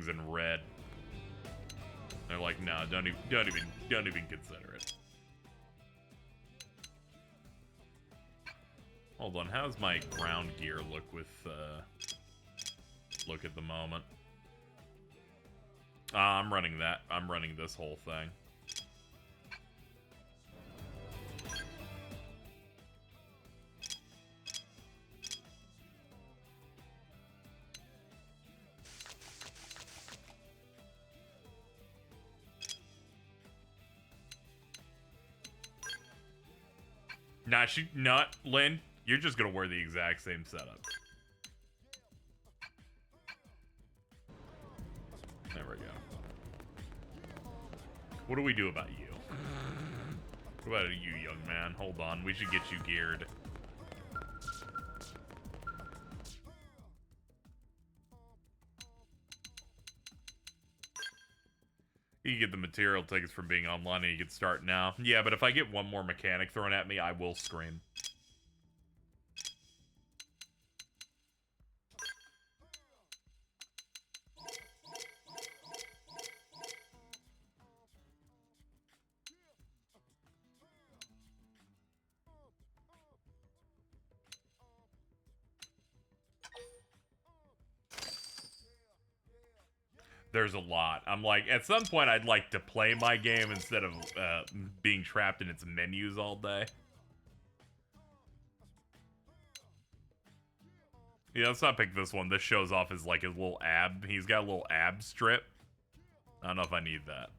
in red. They're like, no, don't even consider it. Hold on, how's my ground gear look with look at the moment? I'm running that. I'm running this whole thing. Not Lynn. You're just gonna wear the exact same setup. There we go. What do we do about you? What about you, young man? Hold on, we should get you geared. You can get the material tickets from being online and you can start now. Yeah, but if I get one more mechanic thrown at me, I will scream. There's a lot. I'm like, at some point I'd like to play my game instead of being trapped in its menus all day. Yeah, let's not pick this one. This shows off his, like, his little ab. He's got a little ab strip. I don't know if I need that.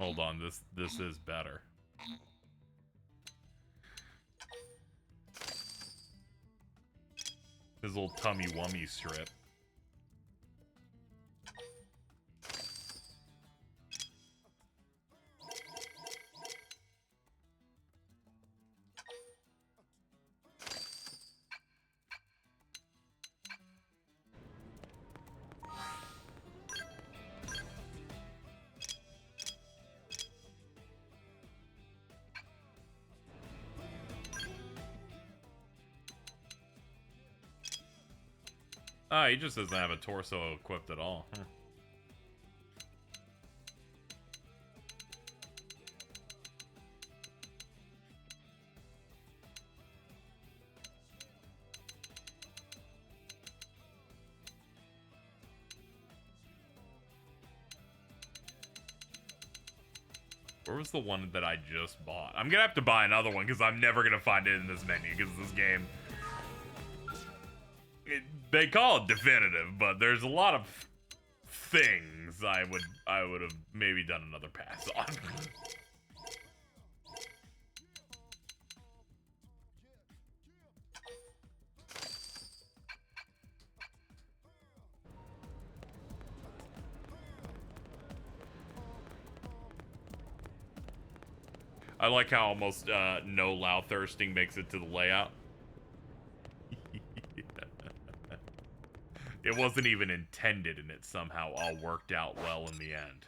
Hold on, this is better. His little tummy wummy strip. Ah, he just doesn't have a torso equipped at all. Huh. Where was the one that I just bought? I'm gonna have to buy another one because I'm never gonna find it in this menu because this game... They call it definitive, but there's a lot of things I would have maybe done another pass on. I like how almost no Lao thirsting makes it to the layout. It wasn't even intended, and it somehow all worked out well in the end.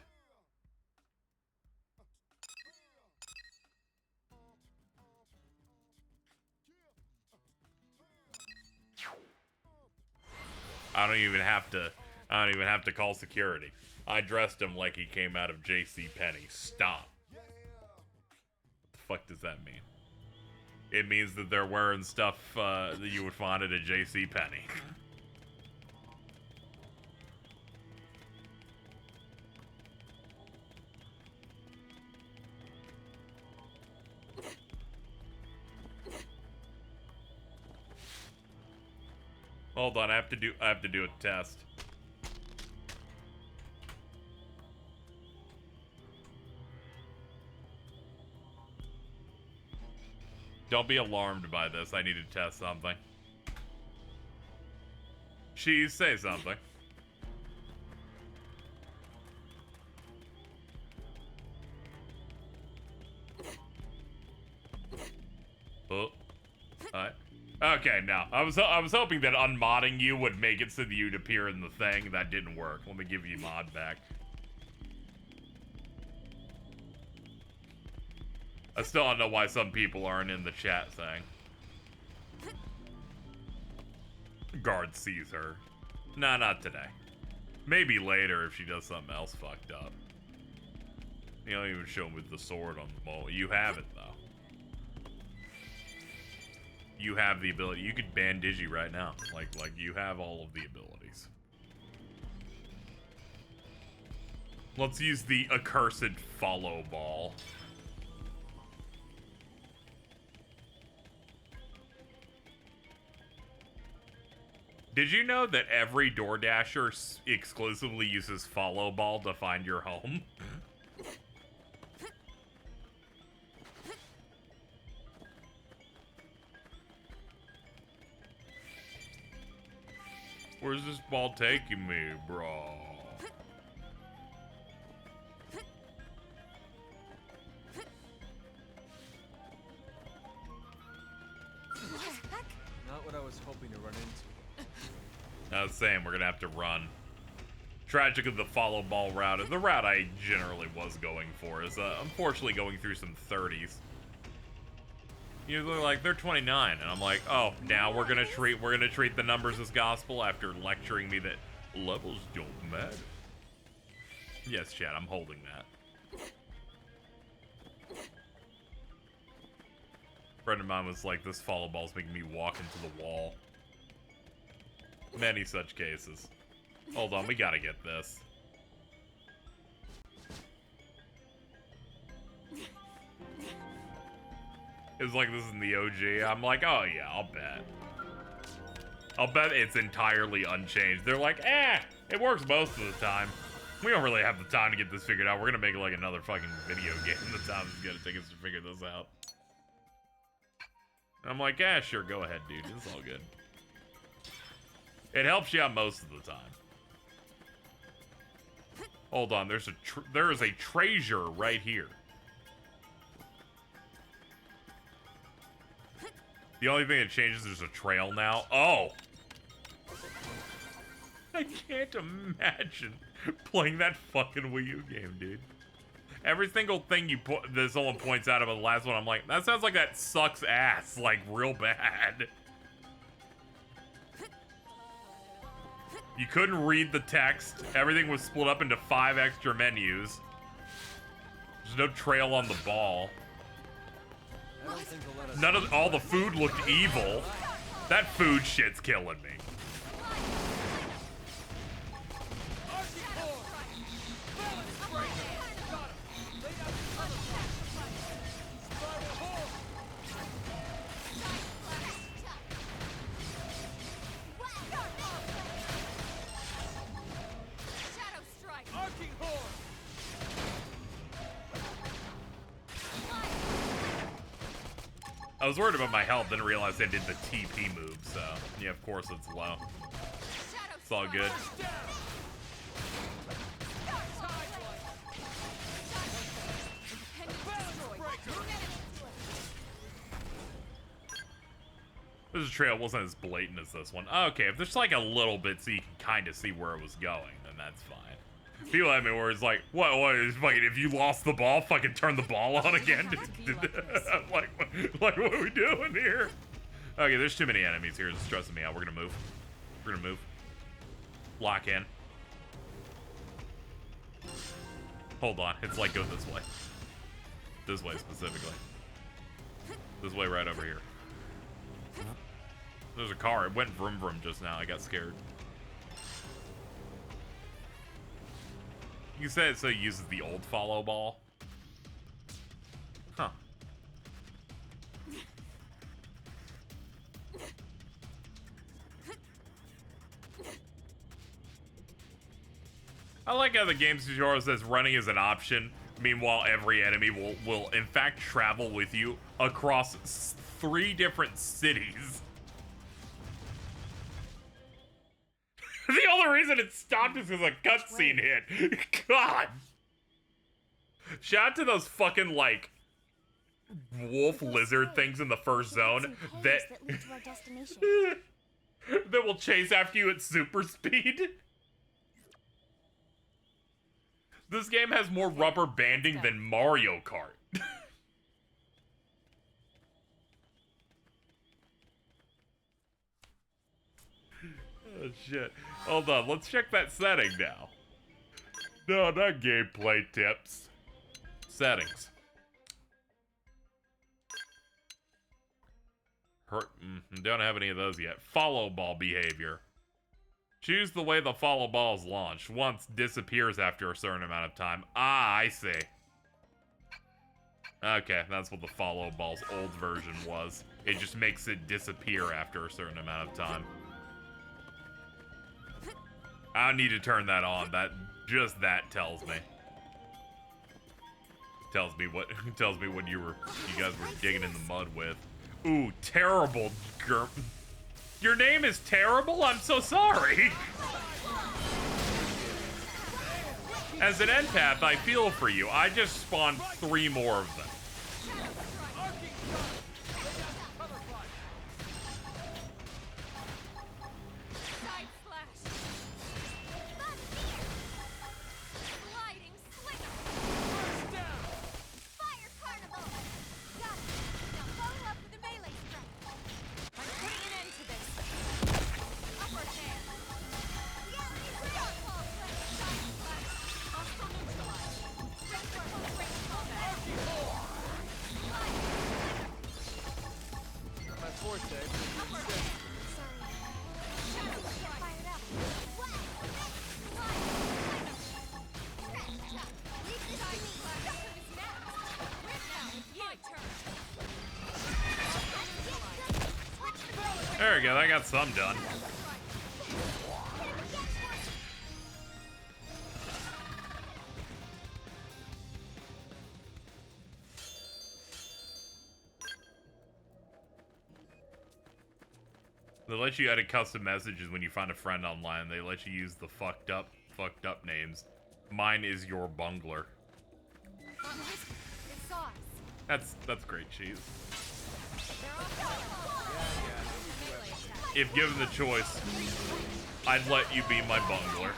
I don't even have to call security. I dressed him like he came out of JCPenney. Stop. What the fuck does that mean? It means that they're wearing stuff that you would find at a JCPenney. Hold on, I have to do a test. Don't be alarmed by this. I need to test something. Cheese, say something. Oh. Alright. Okay, now I was hoping that unmodding you would make it so that you'd appear in the thing. That didn't work. Let me give you mod back. I still don't know why some people aren't in the chat thing. Guard sees her. Nah, not today. Maybe later if she does something else fucked up. You don't even show him with the sword on the mole. You have it though. You have the ability. You could ban Digi right now. Like you have all of the abilities. Let's use the accursed follow ball. Did you know that every DoorDasher exclusively uses follow ball to find your home? Where's this ball taking me, bro? Not what I was hoping to run into. I was saying we're gonna have to run. Tragically, the follow ball route, the route I generally was going for, is unfortunately going through some 30s. You're like, they're 29, and I'm like, oh, now we're gonna treat the numbers as gospel after lecturing me that levels don't matter. Yes, chat, I'm holding that. A friend of mine was like, this follow ball's making me walk into the wall. Many such cases. Hold on, we gotta get this. It was like, this is in the OG. I'm like, oh yeah, I'll bet it's entirely unchanged. They're like, it works most of the time. We don't really have the time to get this figured out. We're gonna make it like another fucking video game. The time is gonna take us to figure this out. And I'm like, sure, go ahead, dude. It's all good. It helps you out most of the time. Hold on, there is a treasure right here. The only thing that changes is a trail now. Oh! I can't imagine playing that fucking Wii U game, dude. Every single thing that someone points out about the last one, I'm like, that sounds like that sucks ass, like, real bad. You couldn't read the text. Everything was split up into 5 extra menus. There's no trail on the ball. All the food looked evil. That food shit's killing me. I was worried about my health, didn't realize I did the TP move, so yeah, of course it's low. It's all good. This trail wasn't as blatant as this one. Okay, if there's like a little bit so you can kind of see where it was going, then that's fine. People at me where it's like, what is fucking, if you lost the ball, fucking turn the ball on again? like, what are we doing here? Okay, there's too many enemies here. It's stressing me out. We're gonna move. We're gonna move. Lock in. Hold on. It's like, go this way. This way specifically. This way right over here. There's a car. It went vroom vroom just now. I got scared. You said it so it uses the old follow ball. Huh. I like how the game tutorial says running is an option. Meanwhile, every enemy will in fact travel with you across 3 different cities. The only reason it stopped is because a cutscene hit. God. Shout out to those fucking, like, wolf lizard things in the first zone that that will chase after you at super speed. This game has more rubber banding than Mario Kart. Oh shit. Hold on, let's check that setting now. No, not gameplay tips. Settings. Don't have any of those yet. Follow ball behavior. Choose the way the follow ball is launched. Once disappears after a certain amount of time. Ah, I see. Okay, that's what the follow ball's old version was. It just makes it disappear after a certain amount of time. I don't need to turn that on. Just that tells me. Tells me what you guys were digging in the mud with. Ooh, terrible Germ. Your name is terrible? I'm so sorry. As an empath, I feel for you. I just spawned 3 more of them. There we go, that got some done. They let you edit custom messages when you find a friend online. They let you use the fucked up names. Mine is your bungler. That's great cheese. If given the choice, I'd let you be my bungler.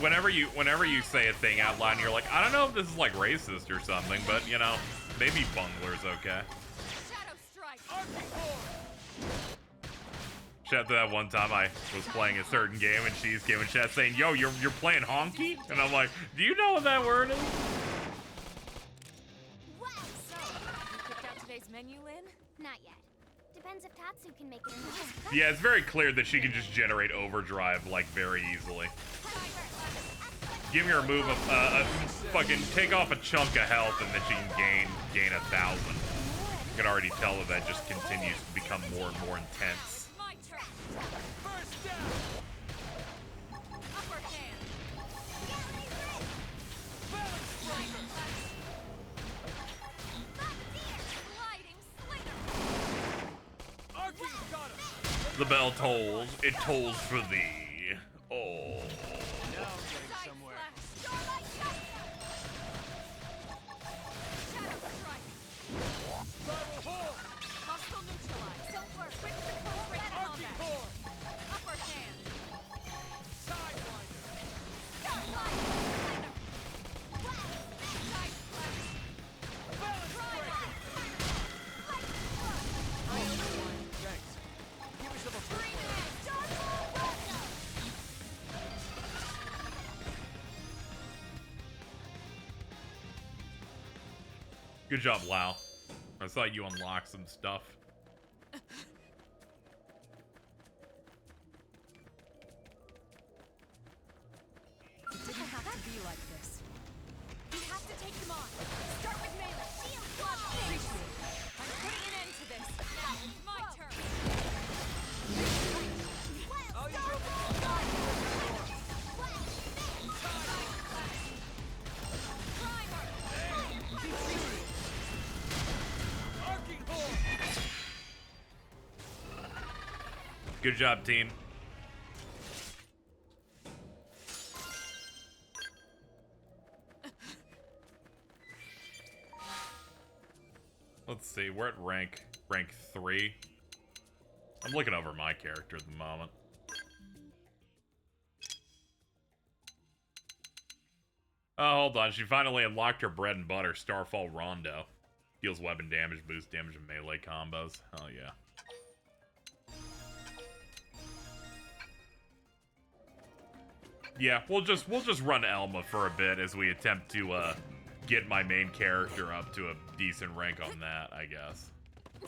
Whenever you say a thing out loud and you're like, I don't know if this is like racist or something, but you know, maybe bungler's okay. Shout out to that one time I was playing a certain game and she's giving chat saying, yo, you're playing honky? And I'm like, do you know what that word is? Wow. So, you picked out today's menu, Lynn? Not yet. Depends if Tatsu can make it or not. Yeah, it's very clear that she can just generate overdrive, like, very easily. Give her a move of, fucking take off a chunk of health and then she can gain 1,000. You can already tell that just continues to become more and more intense. First down. Upper hand. Balance striker. Sliding slinger. Arcing got him. The bell tolls. It tolls for thee. Oh. Now I'm getting somewhere. Spiral hole. Hostile neutralized. Don't work. Quick to close range Arcing combat. core. Upper hand. Sidewinder. Balance breaker. Thanks. Give yourself a break. Good job, Lau. I saw you unlock some stuff. It didn't have to be like this. We have to take them on. Start with melee. Appreciate it. I'm putting an end to this. Now it's my turn. I'll use your Arcing hole. Good job, team. Let's see, we're at rank 3. I'm looking over my character at the moment. Oh, hold on. She finally unlocked her bread and butter, Starfall Rondo. Deals weapon damage, boost damage, and melee combos. Oh, yeah. Yeah, we'll just run Elma for a bit as we attempt to get my main character up to a decent rank on that, I guess. I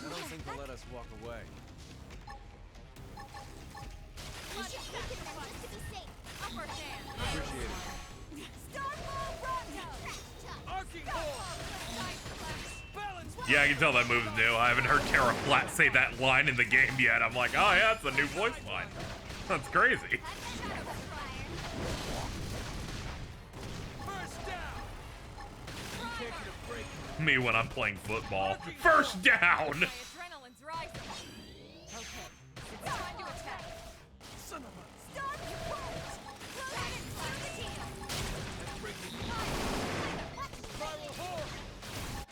don't think they'll let us walk away. We should weaken them just to be safe. Upper hand. Appreciate it. Starfall Rondo! Arcing hole. Balance. Yeah, I can tell that move's new. I haven't heard Tara Flat say that line in the game yet. I'm like, oh yeah, it's a new voice line. That's crazy. First down. You can't get a break. Me when I'm playing football. First down! My adrenaline's rising. Okay, it's time to attack. Son of a. Stop your bolt! Spiral hole.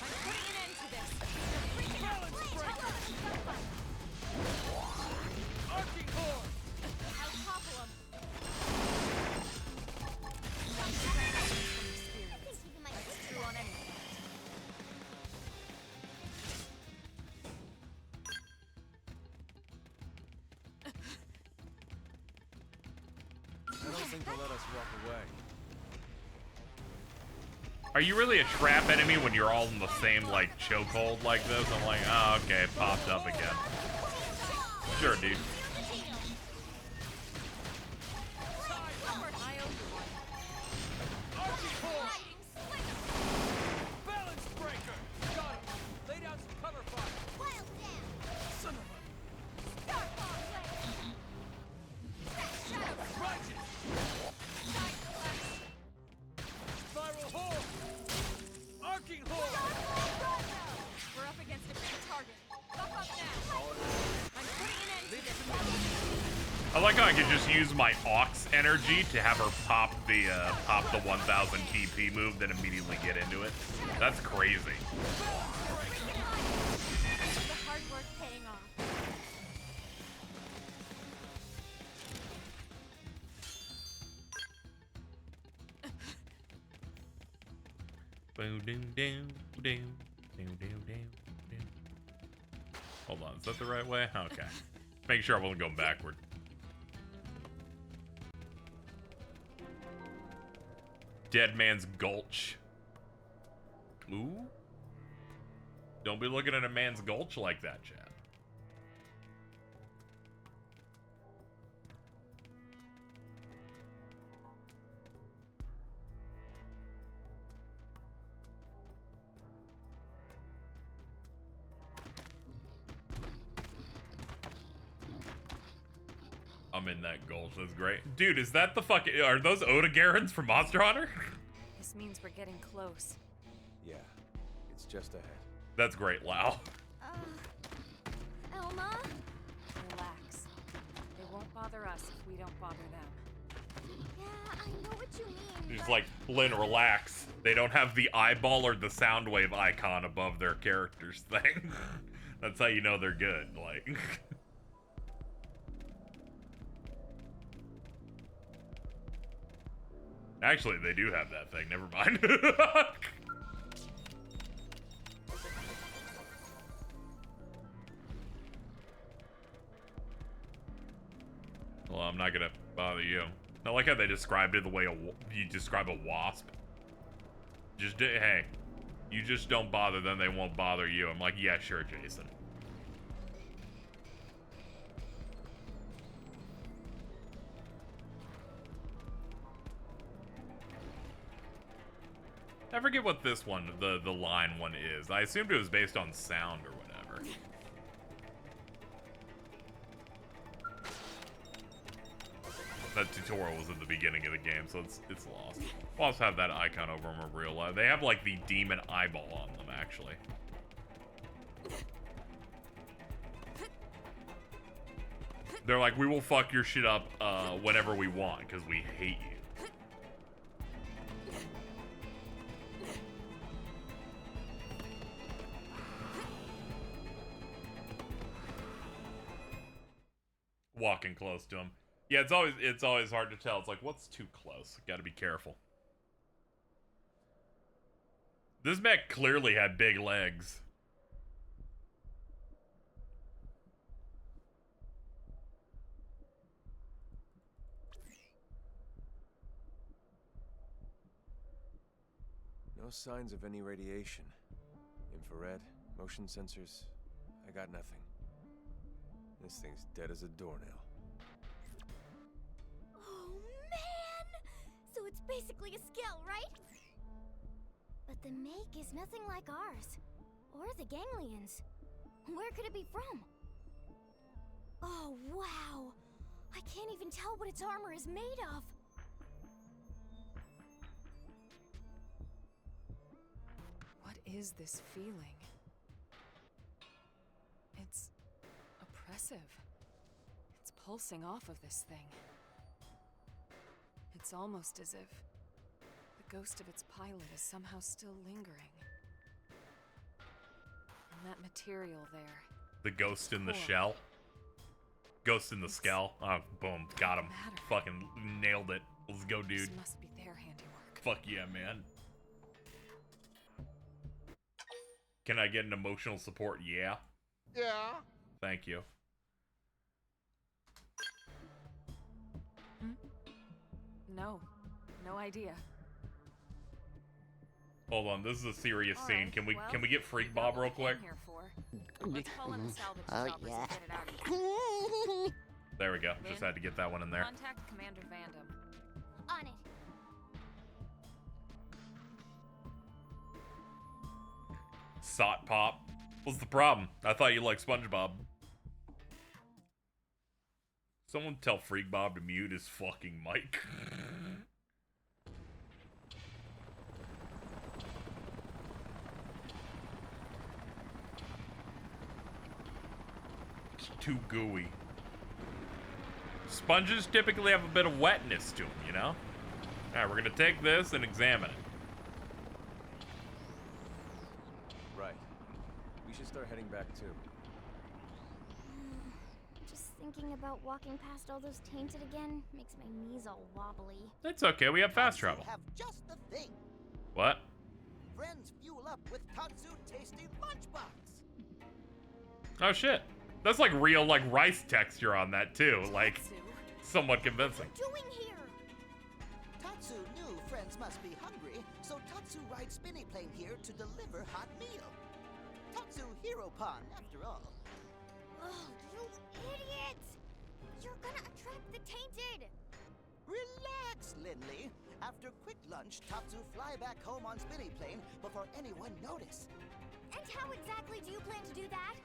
I'm putting an end to this. Balance breaker. Arcing hole. I'll topple him. That's true on anything. I don't think they'll let us walk away. Are you really a trap enemy when you're all in the same, like, chokehold like this? I'm like, oh, okay, it popped up again. Sure, dude. Arcing hole. Balance breaker. Got him. Lay down some cover fire. Son of a. Righteous. Spiral hole. Arcing hole. We're up against a big target. Buff up now. I'm putting an end to this. I like how I could just use my Aux energy to have her pop the 1000 TP move, then immediately get into it. That's crazy. The hard work paying off. Hold on, is that the right way? Okay. Make sure I wasn't going backward. Dead Man's Gulch. Ooh. Don't be looking at a man's gulch like that, Chad. I'm in that gulch. That's great. Dude, is that the fucking... Are those Oda-Garens from Monster Hunter? This means we're getting close. Yeah, it's just ahead. That's great, Lau. Elma? Relax. They won't bother us if we don't bother them. Yeah, I know what you mean. She's like, Lynn, relax. They don't have the eyeball or the sound wave icon above their character's thing. That's how you know they're good. Like. Actually, they do have that thing. Never mind. Well, I'm not gonna bother you. I like how they described it the way you describe a wasp. Just, hey, you just don't bother them, they won't bother you. I'm like, yeah, sure, Jason. I forget what this one, the line one is. I assumed it was based on sound or whatever. That tutorial was at the beginning of the game, so it's lost. We'll also have that icon over them in real life. They have like the demon eyeball on them, actually. They're like, we will fuck your shit up whenever we want, because we hate you. Walking close to him. Yeah, it's always hard to tell. It's like, what's too close? Gotta be careful. This mech clearly had big legs. No signs of any radiation. Infrared, motion sensors, I got nothing. This thing's dead as a doornail. Oh, man! So it's basically a Skell, right? But the make is nothing like ours. Or the ganglions. Where could it be from? Oh, wow! I can't even tell what its armor is made of. What is this feeling? It's oppressive. It's pulsing off of this thing. It's almost as if the ghost of its pilot is somehow still lingering. And that material there. The ghost in the shell? Ghost in the Skell? Oh, boom. Got him. Fucking nailed it. Let's go, dude. This must be their handiwork. Fuck yeah, man. Can I get an emotional support? Yeah. Yeah. Thank you. No. No idea. Hold on, this is a serious All scene. right, Can we well, can we get Freak Bob real quick? Here for. Let's call in the salvage Oh, choppers yeah. and get it out of here. There we go. Just had to get that one in there. Contact Commander Vandam. On it. Sot Pop. What's the problem? I thought you liked SpongeBob. Someone tell Freak Bob to mute his fucking mic. It's too gooey. Sponges typically have a bit of wetness to them, you know? Alright, we're gonna take this and examine it. Right. We should start heading back too. Just thinking about walking past all those tainted again makes my knees all wobbly. It's okay, we have fast travel. Have just the thing. What? Friends fuel up with Tatsu tasty lunchbox. Oh shit. That's like real like rice texture on that too. Like somewhat convincing. What are you doing here? Tatsu knew friends must be hungry, so Tatsu rides spinny plane here to deliver hot meal. Tatsu hero pun, after all. Oh, you idiot! You're gonna attract the tainted! Relax, Lindley. After quick lunch, Tatsu fly back home on spinny plane before anyone notice. And how exactly do you plan to do that?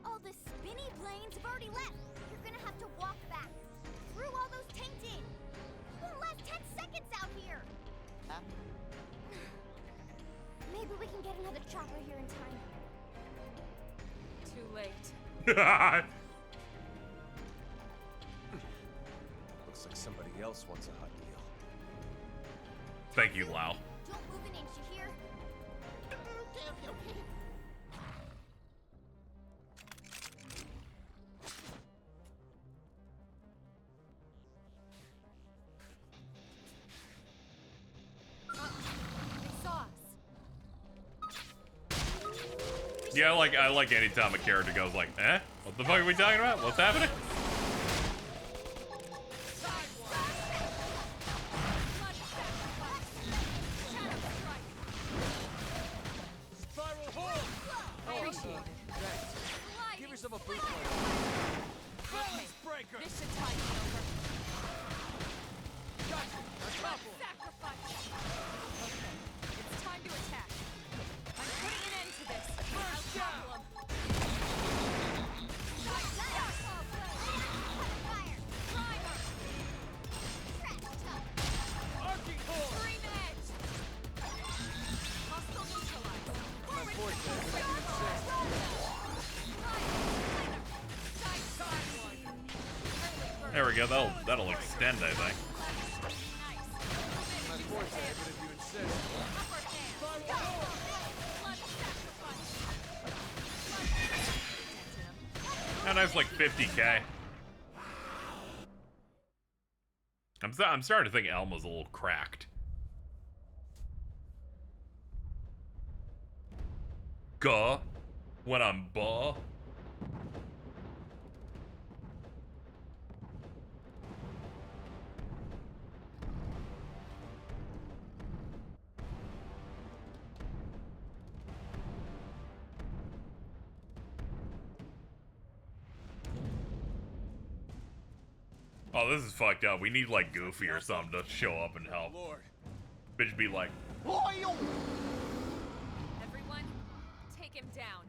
All the spinny planes have already left. You're gonna have to walk back through all those tainted. You won't last 10 seconds out here. Maybe we can get another chopper here in time. Too late. Looks like somebody else wants a hot meal. Thank you, Lau. Don't move an inch, you hear? They saw us. Yeah, I like anytime a character goes like, eh? What the fuck are we talking about? What's happening? Spiral hole! Appreciate it. Thanks. Give yourself a boost. Okay, Balance breaker! this should tide me over. Gotcha! Topple! Sacrifice! Okay, it's time to attack. I'm putting an end to this. I'll topple 'em. Arcing hole! Scream edge! Hostile neutralized. My forte, but if you insist. There we go. That'll extend, I think. My forte, but if you insist. Spiral hole! And that's like 50k. I'm starting to think Elma's a little cracked. Guh. When I'm buh. Oh, this is fucked up. We need like Goofy or something to show up and help. Lord. Bitch be like, Everyone, take him down.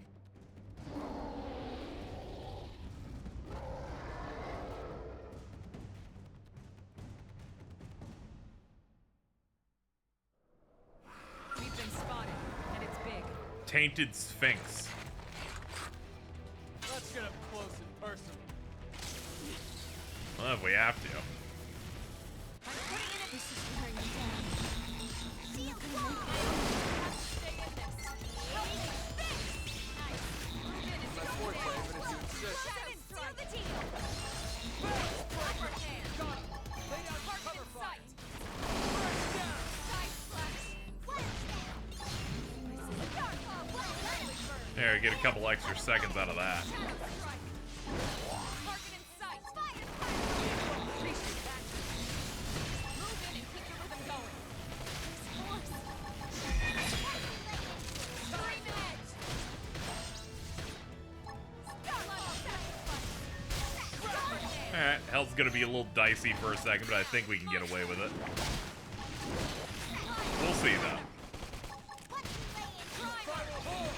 We've been spotted, and it's big. Tainted Sphinx. Let's get up close and personal. Well, if we have to. I'm putting in a this is wearing me down. Stay in this. Help me. Nice. Move in and My take forte, him but if you insist. Shadow strike. The deal. Upper hand. Got it. Lay down for Target cover in fire. sight. First down. Side slash. There, get a couple extra seconds out of that. Shadow strike. Target in sight. Appreciate that. Move in and keep the rhythm going. Scream edge. Alright, hell's gonna be a little dicey for a second, but I think we can get away with it. We'll see though. Spiral hole!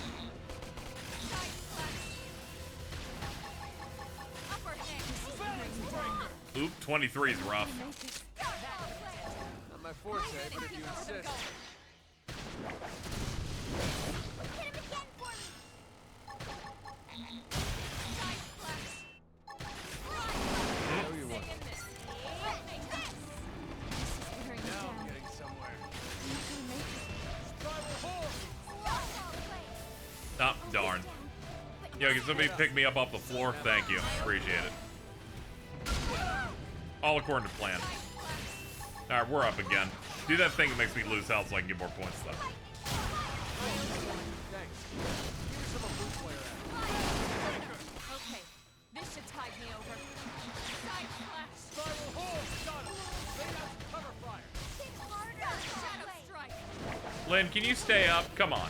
Oop, 23 is rough. Not my forte, but if you insist. Know you want. Now I'm getting somewhere. Spiral hole! Oh, darn. Yo, can somebody pick me up off the floor? Thank you. Appreciate it. All according to plan. Alright, we're up again. Do that thing that makes me lose health so I can get more points though. Thanks. Give yourself a blue player. Okay, this should tide me over. Side slash. Spiral hole! Got him. Lay down some cover fire. Shadow strike. Lynn, can you stay up? Come on.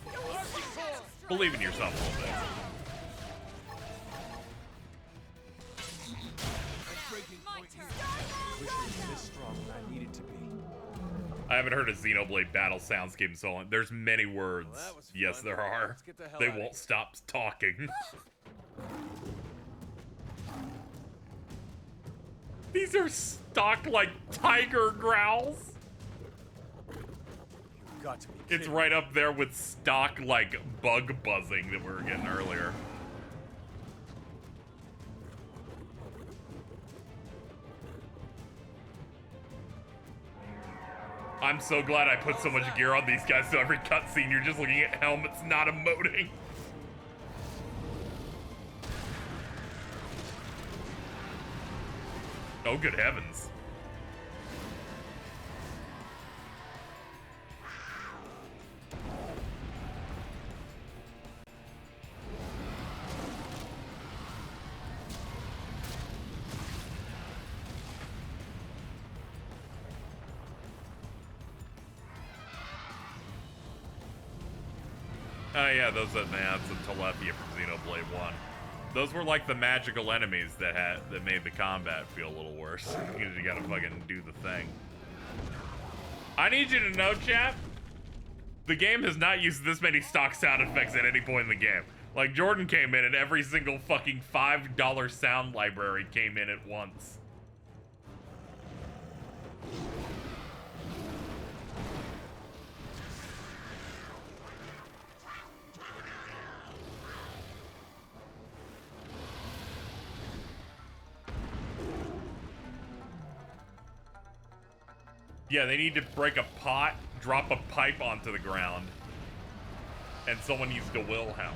Arcing hole! Believe in yourself a little bit. I'm breaking My point turn. here. Wish I was this strong when I needed to be. I haven't heard a Xenoblade battle soundscape in so long. There's many words. Well, that was Yes, fun. there are. Let's get the hell They outta won't here. stop talking. These are stock like tiger growls. You've got to be It's kidding. right up there with stock like bug buzzing that we were getting earlier. I'm so glad I put so much gear on these guys, so every cutscene you're just looking at helmets, not emoting. Oh, good heavens. Oh yeah, those advanced and Telepia from Xenoblade 1. Those were like the magical enemies that made the combat feel a little worse. Because you gotta fucking do the thing. I need you to know, chat, the game has not used this many stock sound effects at any point in the game. Like, Jordan came in and every single fucking $5 sound library came in at once. Yeah, they need to break a pot, drop a pipe onto the ground, and someone needs to Wilhelm.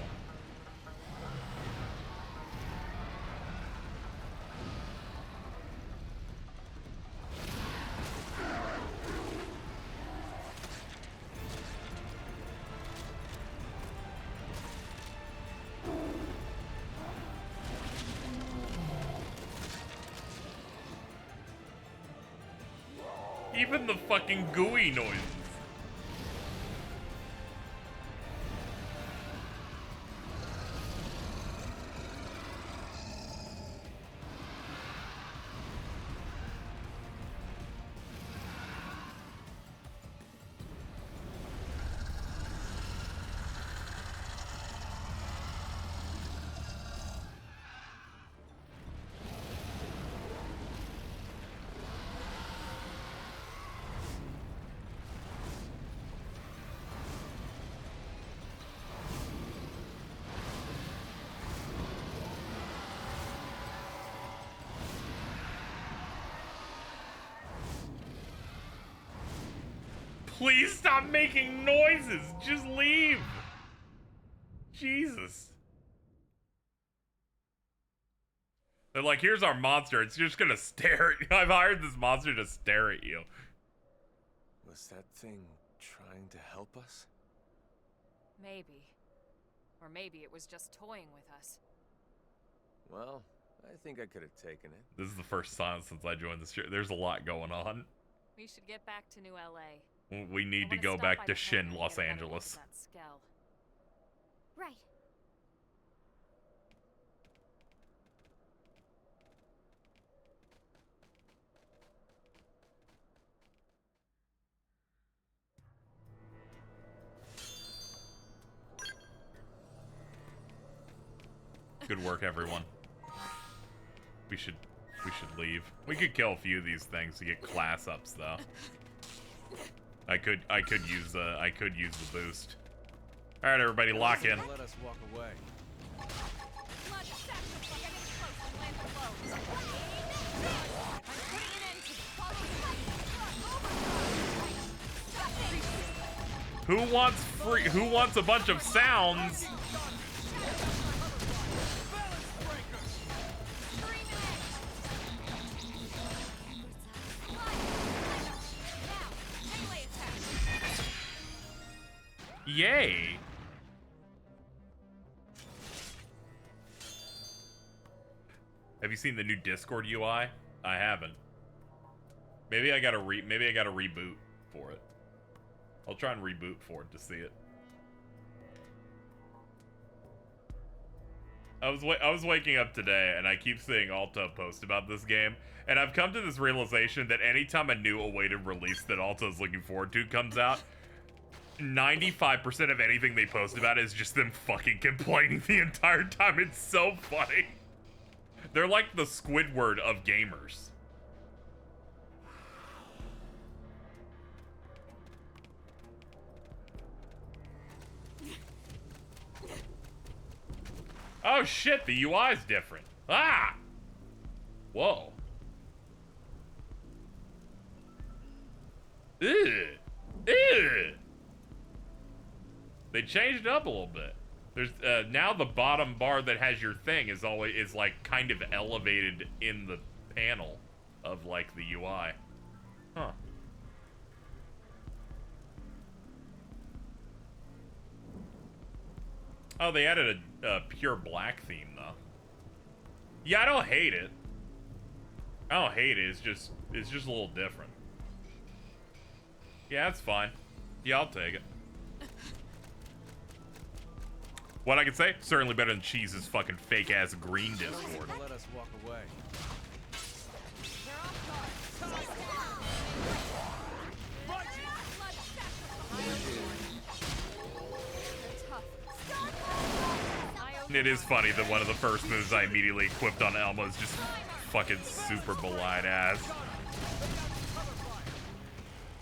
Even the fucking gooey noises. Please stop making noises. Just leave. Jesus. They're like, here's our monster. It's just gonna stare at you. I've hired this monster to stare at you. Was that thing trying to help us? Maybe. Or maybe it was just toying with us. Well, I think I could have taken it. This is the first silence since I joined this. There's a lot going on. We should get back to New LA. We need to go back to Shin, Los Angeles. That Skell. Right. Good work, everyone. We should leave. We could kill a few of these things to get class ups, though. I could use the boost. All right, everybody, lock in. Let us walk away. Who wants a bunch of sounds? Yay! Have you seen the new Discord UI? I haven't. Maybe I gotta reboot for it. I'll try and reboot for it to see it. I was waking up today and I keep seeing Alta post about this game, and I've come to this realization that anytime a new awaited release that Alta is looking forward to comes out, 95% of anything they post about is just them fucking complaining the entire time. It's so funny. They're like the Squidward of gamers. Oh shit, the UI is different. Ah! Whoa. Ugh. They changed it up a little bit. There's now the bottom bar that has your thing is like kind of elevated in the panel of like the UI. Huh. Oh, they added a pure black theme though. Yeah, I don't hate it. I don't hate it. It's just a little different. Yeah, that's fine. Yeah, I'll take it. What I can say? Certainly better than Cheese's fucking fake ass green Discord. Let us walk away. It is funny that one of the first moves I immediately equipped on Elmo is just fucking super belied ass.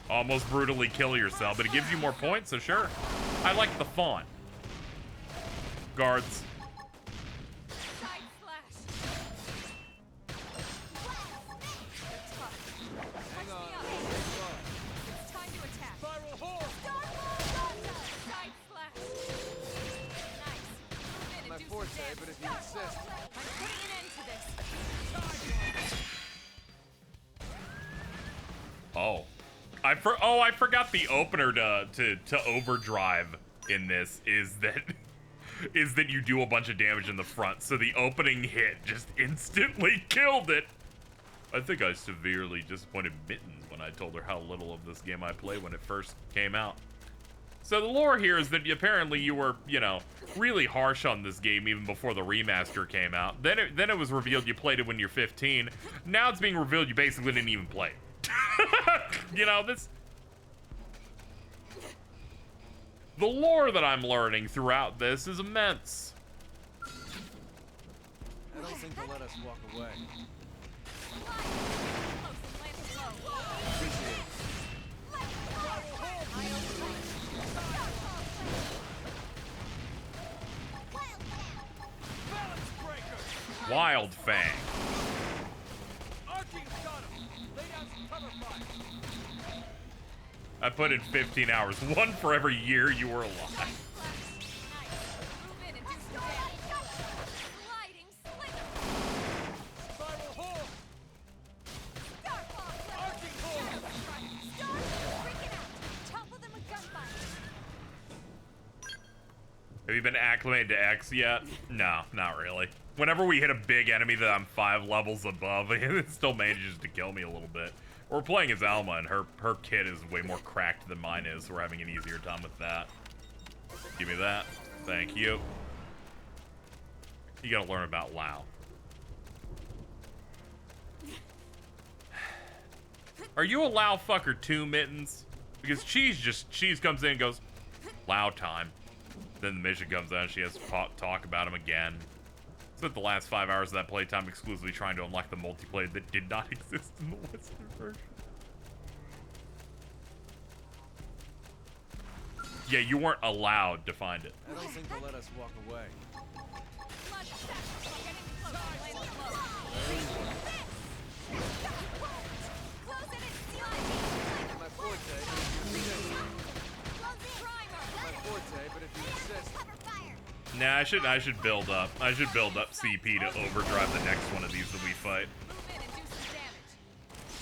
Almost brutally kill yourself, but it gives you more points, so sure. I like the font. Guards. But if you insist. I'm putting an end to this. Oh. I forgot the opener to overdrive in this is that you do a bunch of damage in the front, so the opening hit just instantly killed it. I think I severely disappointed Mittens when I told her how little of this game I played when it first came out. So the lore here is that apparently you were, you know, really harsh on this game even before the remaster came out. Then it was revealed you played it when you're 15. Now it's being revealed you basically didn't even play it. You know, the lore that I'm learning throughout this is immense. I don't think they'll let us walk away. Wild Fang. I put in 15 hours, one for every year you were alive. Have you been acclimated to X yet? No, not really. Whenever we hit a big enemy that I'm 5 levels above, it still manages to kill me a little bit. We're playing as Alma, and her kit is way more cracked than mine is, so we're having an easier time with that. Give me that. Thank you. You gotta learn about Lao. Are you a Lao fucker too, Mittens? Because Cheese comes in and goes, Lao time. Then the mission comes out and she has to talk about him again. Spent the last 5 hours of that playtime exclusively trying to unlock the multiplayer that did not exist in the Western version. Yeah, you weren't allowed to find it. I don't think they'll let us walk away. My forte, but if you insist. Nah, I should build up. I should build up CP to overdrive the next one of these that we fight.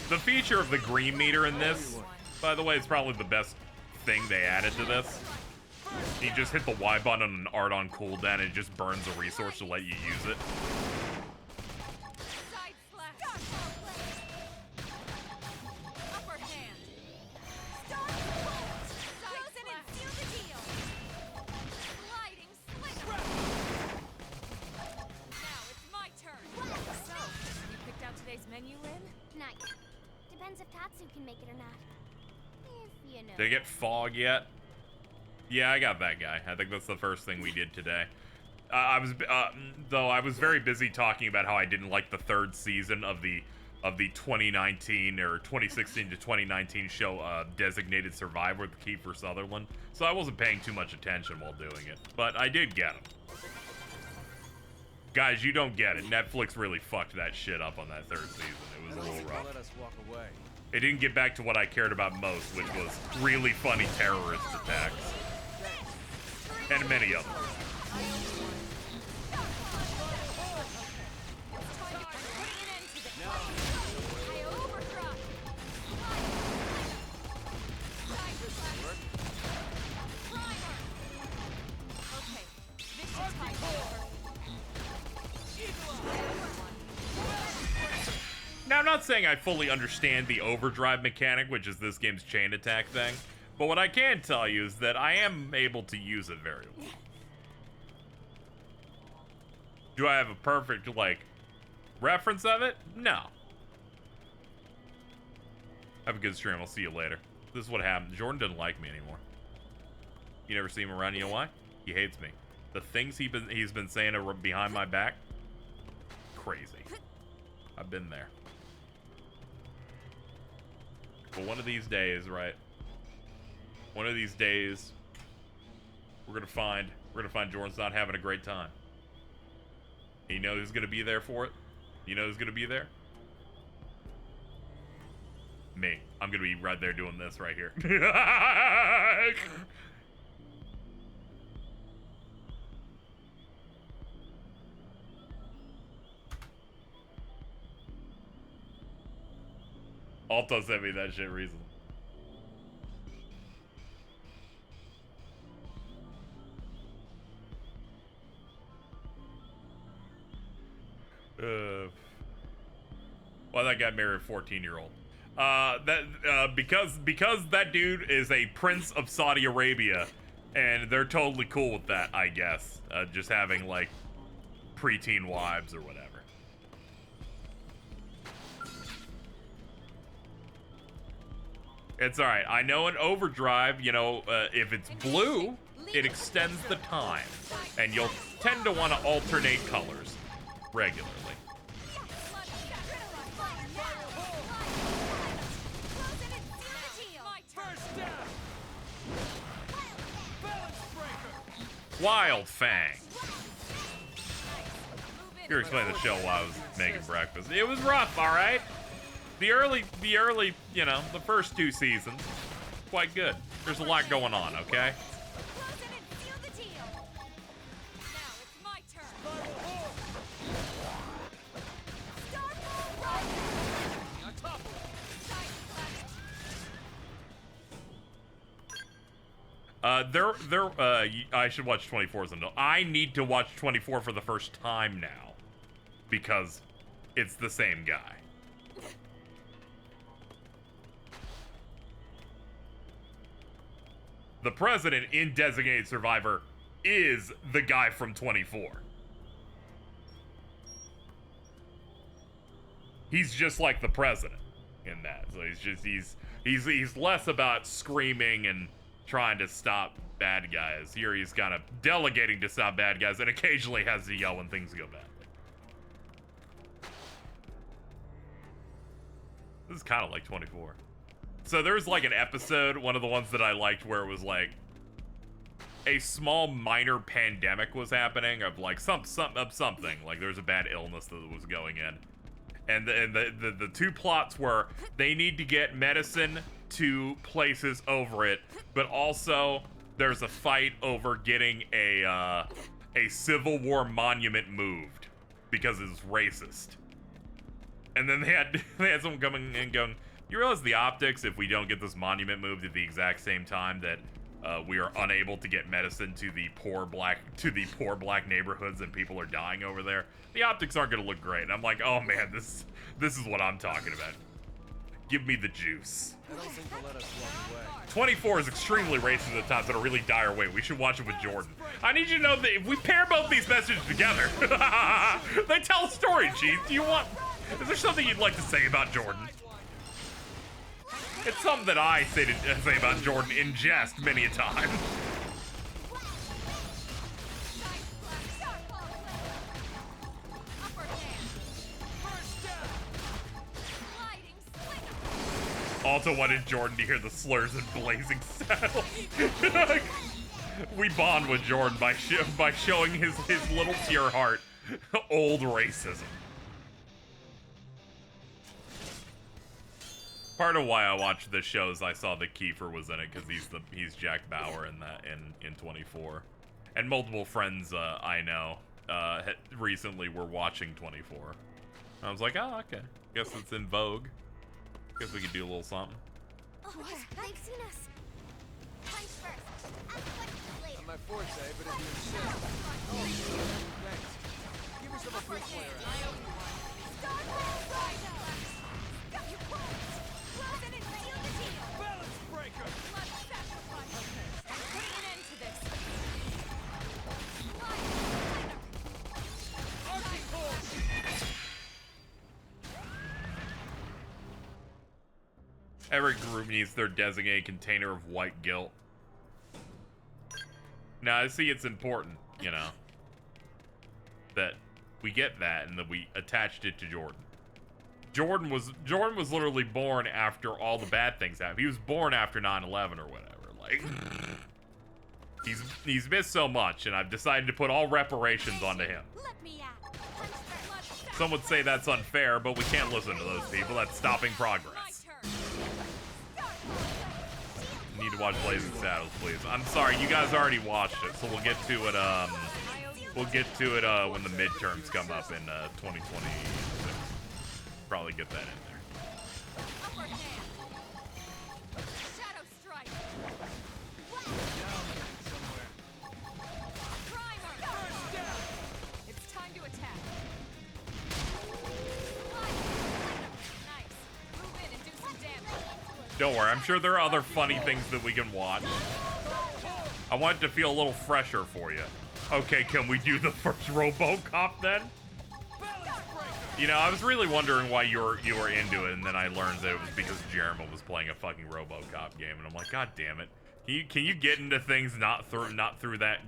The feature of the green meter in this, by the way, is probably the best thing they added to this. You just hit the Y button on an art on cooldown and it just burns a resource to let you use it. Nice. Depends if Tatsu can make it or not. If you know. Did I get Fog yet? Yeah, I got that guy. I think that's the first thing we did today. I was very busy talking about how I didn't like the 3rd season of the 2019 or 2016 to 2019 show Designated Survivor with Kiefer Sutherland. So I wasn't paying too much attention while doing it, but I did get him. Guys, you don't get it. Netflix really fucked that shit up on that 3rd season. It was a little rough. Let us walk away. It didn't get back to what I cared about most, which was really funny terrorist attacks. and many others. Now, I'm not saying I fully understand the overdrive mechanic, which is this game's chain attack thing, but what I can tell you is that I am able to use it very well. Do I have a perfect, like, reference of it? No. Have a good stream. I'll see you later. This is what happened. Jordan doesn't like me anymore. You never see him around. You know why? He hates me. The things he's been saying behind my back, crazy. I've been there. But one of these days, right? One of these days, we're gonna find Jordan's not having a great time. And you know who's gonna be there for it? You know who's gonna be there? Me. I'm gonna be right there doing this right here. Alto sent me that shit recently. Why that guy married a 14-year-old? Because that dude is a prince of Saudi Arabia, and they're totally cool with that, I guess. Just having like preteen wives or whatever. It's alright. I know in Overdrive, you know, if it's blue, it extends the time. And you'll tend to want to alternate colors regularly. Wild Fang. You're explaining the show while I was making breakfast. It was rough, alright? The early, you know, the first 2 seasons, quite good. There's a lot going on, okay? I should watch 24's and I need to watch 24 for the first time now because it's the same guy. The president in Designated Survivor is the guy from 24. He's just like the president in that. So he's less about screaming and trying to stop bad guys. Here he's kind of delegating to stop bad guys and occasionally has to yell when things go badly. This is kind of like 24. So there's like an episode, one of the ones that I liked, where it was like a small minor pandemic was happening of like something. Like there's a bad illness that was going in. And the 2 plots were they need to get medicine to places over it, but also there's a fight over getting a Civil War monument moved because it's racist. And then they had someone coming and going, you realize the optics if we don't get this monument moved at the exact same time that we are unable to get medicine to the poor black neighborhoods and people are dying over there. The optics aren't gonna look great. And I'm like, oh man, this is what I'm talking about. Give me the juice. I don't think they'll let us walk away. 24 is extremely racist at times in a really dire way. We should watch it with Jordan. I need you to know that if we pair both these messages together, they tell a story, Chief. Is there something you'd like to say about Jordan? It's something that I say about Jordan in jest many a time. Also wanted Jordan to hear the slurs in Blazing Saddles. We bond with Jordan by showing his little tear heart old racism. Part of why I watched this show is I saw that Kiefer was in it because he's Jack Bauer in 24. And multiple friends I know recently were watching 24. I was like, oh, okay. Guess it's in vogue. Guess we could do a little something. Oh, they've seen us. Punch first. Ask questions later. Not my forte, but if you insist. Oh, thanks. Give me some of this player. Got your points. Close it and seal the deal. Balance breaker! Blood sacrifice! I'm putting an end to this! Arctic horse! Every group needs their designated container of white guilt. Now, I see it's important, you know, that we get that and that we attached it to Jordan. Jordan was literally born after all the bad things happened. He was born after 9/11 or whatever. Like, he's missed so much, and I've decided to put all reparations onto him. Let me out. Some would say that's unfair, but we can't listen to those people. That's stopping progress. You need to watch Blazing Saddles, please. I'm sorry, you guys already watched it, so we'll get to it. We'll get to it when the midterms come up in 2026. Probably get that in there. Shadow strike! It's time to attack. Nice. Move in and do some damage. Don't worry, I'm sure there are other funny things that we can watch. I want it to feel a little fresher for you. Okay, can we do the first RoboCop then? You know, I was really wondering why you were into it, and then I learned that it was because Jeremy was playing a fucking RoboCop game, and I'm like, God damn it! Can you get into things not through that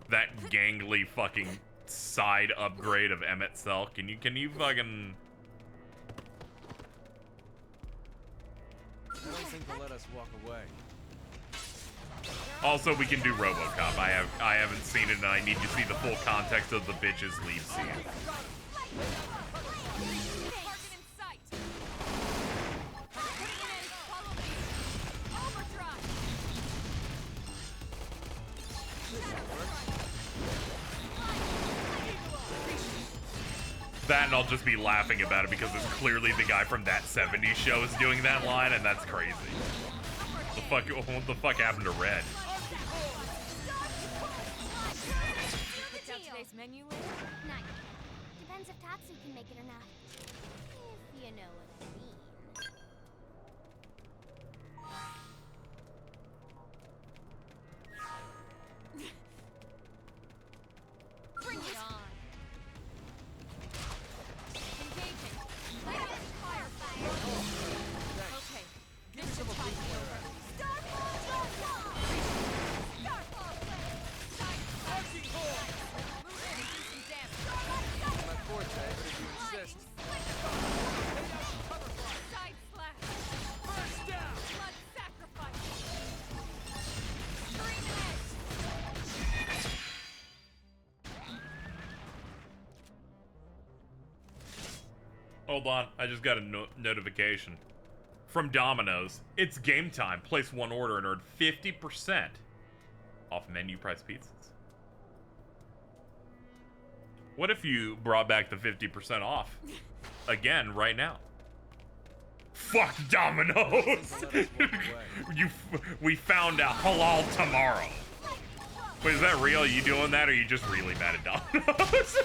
gangly fucking side upgrade of Emmett Cell? Can you fucking? I don't think they'll let us walk away. Also, we can do RoboCop. I haven't seen it, and I need to see the full context of the bitches leave scene. Target in sight. Putting it in. Follow me. Overdrive. That, and I'll just be laughing about it because it's clearly the guy from That 70s Show is doing that line, and that's crazy. What the fuck happened to Red? Check out today's menu later. Nice. Depends if Tatsu can make it or not. If you know what I mean. Bring it on. Engaging. Lay out fire. Okay. This should tide me over. Move in and do some damage. My forte, but if you insist. Side slash. First down. Blood sacrifice. Scream edge. Hold on, I just got a notification from Domino's. It's game time. Place one order and earn 50% off menu price pizzas. What if you brought back the 50% off again right now? Fuck Domino's! We found out halal tomorrow. Wait, is that real? Are you doing that, or are you just really mad at Domino's?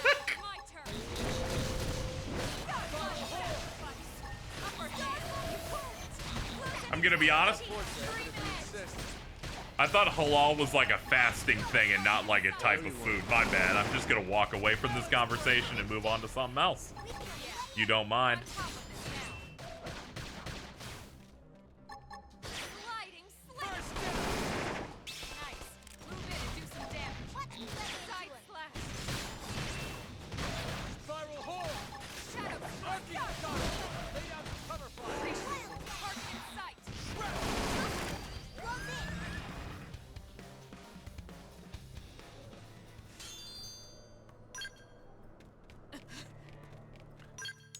I'm gonna be honest. I thought halal was like a fasting thing and not like a type of food. My bad. I'm just gonna walk away from this conversation and move on to something else. You don't mind.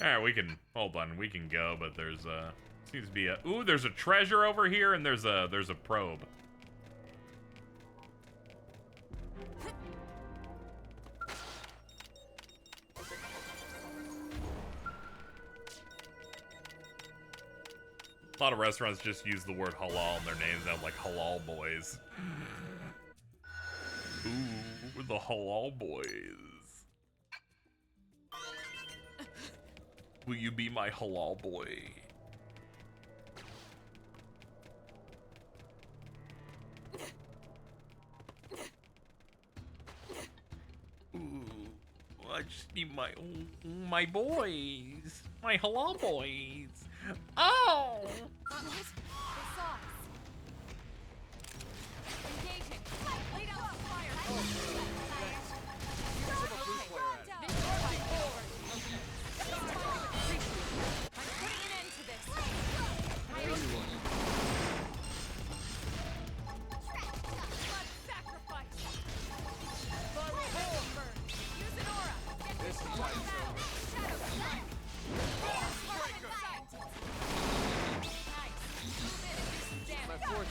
Alright, we can hold on, we can go, but there's seems to be a there's a treasure over here and there's a probe. A lot of restaurants just use the word halal in their names now, like halal boys. Ooh, the halal boys. Will you be my halal boy? Ooh, I just need my boys, my halal boys. Oh! They saw us. Engaging. Lay down the fire. I'm putting an end to this. Blood sacrifice. Use an aura. This is why it's so. My forte.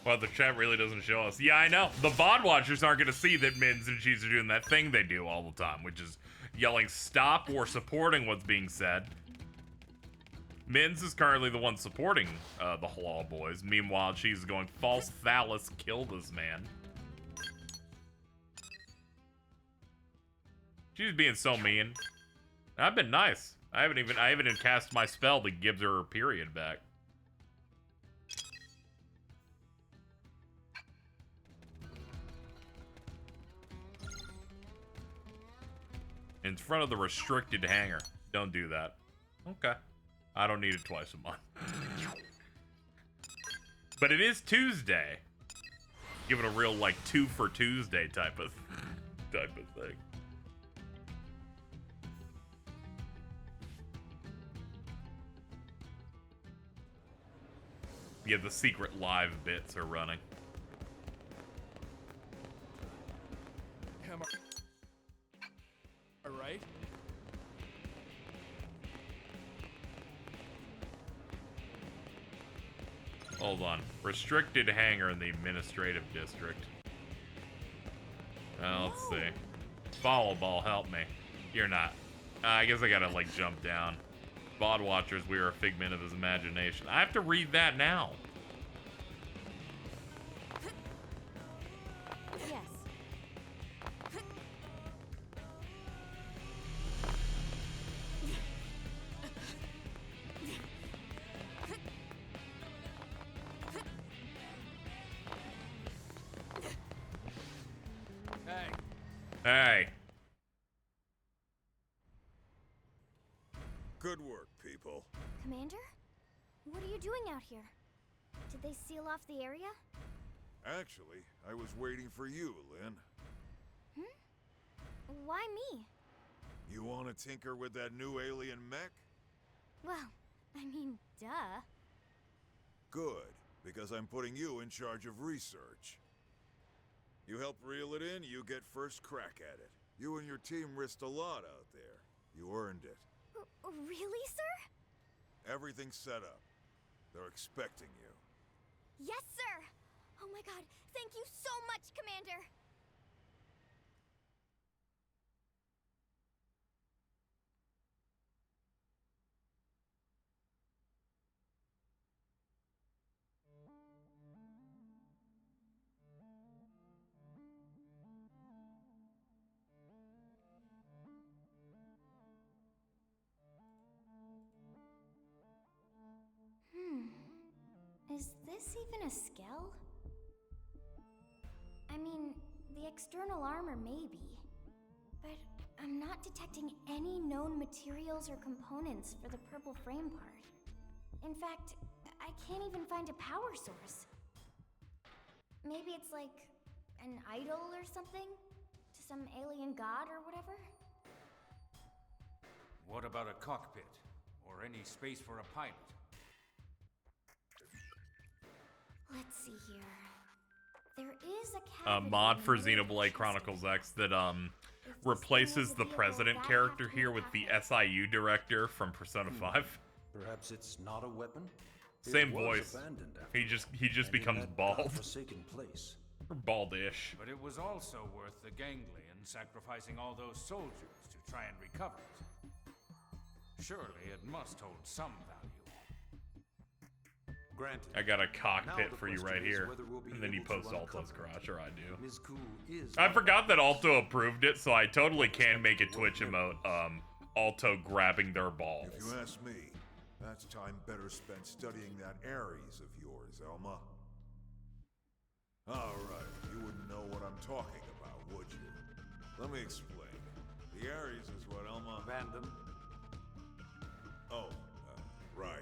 Well, the chat really doesn't show us. Yeah, I know. The VOD watchers aren't going to see that Mins and Cheese are doing that thing they do all the time, which is yelling stop or supporting what's being said. Mins is currently the one supporting the halal boys. Meanwhile, Cheese is going, false phallus, kill this man. She's being so mean. I've been nice. I haven't even cast my spell that gives her period back. In front of the restricted hangar. Don't do that. Okay. I don't need it twice a month. But it is Tuesday. Give it a real, like, 2 for Tuesday type of thing. Yeah, the secret live bits are running. Come on. All right. Hold on. Restricted hangar in the administrative district. Let's see. Follow ball, help me. You're not. I guess I gotta, like, jump down. VOD watchers, we are a figment of his imagination. I have to read that now. Yes. Hey. Hey. Good work, people. Commander? What are you doing out here? Did they seal off the area? Actually, I was waiting for you, Lynn. Why me? You want to tinker with that new alien mech? Well, I mean, duh. Good, because I'm putting you in charge of research. You help reel it in, you get first crack at it. You and your team risked a lot out there. You earned it. Really, sir? Everything's set up. They're expecting you. Yes, sir! Oh my god, thank you so much, Commander! Is this even a Skell? I mean, the external armor maybe, but I'm not detecting any known materials or components for the purple frame part. In fact, I can't even find a power source. Maybe it's like an idol or something? To some alien god or whatever? What about a cockpit? Or any space for a pilot? Let's see here. There is a mod for Xenoblade Chronicles X that replaces the president character here with the SIU director from Persona 5. Perhaps it's not a weapon? Same voice. He just becomes bald. Forsaken place. Or baldish. But it was also worth the ganglion sacrificing all those soldiers to try and recover it. Surely it must hold some value. Granted. I got a cockpit Now the for you question right is here. whether we'll be And then you able to post Alto's uncover garage, or I do. Ms. Koo is I forgot that Alto approved it, so I totally can make a Twitch emote, Alto grabbing their balls. If you ask me, that's time better spent studying that Ares of yours, Elma. Alright, you wouldn't know what I'm talking about, would you? Let me explain. The Ares is what Elma... Random. Oh, right.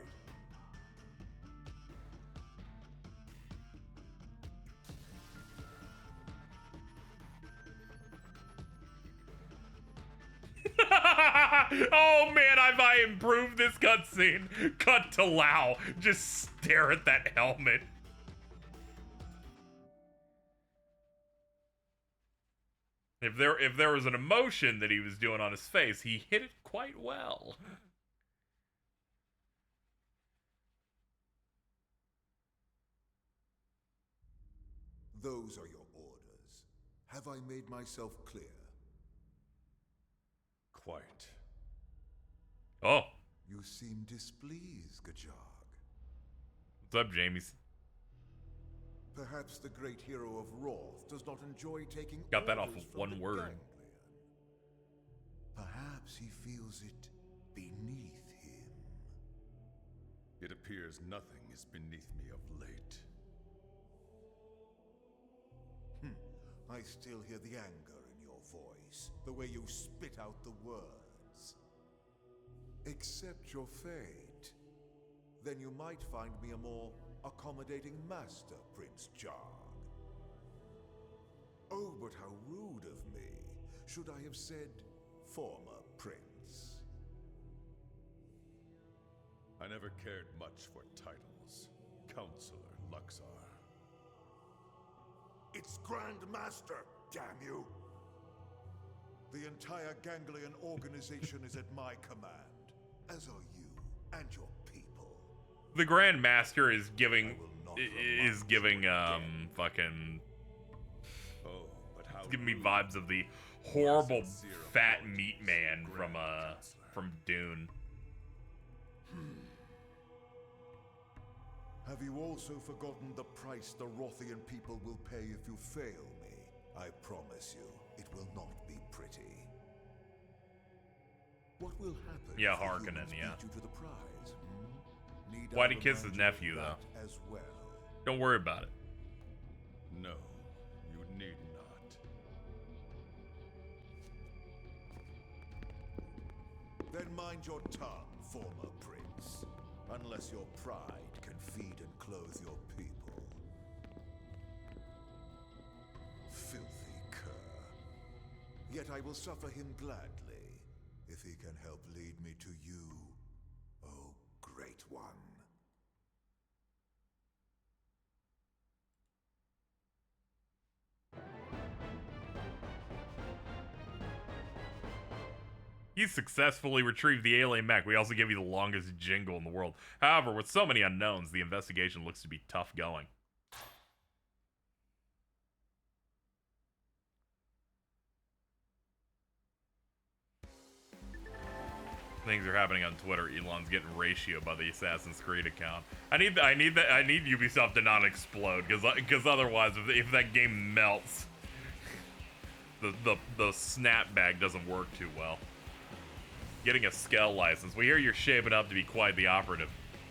Oh man, have I improved this cutscene? Cut to Lao. Just stare at that helmet. If there was an emotion that he was doing on his face, he hit it quite well. Those are your orders. Have I made myself clear? Quite. Oh. You seem displeased, Gajag. What's up, Jamies? Perhaps the great hero of Roth does not enjoy taking Got that off orders of from one the word. Ganglion. Perhaps he feels it beneath him. It appears nothing is beneath me of late. I still hear the anger in your voice, the way you spit out the words. Accept your fate. Then you might find me a more accommodating master, Prince Jog. Oh, but how rude of me. Should I have said former prince? I never cared much for titles. Counselor Luxar. It's Grand Master, damn you! The entire Ganglion organization is at my command, as are you and your people. The Grand Master is giving fucking it's giving me vibes of the horrible fat meat man from Dune. Have you also forgotten the price the Rothian people will pay if you fail me? I promise you, it will not be pretty. What will happen? Yeah, if the Harkonnen, humans yeah. beat you to the prize? Need Why'd I he kiss his remind you of nephew, though? that as well? Don't worry about it. No, you need not. Then mind your tongue, former prince. Unless your pride can feed and clothe your people. Filthy cur. Yet I will suffer him gladly, if he can help lead me to you, oh great one. You successfully retrieved the alien mech. We also give you the longest jingle in the world. However, with so many unknowns, the investigation looks to be tough going. Things are happening on Twitter. Elon's getting ratioed by the Assassin's Creed account. I need Ubisoft to not explode, because otherwise, if that game melts, the snapback doesn't work too well. Getting a Skell license. We hear you're shaping up to be quite the operative.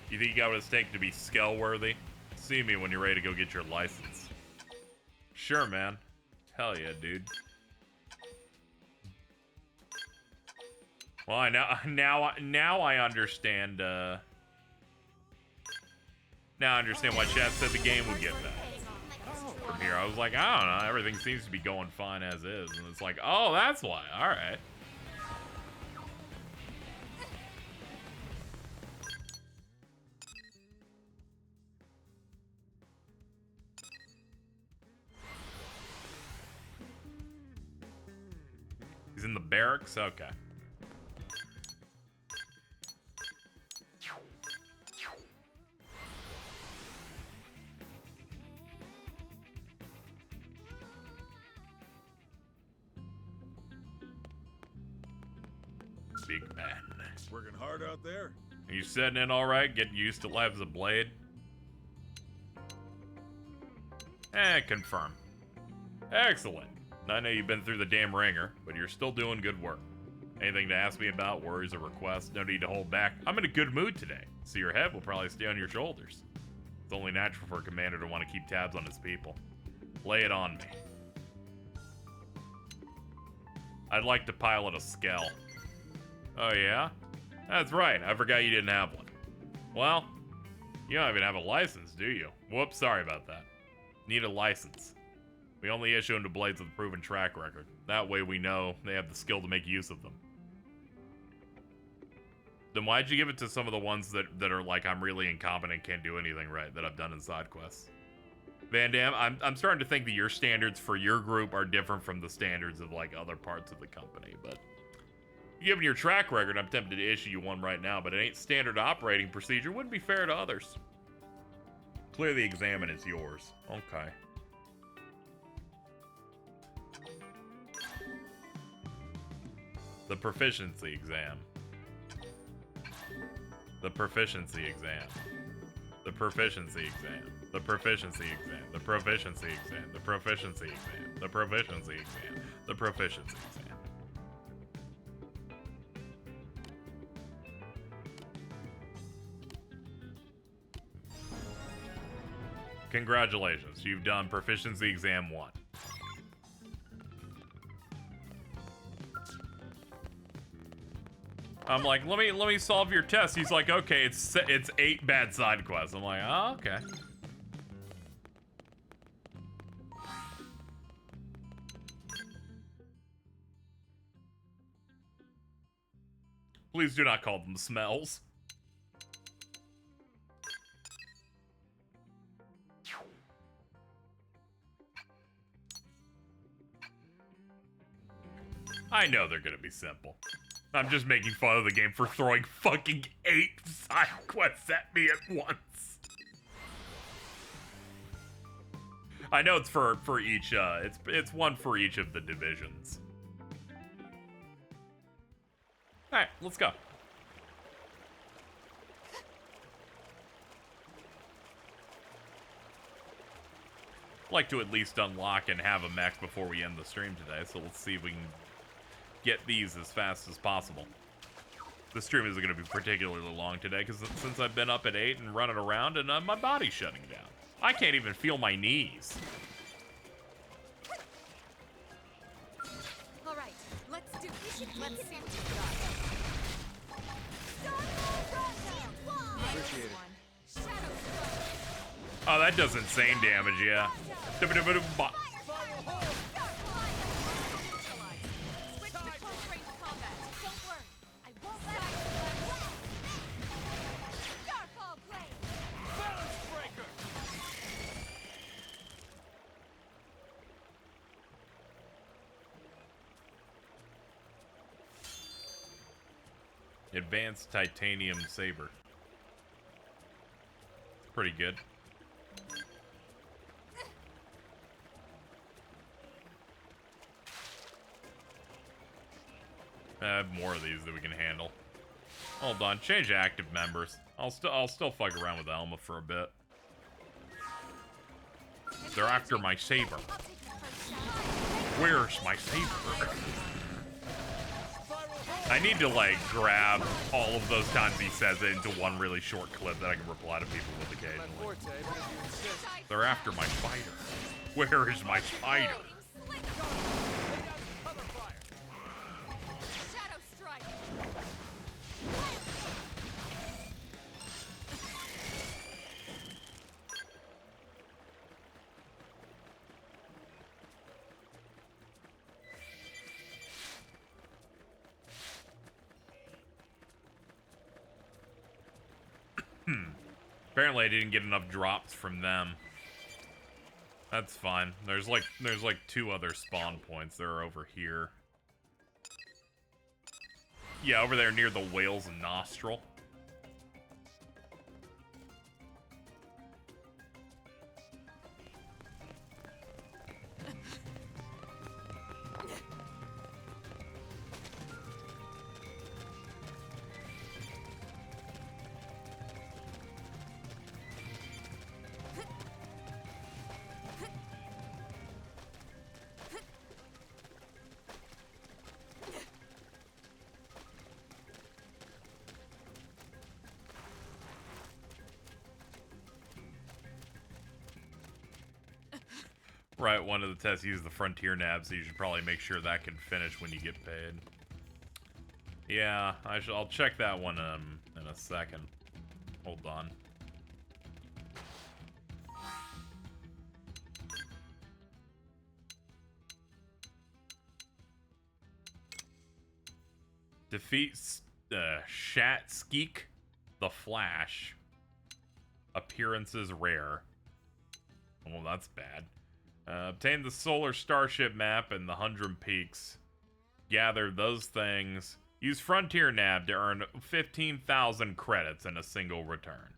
You think you got what it's take to be Skell worthy? See me when you're ready to go get your license. Sure, man. Hell yeah, dude. Well, now I understand. Now I understand why chat said the game would get bad. From here, I was like, I don't know. Everything seems to be going fine as is, and it's like, oh, that's why. All right. He's in the barracks? Okay. Big man. Working hard out there? Are you setting in alright? Getting used to life as a blade? Confirm. Excellent. I know you've been through the damn ringer, but you're still doing good work. Anything to ask me about, worries or requests, no need to hold back. I'm in a good mood today, so your head will probably stay on your shoulders. It's only natural for a commander to want to keep tabs on his people. Lay it on me. I'd like to pilot a Skell. Oh yeah? That's right, I forgot you didn't have one. Well, you don't even have a license, do you? Whoops, sorry about that. Need a license. We only issue them to blades with a proven track record. That way we know they have the skill to make use of them. Then why'd you give it to some of the ones that are like, I'm really incompetent, can't do anything right, that I've done in side quests? Van Dam, I'm starting to think that your standards for your group are different from the standards of like other parts of the company, but given your track record, I'm tempted to issue you one right now, but it ain't standard operating procedure. Wouldn't be fair to others. Clear the exam and it's yours. Okay. The proficiency exam. The proficiency exam. The proficiency exam. The proficiency exam. The proficiency exam. The proficiency exam. The proficiency exam. The proficiency exam. Congratulations, you've done proficiency exam 1. I'm like, let me solve your test. He's like, okay, it's 8 bad side quests. I'm like, oh, okay. Please do not call them smells. I know they're gonna be simple. I'm just making fun of the game for throwing fucking 8 side quests at me at once. I know it's for each, it's one for each of the divisions. Alright, let's go. I'd like to at least unlock and have a mech before we end the stream today, so let's see if we can get these as fast as possible. The stream isn't going to be particularly long today because since I've been up at 8 and running around and my body's shutting down. I can't even feel my knees. All right, let's do this. Let's see what Appreciate it. Oh, that does insane damage, yeah. Advanced titanium saber. Pretty good. I have more of these that we can handle. Hold on, change active members. I'll still fuck around with Elma for a bit. They're after my saber. Where's my saber? I need to like grab all of those times he says it into one really short clip that I can reply to people with occasionally. They're after my spider. Where is my spider? Apparently I didn't get enough drops from them. That's fine. There's like 2 other spawn points. They're over here. Yeah, over there near the whale's nostril. Right, one of the tests uses the frontier nav, so you should probably make sure that can finish when you get paid. Yeah, I'll check that one in a second. Hold on. Defeat Shatskeek the Flash. Appearances rare. Oh, that's bad. Obtain the Solar Starship map and the 100 Peaks. Gather those things. Use Frontier Nav to earn 15,000 credits in a single return.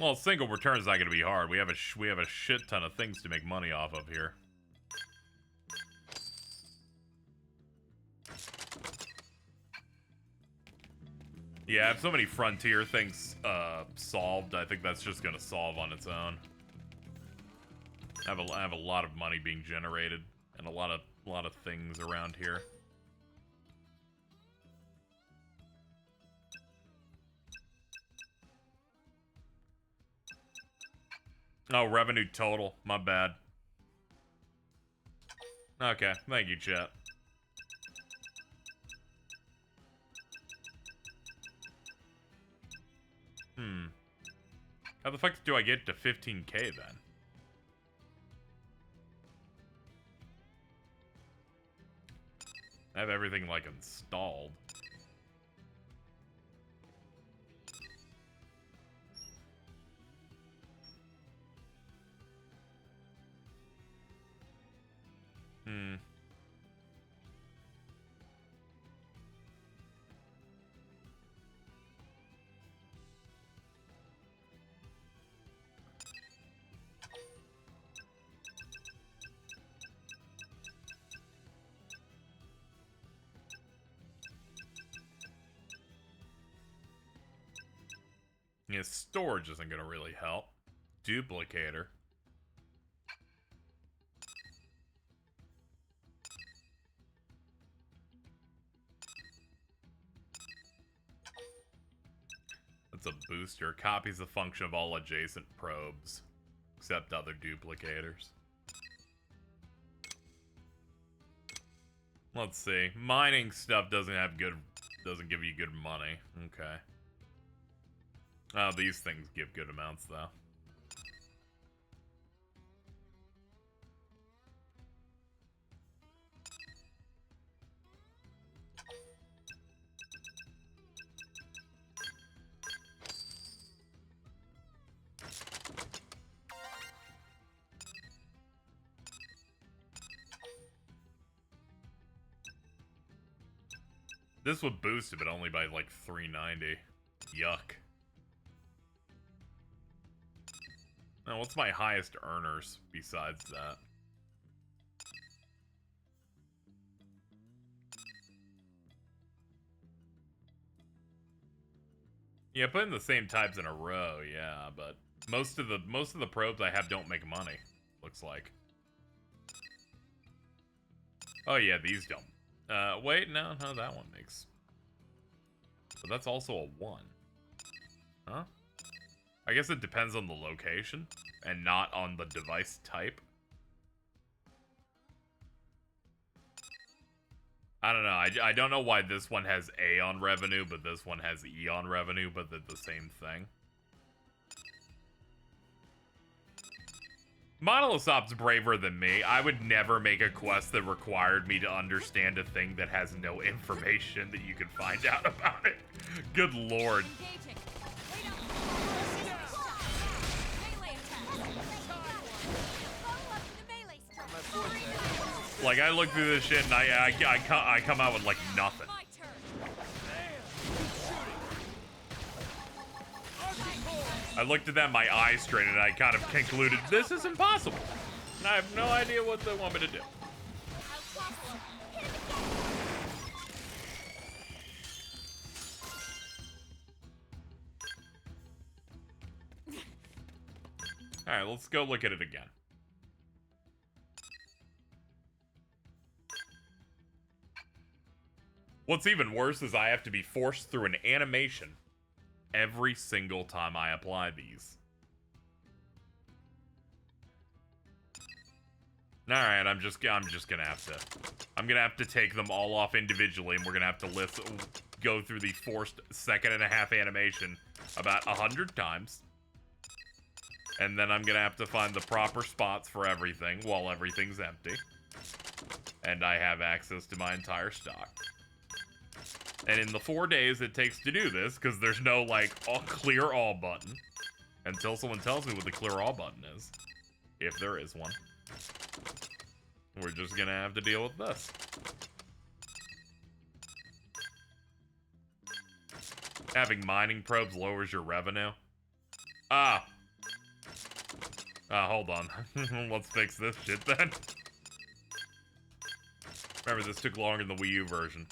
Well, single return's not gonna be hard. We have a shit ton of things to make money off of here. Yeah, I have so many frontier things solved. I think that's just gonna solve on its own. I have a lot of money being generated and a lot of things around here. Oh, revenue total. My bad. Okay, thank you, chat. How the fuck do I get to 15K then? I have everything, like, installed. Yeah, storage isn't gonna really help. Duplicator. That's a booster. Copies the function of all adjacent probes, except other duplicators. Let's see. Mining stuff doesn't give you good money. Okay. Oh, these things give good amounts, though. This would boost it, but only by, like, 390. Yuck. Now, what's my highest earners besides that? Yeah, putting the same types in a row, yeah, but most of the probes I have don't make money, looks like. Oh yeah, these don't. Wait, no, that one makes. But that's also a 1. Huh? I guess it depends on the location, and not on the device type. I don't know, I don't know why this one has A on revenue, but this one has E on revenue, but they're the same thing. Monolithop's braver than me. I would never make a quest that required me to understand a thing that has no information that you can find out about it. Good lord. Like, I look through this shit and I come out with, like, nothing. I looked at that in my eyes straight and I kind of concluded, this is impossible. And I have no idea what they want me to do. Alright, let's go look at it again. What's even worse is I have to be forced through an animation every single time I apply these. Alright, I'm gonna have to take them all off individually, and we're gonna have to go through the forced 1.5-second animation about 100 times. And then I'm gonna have to find the proper spots for everything while everything's empty. And I have access to my entire stock. And in the 4 days it takes to do this, because there's no, like, clear all button. Until someone tells me what the clear all button is. If there is one. We're just gonna have to deal with this. Having mining probes lowers your revenue. Hold on. Let's fix this shit then. Remember, this took longer than the Wii U version.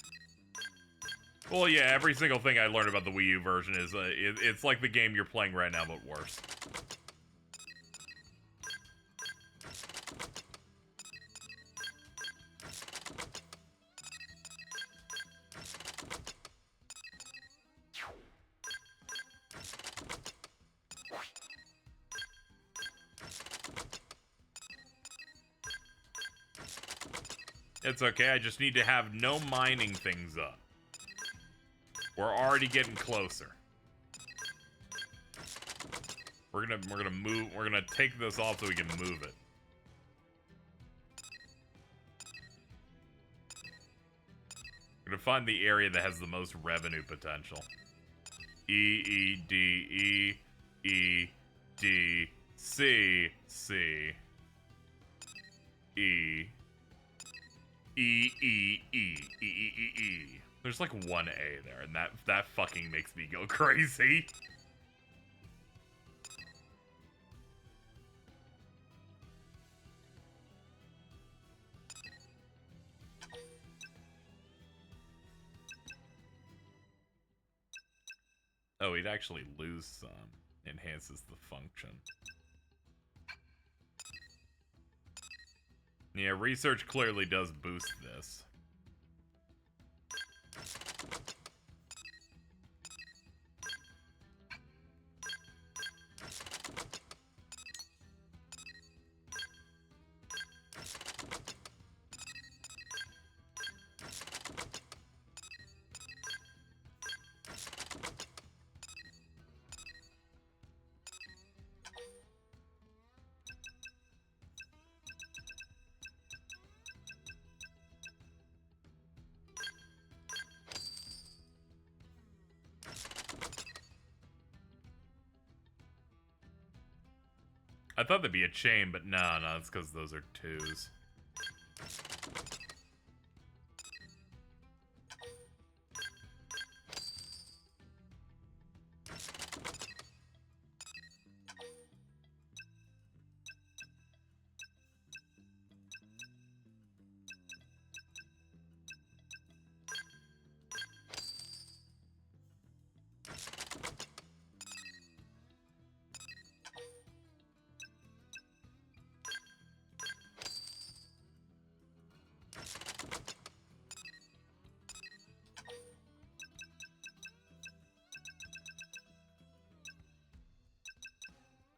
Well, yeah, every single thing I learned about the Wii U version is, it's like the game you're playing right now, but worse. It's okay, I just need to have no mining things up. We're already getting closer. We're gonna take this off so we can move it. We're gonna find the area that has the most revenue potential. E, E, D, E, E, D, C, C, E, E, E, E, E, E, E, E. There's like one A there, and that fucking makes me go crazy. Oh, he'd actually lose some. Enhances the function. Yeah, research clearly does boost this. I thought there'd be a chain, but no, it's because those are 2s.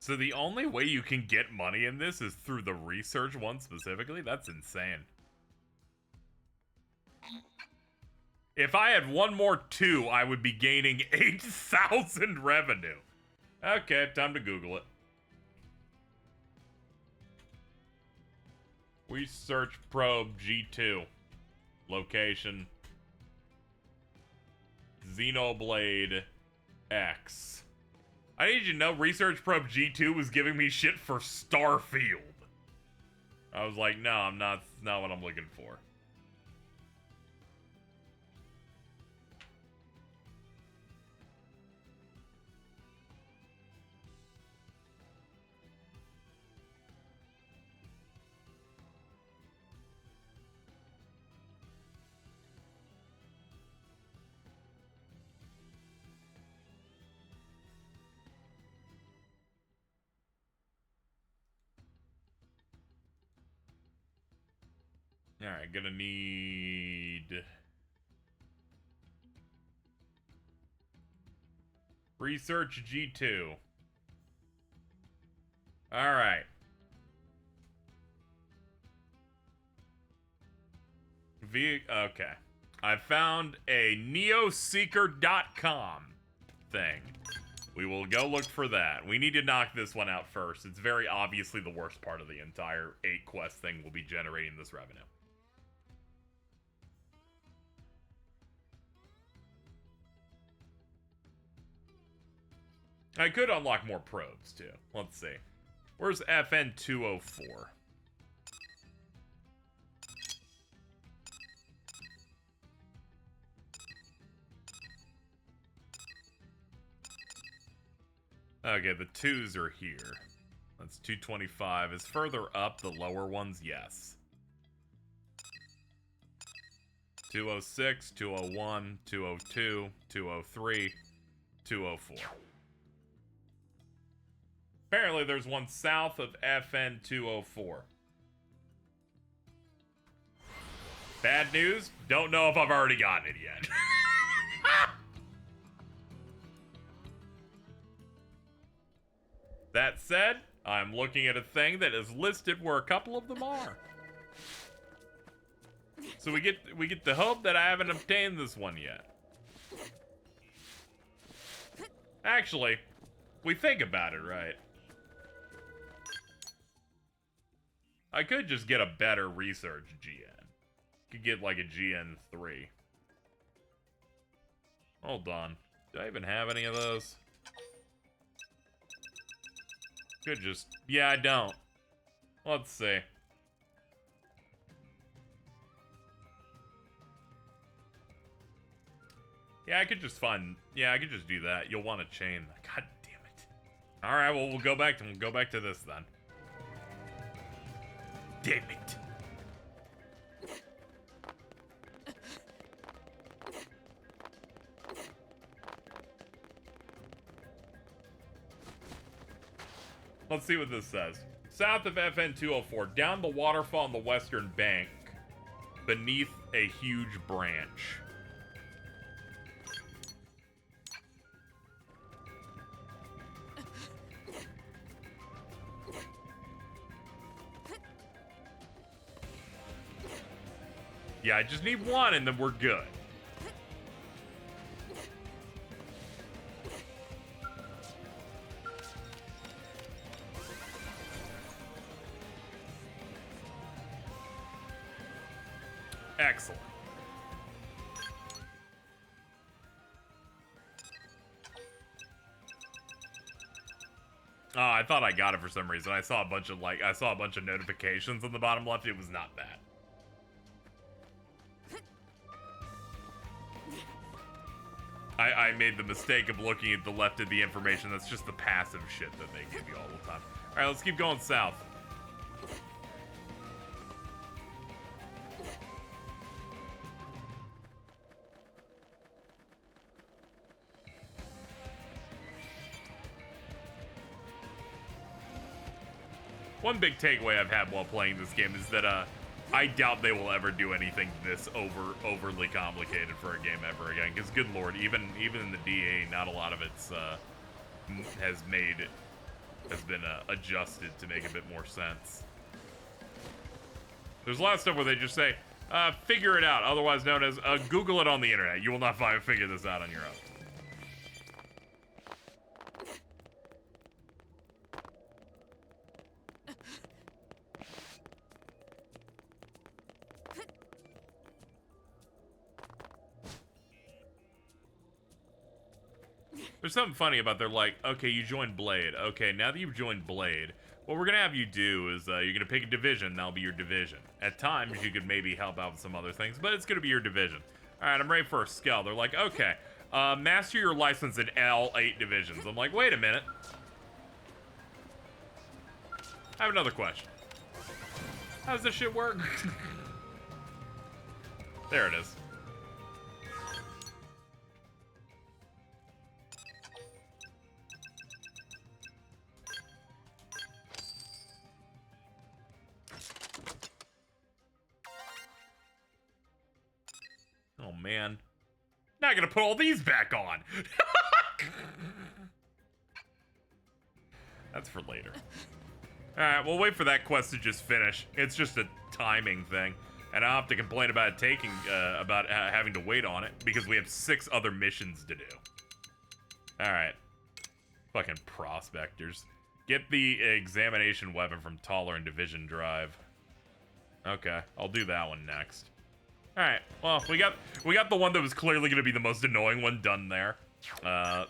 So the only way you can get money in this is through the research one specifically? That's insane. If I had one more 2, I would be gaining 8,000 revenue. Okay, time to Google it. Research probe G2. Location. Xenoblade X. I need you to know Research Probe G2 was giving me shit for Starfield. I was like, no, I'm not what I'm looking for. Alright, gonna need... Research G2. Alright. Okay. I found a neoseeker.com thing. We will go look for that. We need to knock this one out first. It's very obviously the worst part of the entire 8 quest thing will be generating this revenue. I could unlock more probes, too. Let's see. Where's FN 204? Okay, the 2s are here. That's 225. Is further up the lower ones? Yes. 206, 201, 202, 203, 204. Apparently there's one south of FN 204. Bad news? Don't know if I've already gotten it yet. That said, I'm looking at a thing that is listed where a couple of them are. So we get the hope that I haven't obtained this one yet. Actually, we think about it, right? I could just get a better research GN. Could get like a GN3. Hold on. Do I even have any of those? Could just... Yeah, I don't. Let's see. Yeah, I could just find... Yeah, I could just do that. You'll want a chain. God damn it. Alright, well, we'll go back to this then. Damn it. Let's see what this says. South of FN 204, down the waterfall on the western bank, beneath a huge branch. Yeah, I just need one and then we're good. Excellent. Oh, I thought I got it for some reason. I saw a bunch of notifications on the bottom left. It was not that. I made the mistake of looking at the left of the information. That's just the passive shit that they give you all the time. All right, let's keep going south. One big takeaway I've had while playing this game is that I doubt they will ever do anything this overly complicated for a game ever again. Because good lord, even in the DA, not a lot of it's has been adjusted to make a bit more sense. There's a lot of stuff where they just say, figure it out, otherwise known as Google it on the internet. You will not figure this out on your own. There's something funny about they're like, okay, you joined Blade. Okay, now that you've joined Blade, what we're going to have you do is you're going to pick a division. That'll be your division. At times, you could maybe help out with some other things, but it's going to be your division. All right, I'm ready for a Skell. They're like, okay, master your license in all 8 divisions. I'm like, wait a minute. I have another question. How does this shit work? There it is. man. Now I gotta put all these back on. That's for later. Alright, we'll wait for that quest to just finish. It's just a timing thing. And I'll have to complain about it taking, having to wait on it, because we have 6 other missions to do. Alright. Fucking prospectors. Get the examination weapon from Taller and Division Drive. Okay, I'll do that one next. Alright, well, we got the one that was clearly gonna be the most annoying one done there.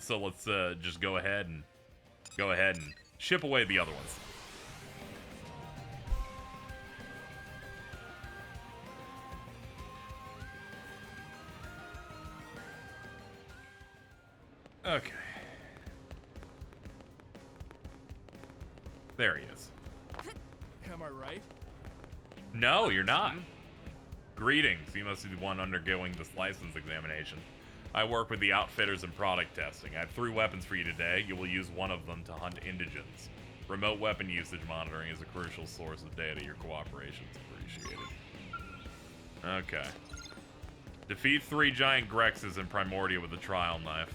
So let's just go ahead and ship away the other ones. Okay. There he is. Am I right? No, you're not. Greetings. You must be the one undergoing this license examination. I work with the outfitters and product testing. I have 3 weapons for you today. You will use one of them to hunt indigents. Remote weapon usage monitoring is a crucial source of data. Your cooperation is appreciated. Okay. Defeat 3 giant Grexes in Primordia with a trial knife.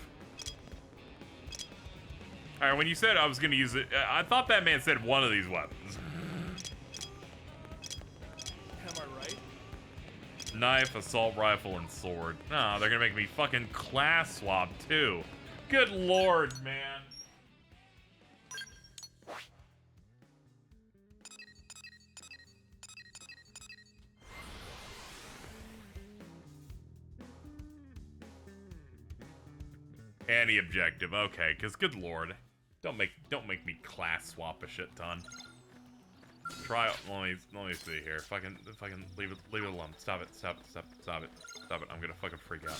Alright, when you said I was gonna use it, I thought that man said one of these weapons. Am I right? Knife, assault rifle, and sword. Oh, they're gonna make me fucking class swap too. Good lord, man. Any objective, okay, because good lord. Don't make me class swap a shit ton. Try let me see here. Fucking leave it alone. Stop it. Stop it. I'm gonna fucking freak out.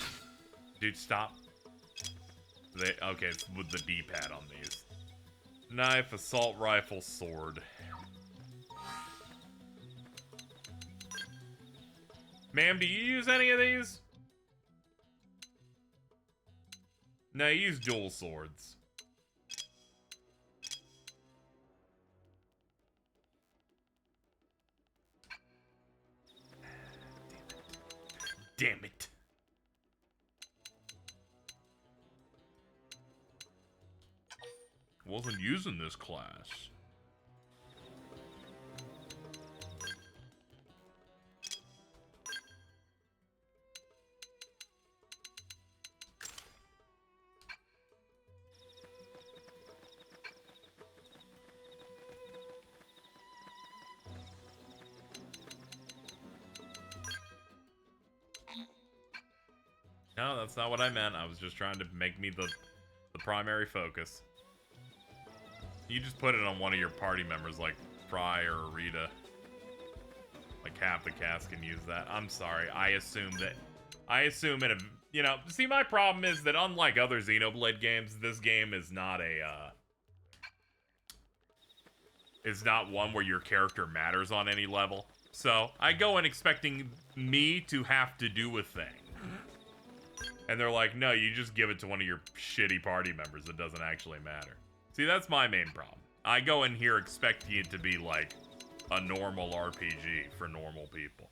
Dude, stop. Okay, it's with the D-pad on these. Knife, assault rifle, sword. Ma'am, do you use any of these? No, you use dual swords. Damn it. Wasn't using this class. No, that's not what I meant. I was just trying to make me the primary focus. You just put it on one of your party members like Fry or Rita. Like half the cast can use that. I'm sorry. I assume in a, you know, see, my problem is that unlike other Xenoblade games, this game is not is not one where your character matters on any level. So I go in expecting me to have to do a thing. And they're like, no, you just give it to one of your shitty party members. It doesn't actually matter. See, that's my main problem. I go in here expecting it to be like a normal RPG for normal people.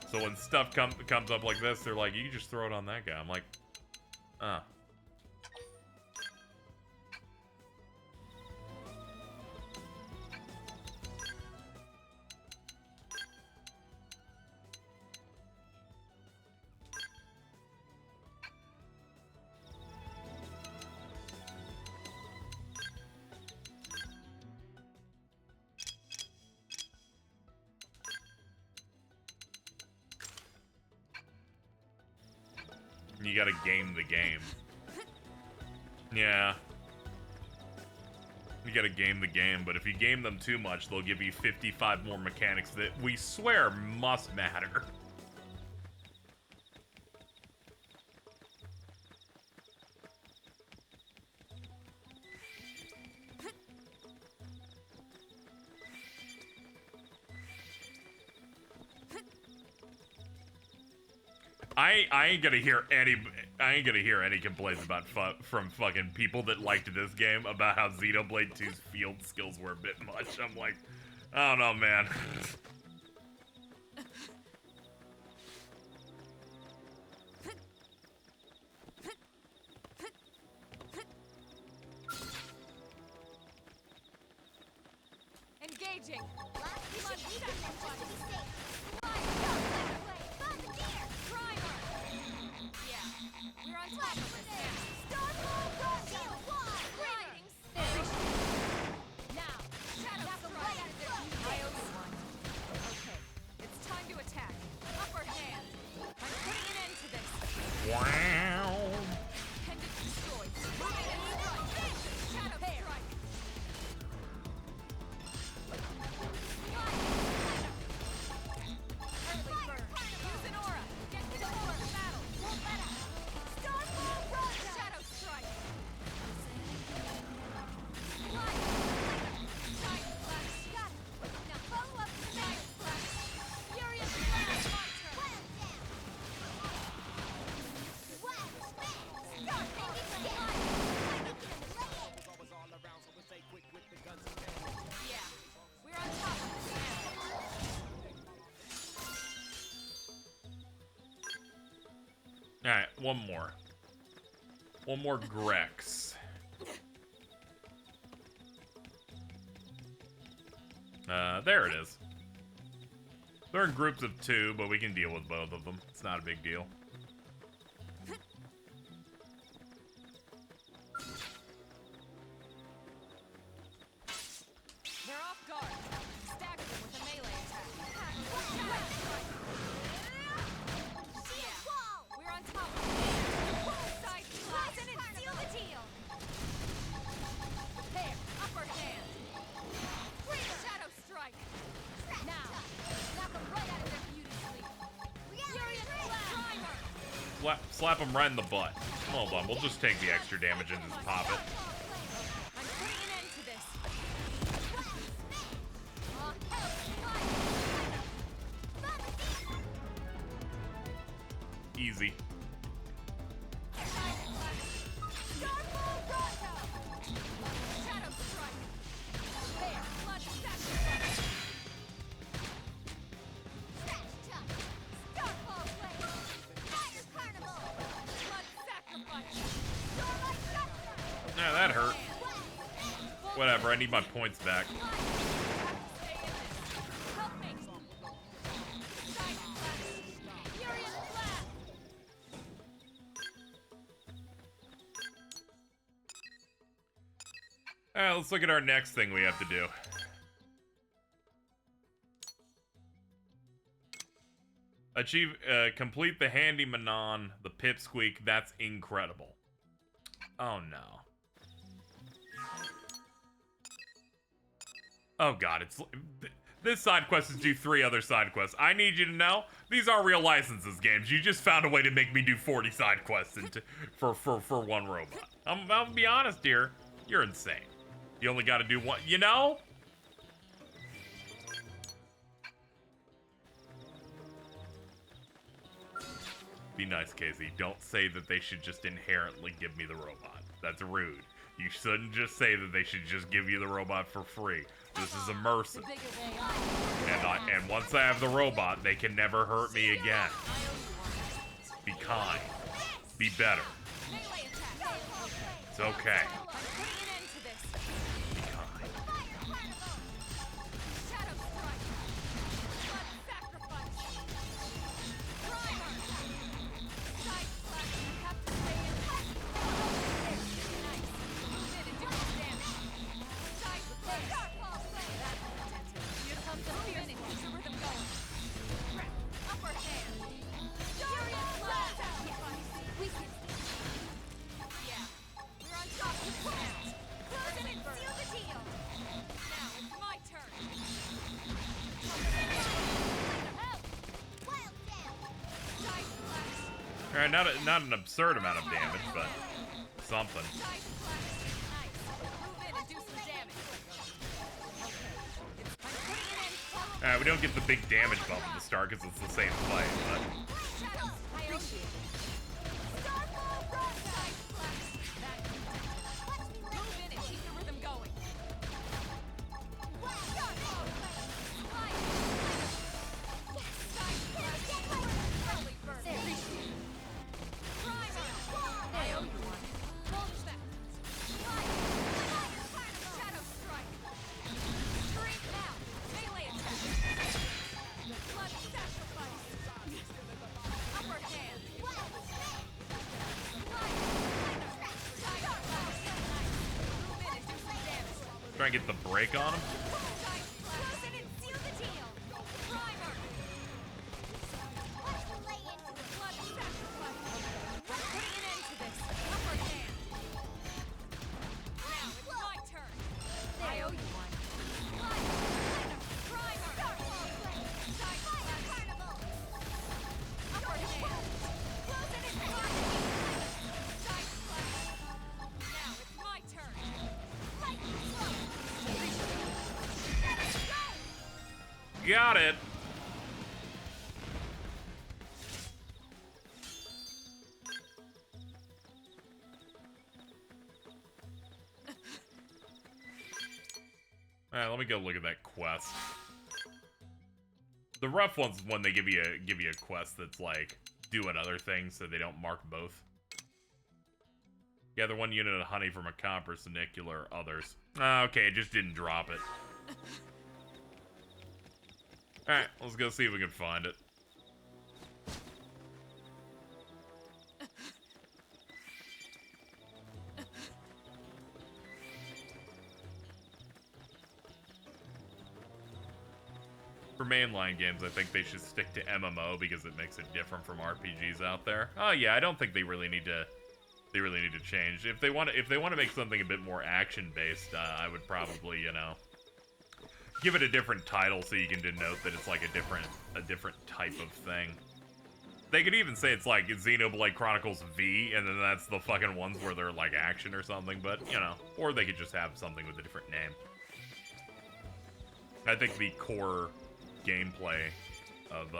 So when stuff comes up like this, they're like, you can just throw it on that guy. I'm like, ah. You gotta game the game. Yeah. You gotta game the game, but if you game them too much, they'll give you 55 more mechanics that we swear must matter. I ain't gonna hear any complaints about from fucking people that liked this game about how Xenoblade 2's field skills were a bit much. I'm like, I don't know, man. Engaging. We should weaken them just to be safe. Primer. Yeah, we're on top of this now. Starfall Rondo! Greetings. Now, Shadow Strike. I owe you one. Okay, it's time to attack. Upper hand. I'm putting an end to this. Wow. Pendant destroyed. Moving and strike. Shadow Strike. Early bird. Use an aura. Get to the aura battle. Won't let us. Starfall Rondo. Shadow Strike. Giant Flash. Got it. Now follow up the Giant Flash. Furious Flash. My turn. Yeah, we're on top of this now. All right, one more. One more Grex. There it is. They're in groups of 2, but we can deal with both of them. It's not a big deal. They're off guard. Stagger them with a melee attack. Yeah, we're on top of it. Side slash and seal the deal. There, upper hand. Shadow Strike. Now, knock them right out of their beauty sleep. Furious Primer. Slap him right in the butt. Hold on, we'll just take the extra damage and just pop it. I'm putting an end to this. Easy. Shadow Strike. There, blood sacrifice. Starfall Blade. Fire Carnival. Blood sacrifice. Yeah, that hurt. Whatever, I need my points back. Stay in this. Help me. Giant Flash. Furious Blast. Alright, let's look at our next thing we have to do. Achieve, complete the Handy Manon, the Pipsqueak. That's incredible. Oh no. Oh god, it's... This side quest is do 3 other side quests. I need you to know, these are real licenses games. You just found a way to make me do 40 side quests for one robot. I'm gonna be honest here, you're insane. You only gotta do one, you know? Be nice, KZ. Don't say that they should just inherently give me the robot. That's rude. You shouldn't just say that they should just give you the robot for free. This is immersive. And once I have the robot, they can never hurt me again. Be kind. Be better. It's okay. Be kind. Alright, not an absurd amount of damage, but something. Alright, we don't get the big damage bump at the start because it's the same fight, but... Try and get the break on him. Got it. All right, let me go look at that quest. The rough one's when they give you a quest that's like do another thing, so they don't mark both. Gather 1 unit of honey from a copper sunicular. Others. Okay, it just didn't drop it. Alright, let's go see if we can find it. For mainline games, I think they should stick to MMO because it makes it different from RPGs out there. Oh yeah, I don't think they really need to change. If they want to make something a bit more action-based, I would probably, you know, give it a different title so you can denote that it's like a different type of thing. They could even say it's like Xenoblade Chronicles V, and then that's the fucking ones where they're like action or something, but, you know, or they could just have something with a different name. I think the core gameplay of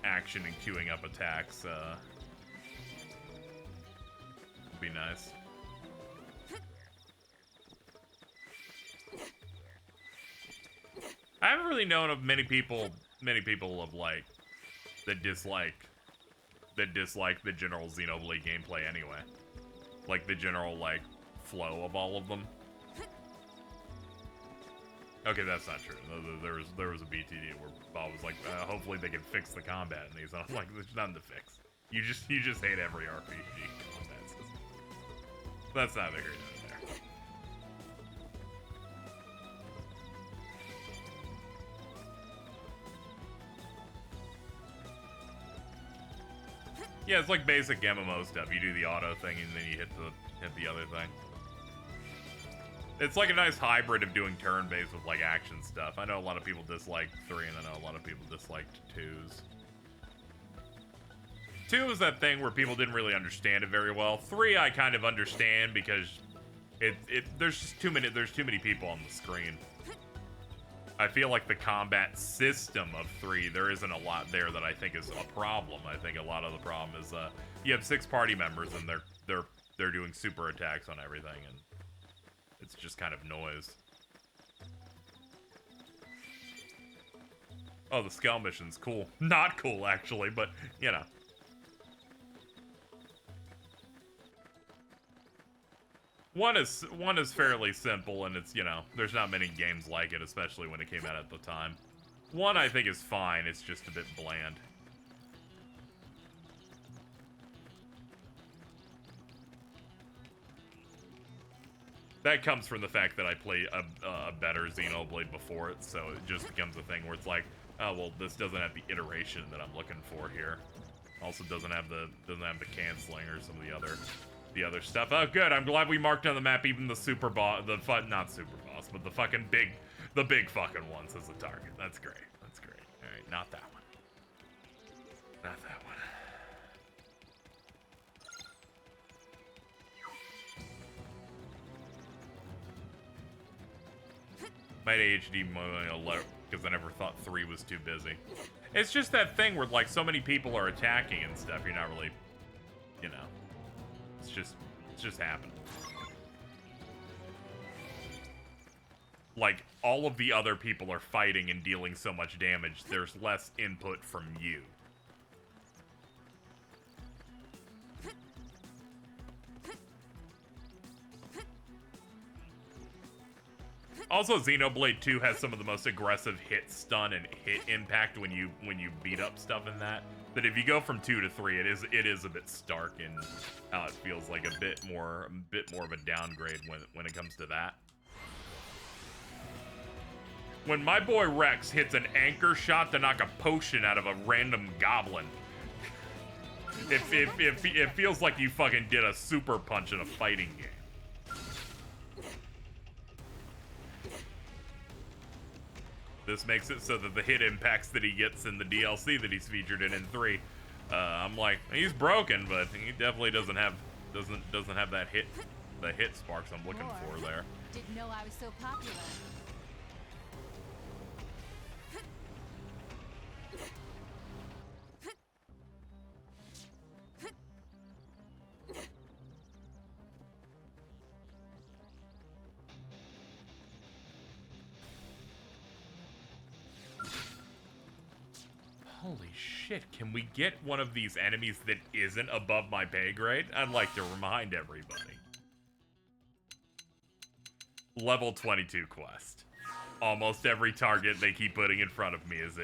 action and queuing up attacks would be nice. I haven't really known of many people of like that dislike the general Xenoblade gameplay anyway. Like the general like flow of all of them. Okay, that's not true. There was a BTD where Bob was like, hopefully they can fix the combat in these. And I'm like, there's nothing to fix. You just hate every RPG combat system. That's neither here nor there. Yeah, it's like basic MMO stuff. You do the auto thing and then you hit the other thing. It's like a nice hybrid of doing turn-based with like action stuff. I know a lot of people dislike 3, and I know a lot of people disliked 2s. 2 is that thing where people didn't really understand it very well. 3 I kind of understand because there's just too many people on the screen. I feel like the combat system of 3, there isn't a lot there that I think is a problem. I think a lot of the problem is you have 6 party members and they're doing super attacks on everything, and it's just kind of noise. Oh, the Skell mission's cool. Not cool, actually, but, you know. One is fairly simple, and it's, you know, there's not many games like it, especially when it came out at the time. 1, I think, is fine. It's just a bit bland. That comes from the fact that I played a better Xenoblade before it, so it just becomes a thing where it's like, oh well, this doesn't have the iteration that I'm looking for here. Also doesn't have the canceling or some of the other stuff. Oh good, I'm glad we marked on the map even the super boss, not super boss, but the fucking big fucking ones as a target. That's great. That's great. All right, not that one. Not that one. Might ADHD because I never thought 3 was too busy. It's just that thing where like so many people are attacking and stuff. You're not really, you know, it's just happening. Like all of the other people are fighting and dealing so much damage. There's less input from you. Also, Xenoblade 2 has some of the most aggressive hit stun and hit impact when you beat up stuff in that. That if you go from 2 to 3, it is a bit stark in how it feels like a bit more of a downgrade when it comes to that. When my boy Rex hits an anchor shot to knock a potion out of a random goblin, it feels like you fucking did a super punch in a fighting game. This makes it so that the hit impacts that he gets in the DLC that he's featured in 3, I'm like, he's broken, but he definitely doesn't have that hit, the hit sparks I'm looking for there. Didn't know I was so popular. Holy shit, can we get one of these enemies that isn't above my pay grade? I'd like to remind everybody. Level 22 quest. Almost every target they keep putting in front of me is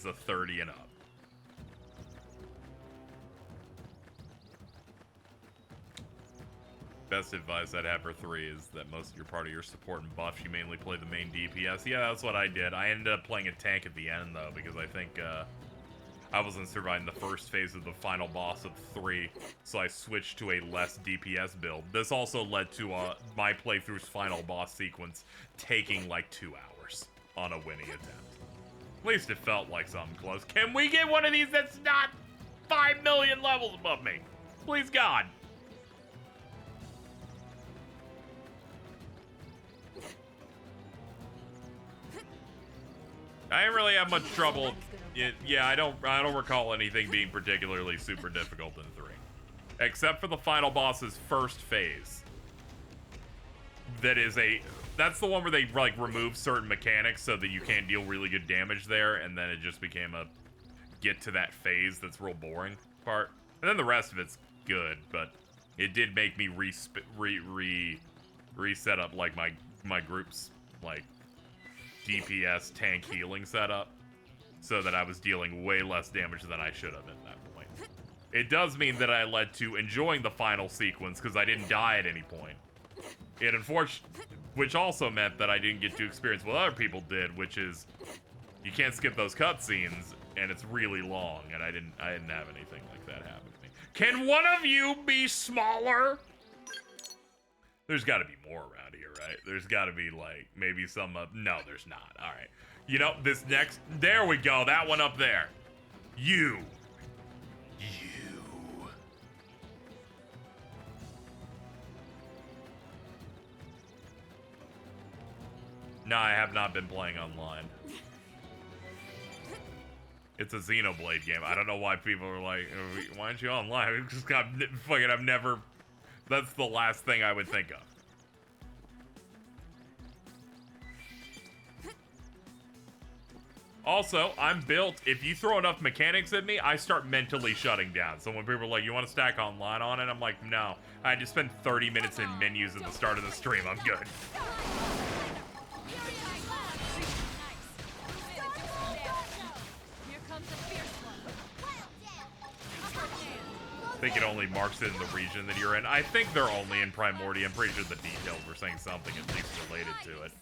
a 30 and up. Best advice I'd have for 3 is that most of your party are support and buffs. You mainly play the main DPS. Yeah, that's what I did. I ended up playing a tank at the end, though, because I think, I wasn't surviving the first phase of the final boss of 3, so I switched to a less DPS build. This also led to my playthrough's final boss sequence taking like 2 hours on a winning attempt. At least it felt like something close. Can we get one of these that's not 5 million levels above me? Please, God. I didn't really have much trouble. Yeah, I don't recall anything being particularly super difficult in 3. Except for the final boss's first phase. That's the one where they like remove certain mechanics so that you can't deal really good damage there, and then it just became a get to that phase that's real boring part. And then the rest of it's good, but it did make me reset up like my group's like DPS tank healing setup, so that I was dealing way less damage than I should have at that point. It does mean that I led to enjoying the final sequence because I didn't die at any point. Which also meant that I didn't get to experience what other people did, which is you can't skip those cutscenes and it's really long, and I didn't have anything like that happen to me. Can one of you be smaller? There's got to be more around here, right? There's got to be like maybe some no, there's not. All right. You know, this next... There we go. That one up there. You. No, I have not been playing online. It's a Xenoblade game. I don't know why people are like, why aren't you online? It's just got fucking... I've never... That's the last thing I would think of. Also, I'm built, if you throw enough mechanics at me, I start mentally shutting down. So when people are like, you want to stack online on it? I'm like, no. I just spent 30 minutes in menus at the start of the stream. I'm good. I think it only marks it in the region that you're in. I think they're only in Primordia. I'm pretty sure the details were saying something at least related to it.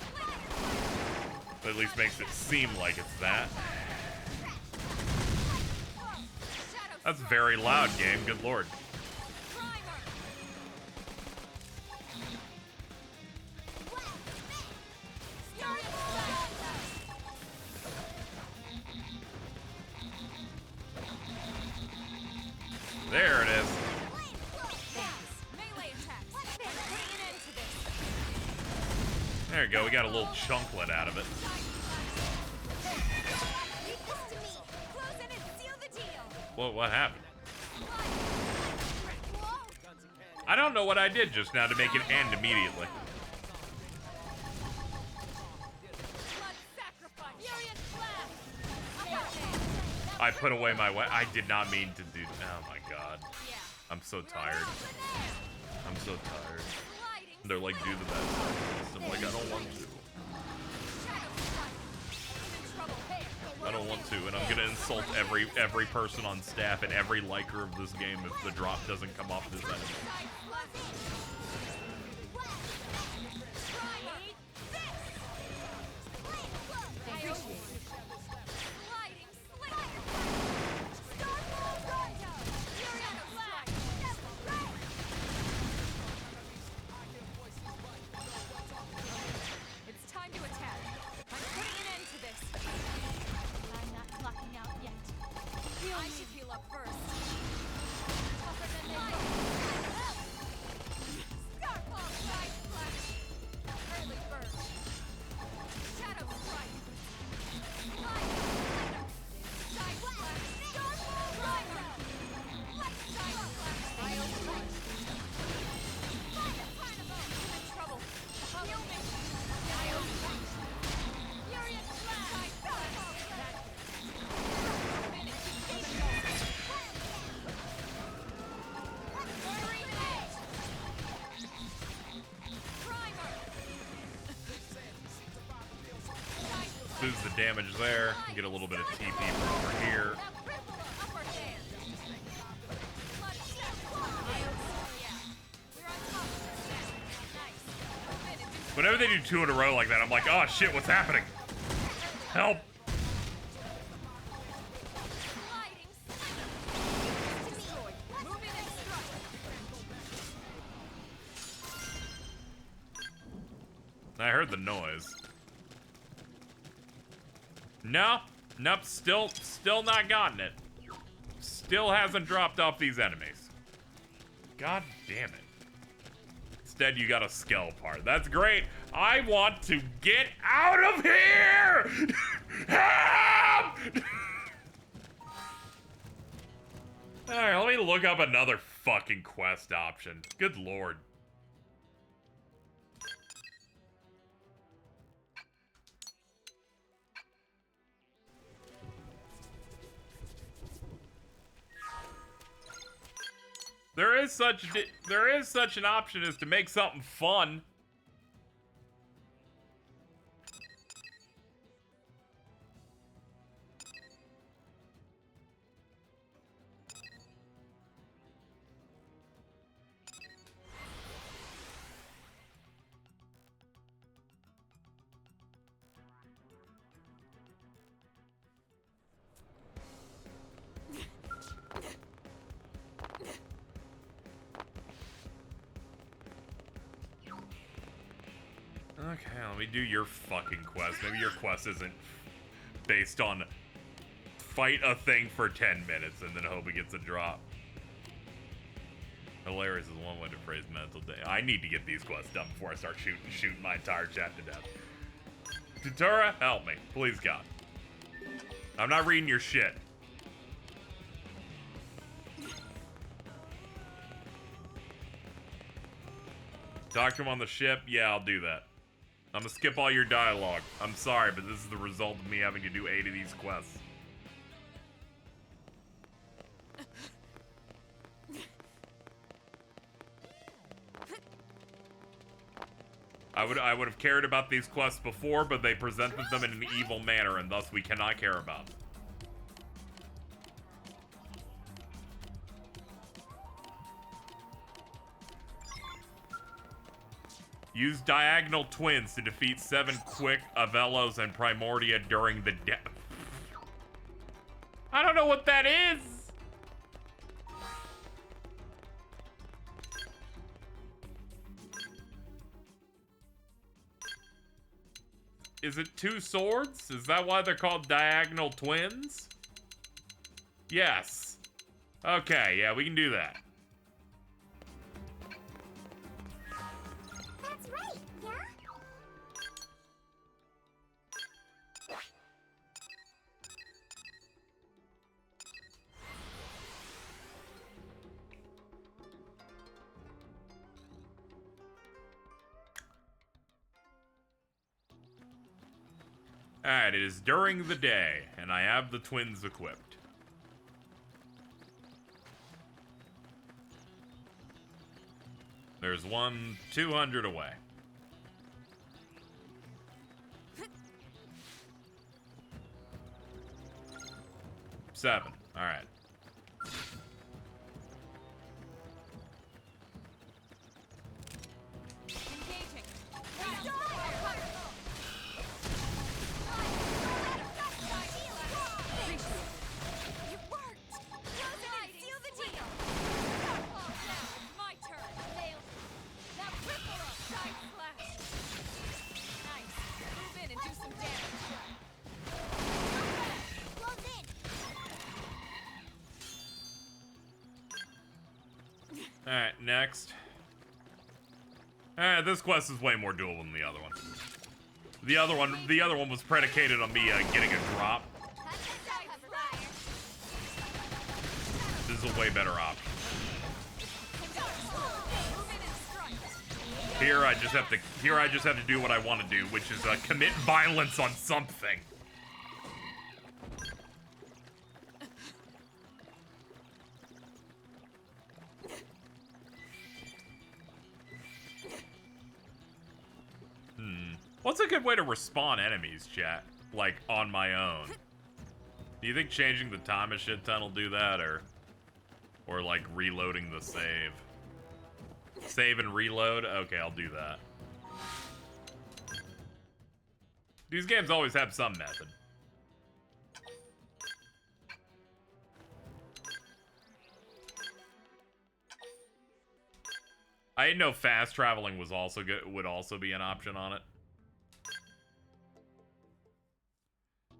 But at least makes it seem like it's that. That's very loud, game. Good lord. There it is. There you go. We got a little chunklet out of it. What happened? I don't know what I did just now to make it end immediately. I put away my weapon. I did not mean to do. Oh my god. I'm so tired. I'm so tired. They're like, do the best. I'm like, I don't want to. I don't want to, and I'm gonna insult every person on staff and every liker of this game if the drop doesn't come off this enemy. Tatsu's the damage there. Get a little bit of TP from over here. Whenever they do 2 in a row like that, I'm like, oh shit, what's happening? Help! I heard the noise. No, nope, still not gotten it. Still hasn't dropped off these enemies. God damn it. Instead, you got a Skell part. That's great. I want to get out of here! Help! Alright, let me look up another fucking quest option. Good lord. There is such an option as to make something fun. Okay, let me do your fucking quest. Maybe your quest isn't based on fight a thing for 10 minutes and then hope it gets a drop. Hilarious is one way to phrase mental day. I need to get these quests done before I start shooting my entire chat to death. Tutura, help me. Please, God. I'm not reading your shit. Talk to him on the ship? Yeah, I'll do that. I'm gonna skip all your dialogue. I'm sorry, but this is the result of me having to do 8 of these quests. I would have cared about these quests before, but they presented them in an evil manner, and thus we cannot care about them. Use diagonal twins to defeat 7 quick Avelos and Primordia during the day. I don't know what that is. Is it 2 swords? Is that why they're called diagonal twins? Yes. Okay, yeah, we can do that. That's right, yeah? Alright, it is during the day, and I have the twins equipped. There's one 200 away. 7. Alright. Alright, next. Alright, this quest is way more doable than the other one. The other one was predicated on me getting a drop. This is a way better option. Here I just have to do what I want to do, which is commit violence on something. What's a good way to respawn enemies, chat? like, on my own. Do you think changing the time a shit ton will do that, or like, reloading the save? Save and reload? Okay, I'll do that. These games always have some method. I didn't know fast traveling was also good, would also be an option on it.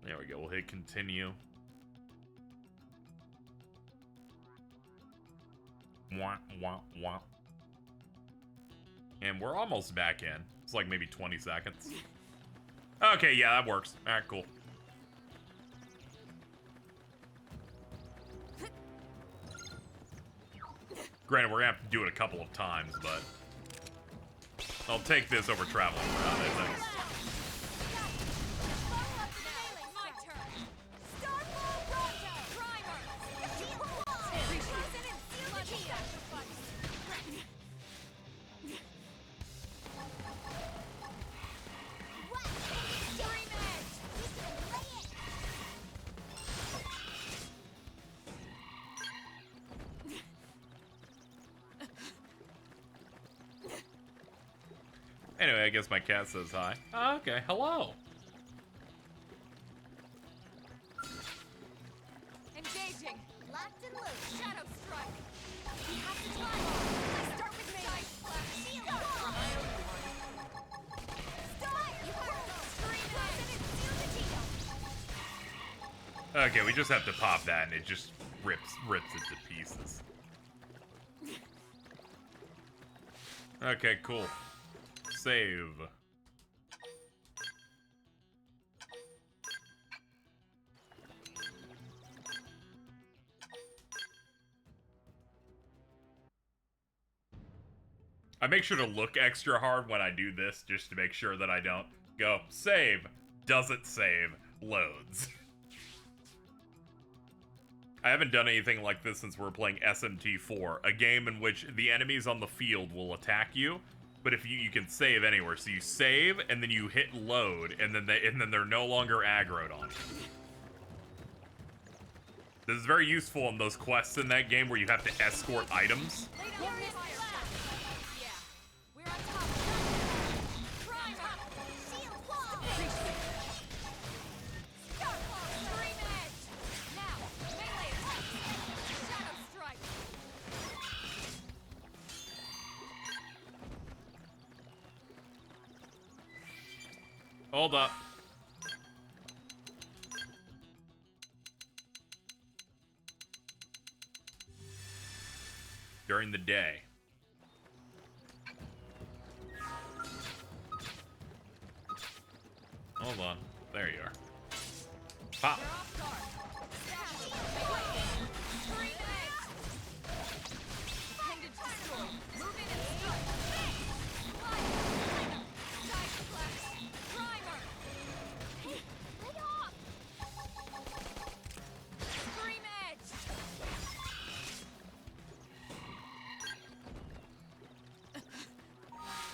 There we go. We'll hit continue. Wah, wah, wah. And we're almost back in. It's like maybe 20 seconds. Okay, yeah, that works. All right, cool. Granted, we're gonna have to do it a couple of times, but I'll take this over traveling around, I think. Anyway, I guess my cat says hi. Oh, okay, hello. Engaging. Locked and loose. Shadow strike. We have to try. Start with me. Shield wall. Start. You scream it. Seal the deal. Okay, we just have to pop that and it just rips it to pieces. Okay, cool. Save. I make sure to look extra hard when I do this just to make sure that I don't go save, doesn't save, loads. I haven't done anything like this since we're playing SMT4, a game in which the enemies on the field will attack you, but if you can save anywhere. So you save and then you hit load and then they're no longer aggroed on you. This is very useful in those quests in that game where you have to escort items. Hold up. During the day. Hold on. There you are. Pop.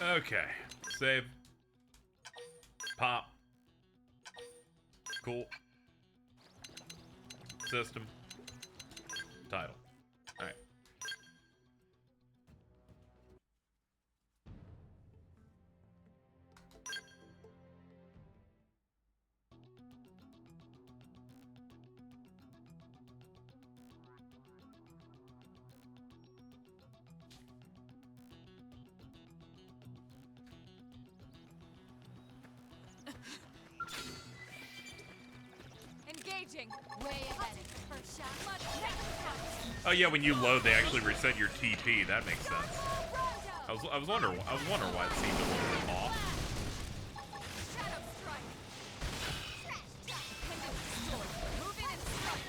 Okay. Save. Pop. Cool. System. Title. Alright. Engaging. Way ahead. First shot. Oh yeah, when you load, they actually reset your TP. That makes sense. I was wondering why it seemed a little bit off. Shadow strike. Pendant destroyed. Move in and strike.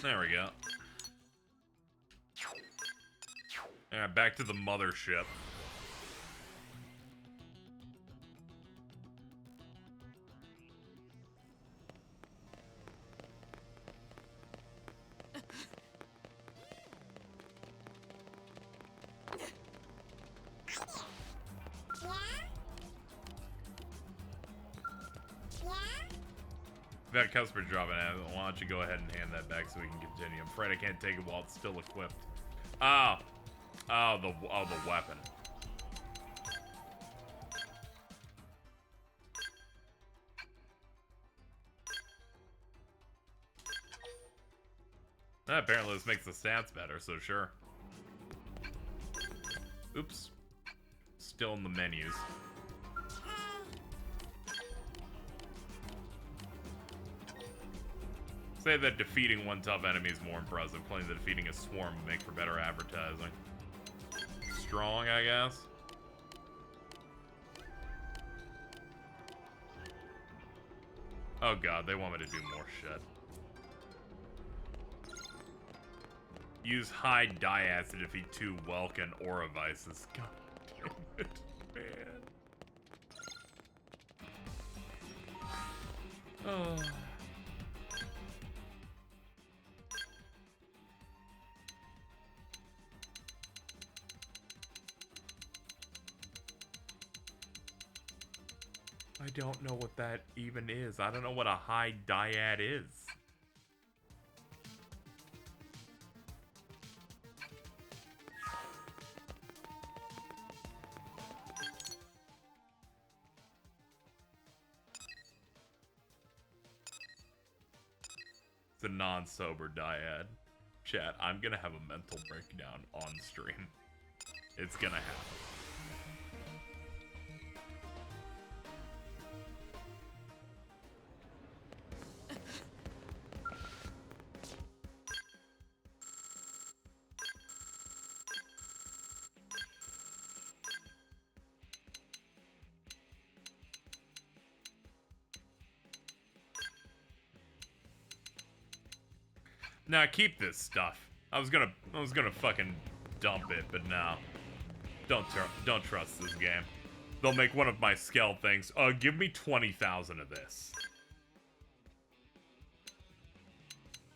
There we go. Alright, back to the mothership. Got a customer dropping out. Why don't you go ahead and hand that back so we can continue? I'm afraid I can't take it while it's still equipped. Oh, the weapon. Apparently this makes the stats better, so sure. Oops. Still in the menus. Say that defeating one tough enemy is more impressive. Claim that defeating a swarm would make for better advertising. Strong, I guess. Oh god, they want me to do more shit. Use high dyads to defeat 2 Welkin aura vices. God damn it, man. Oh. I don't know what that even is. I don't know what a high dyad is. It's a non-sober dyad. Chat, I'm gonna have a mental breakdown on stream. It's gonna happen. Nah, keep this stuff. I was gonna fucking dump it, but no. Don't trust this game. They'll make one of my Skell things. Give me 20,000 of this.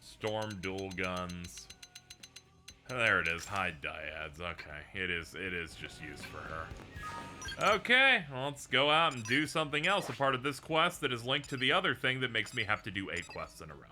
Storm dual guns. There it is, high dyads. Okay, it is just used for her. Okay, well, let's go out and do something else. A part of this quest that is linked to the other thing that makes me have to do 8 quests in a row.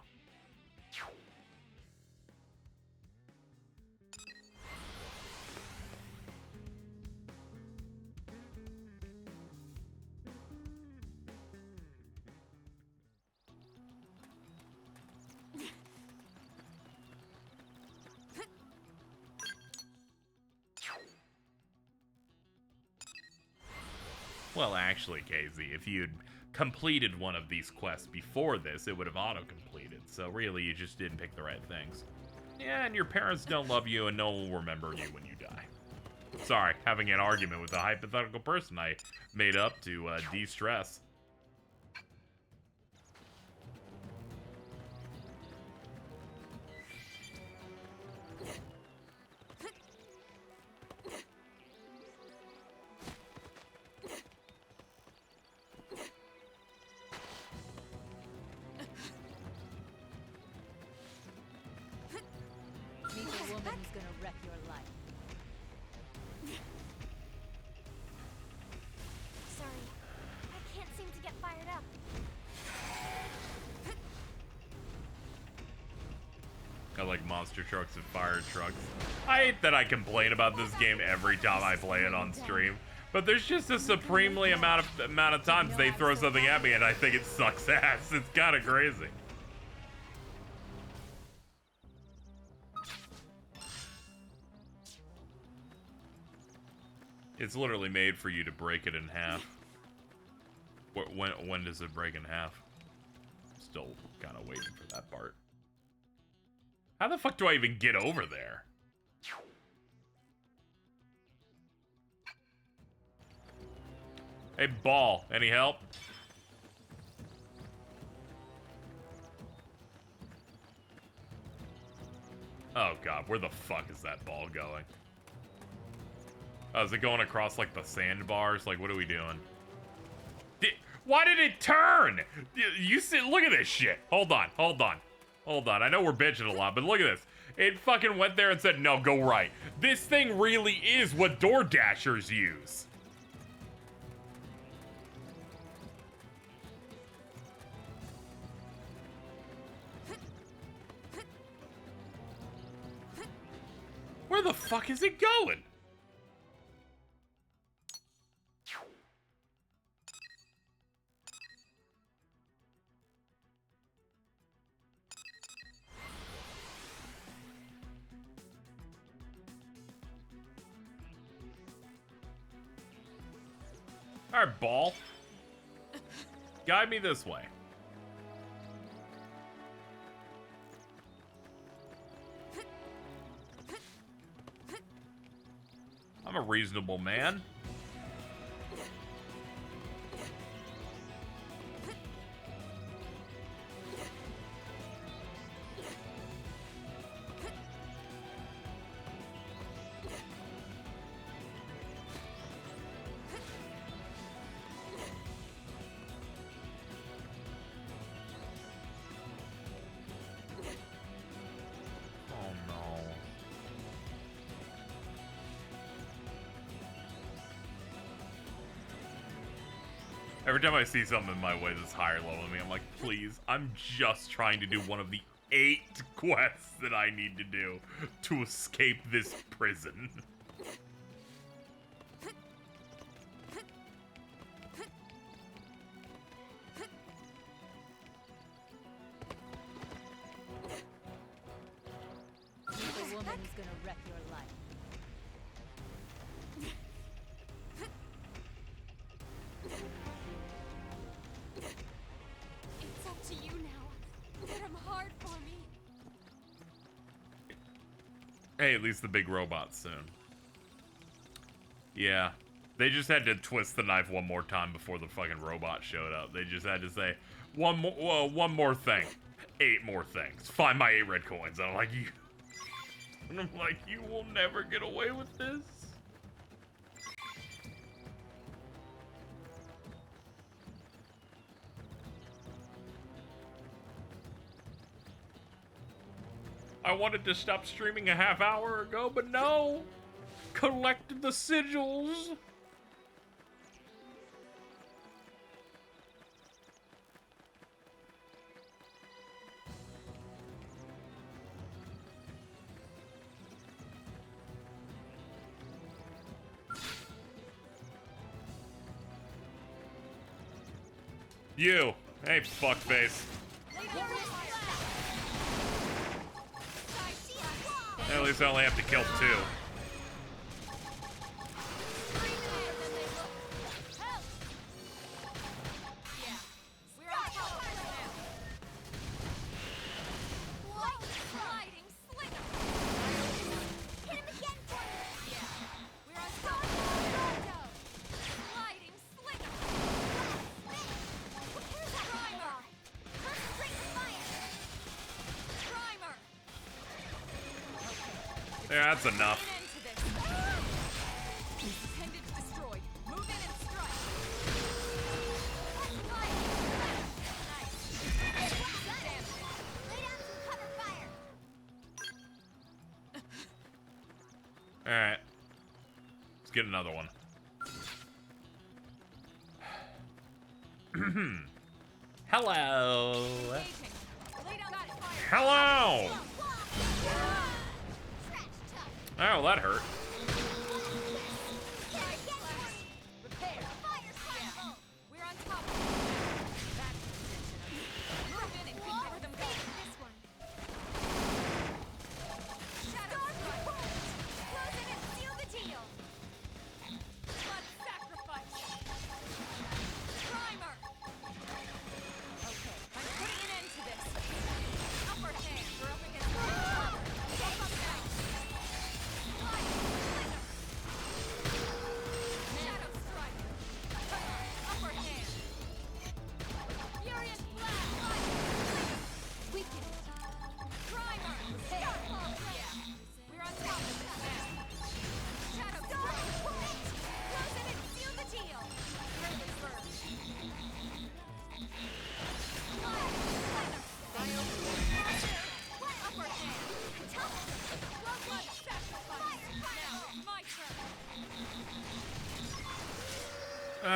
Well, actually, KZ, if you'd completed one of these quests before this, it would have auto-completed. So really, you just didn't pick the right things. Yeah, and your parents don't love you, and no one will remember you when you die. Sorry, having an argument with a hypothetical person I made up to de-stress. Monster trucks and fire trucks. I hate that I complain about this game every time I play it on stream, but there's just a supremely amount of times they throw something at me and I think it sucks ass. It's kind of crazy. It's literally made for you to break it in half. When does it break in half? Still kind of waiting for that part. How the fuck do I even get over there? Hey, ball, any help? Oh god, where the fuck is that ball going? Oh, is it going across like the sandbars? Like, what are we doing? Why did it turn? You sit, look at this shit. Hold on. I know we're bitching a lot, but look at this. It fucking went there and said, no, go right. This thing really is what Door Dashers use. Where the fuck is it going? Alright, ball. Guide me this way. I'm a reasonable man. Every time I see something in my way that's higher level than me, I'm like, please, I'm just trying to do one of the 8 quests that I need to do to escape this prison. The woman is gonna wreck your life. It's up to you now. Let him hard for me. Hey, at least the big robot's soon. Yeah. They just had to twist the knife one more time before the fucking robot showed up. They just had to say, one more thing. 8 more things. Find my 8 red coins. And I'm like, you will never get away with this. I wanted to stop streaming a half hour ago, but no. Collected the sigils. You. Hey, fuckface. At least I only have to kill 2. Yeah, that's enough. Alright. Let's get another one. Hello. Hello. Oh, that hurt.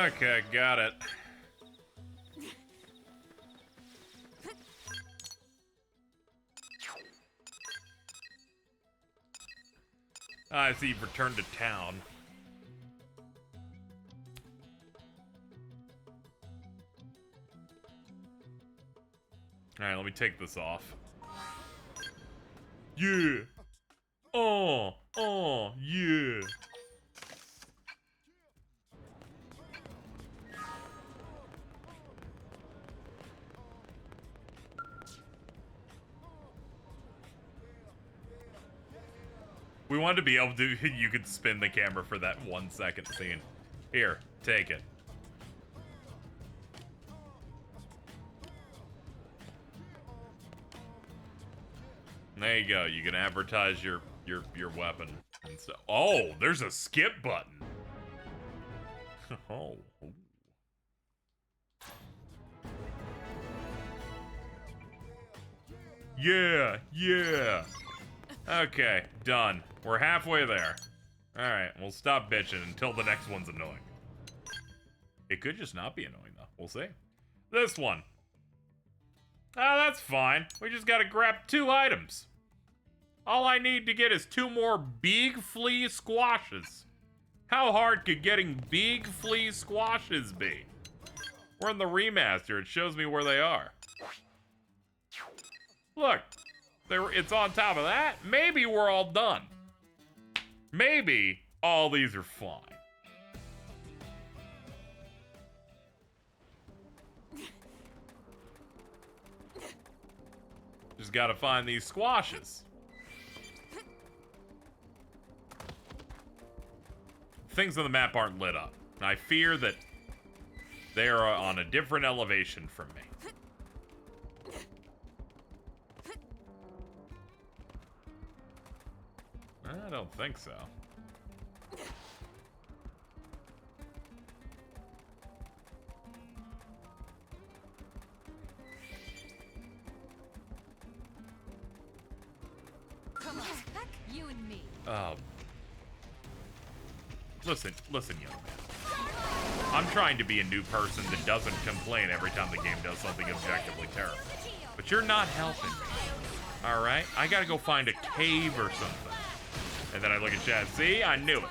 Okay, got it. I see you've returned to town. Alright, let me take this off. Yeah! Oh, yeah! We wanted to be able to, you could spin the camera for that 1 second scene. Here, take it. There you go. You can advertise your weapon and so. Oh, there's a skip button. Oh. Yeah, yeah. Okay, done. We're halfway there. Alright, we'll stop bitching until the next one's annoying. It could just not be annoying, though. We'll see. This one. Ah, that's fine. We just gotta grab 2 items. All I need to get is 2 more big flea squashes. How hard could getting big flea squashes be? We're in the remaster. It shows me where they are. Look. It's on top of that. Maybe we're all done. Maybe all these are fine. Just gotta find these squashes. Things on the map aren't lit up. I fear that they are on a different elevation from me. I don't think so. Come on, you and me. Listen, young man. I'm trying to be a new person that doesn't complain every time the game does something objectively terrible. But you're not helping me. Alright? I gotta go find a cave or something. And then I look at chat. See? I knew it.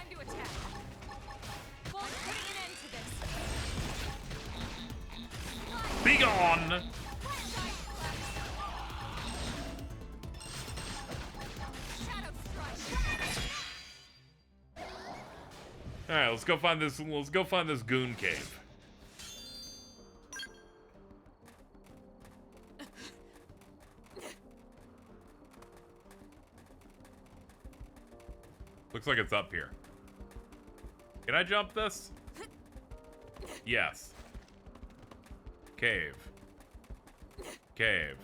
Be gone! Alright, let's go find this goon cave. Looks like it's up here. Can I jump this? Yes. Cave. Cave.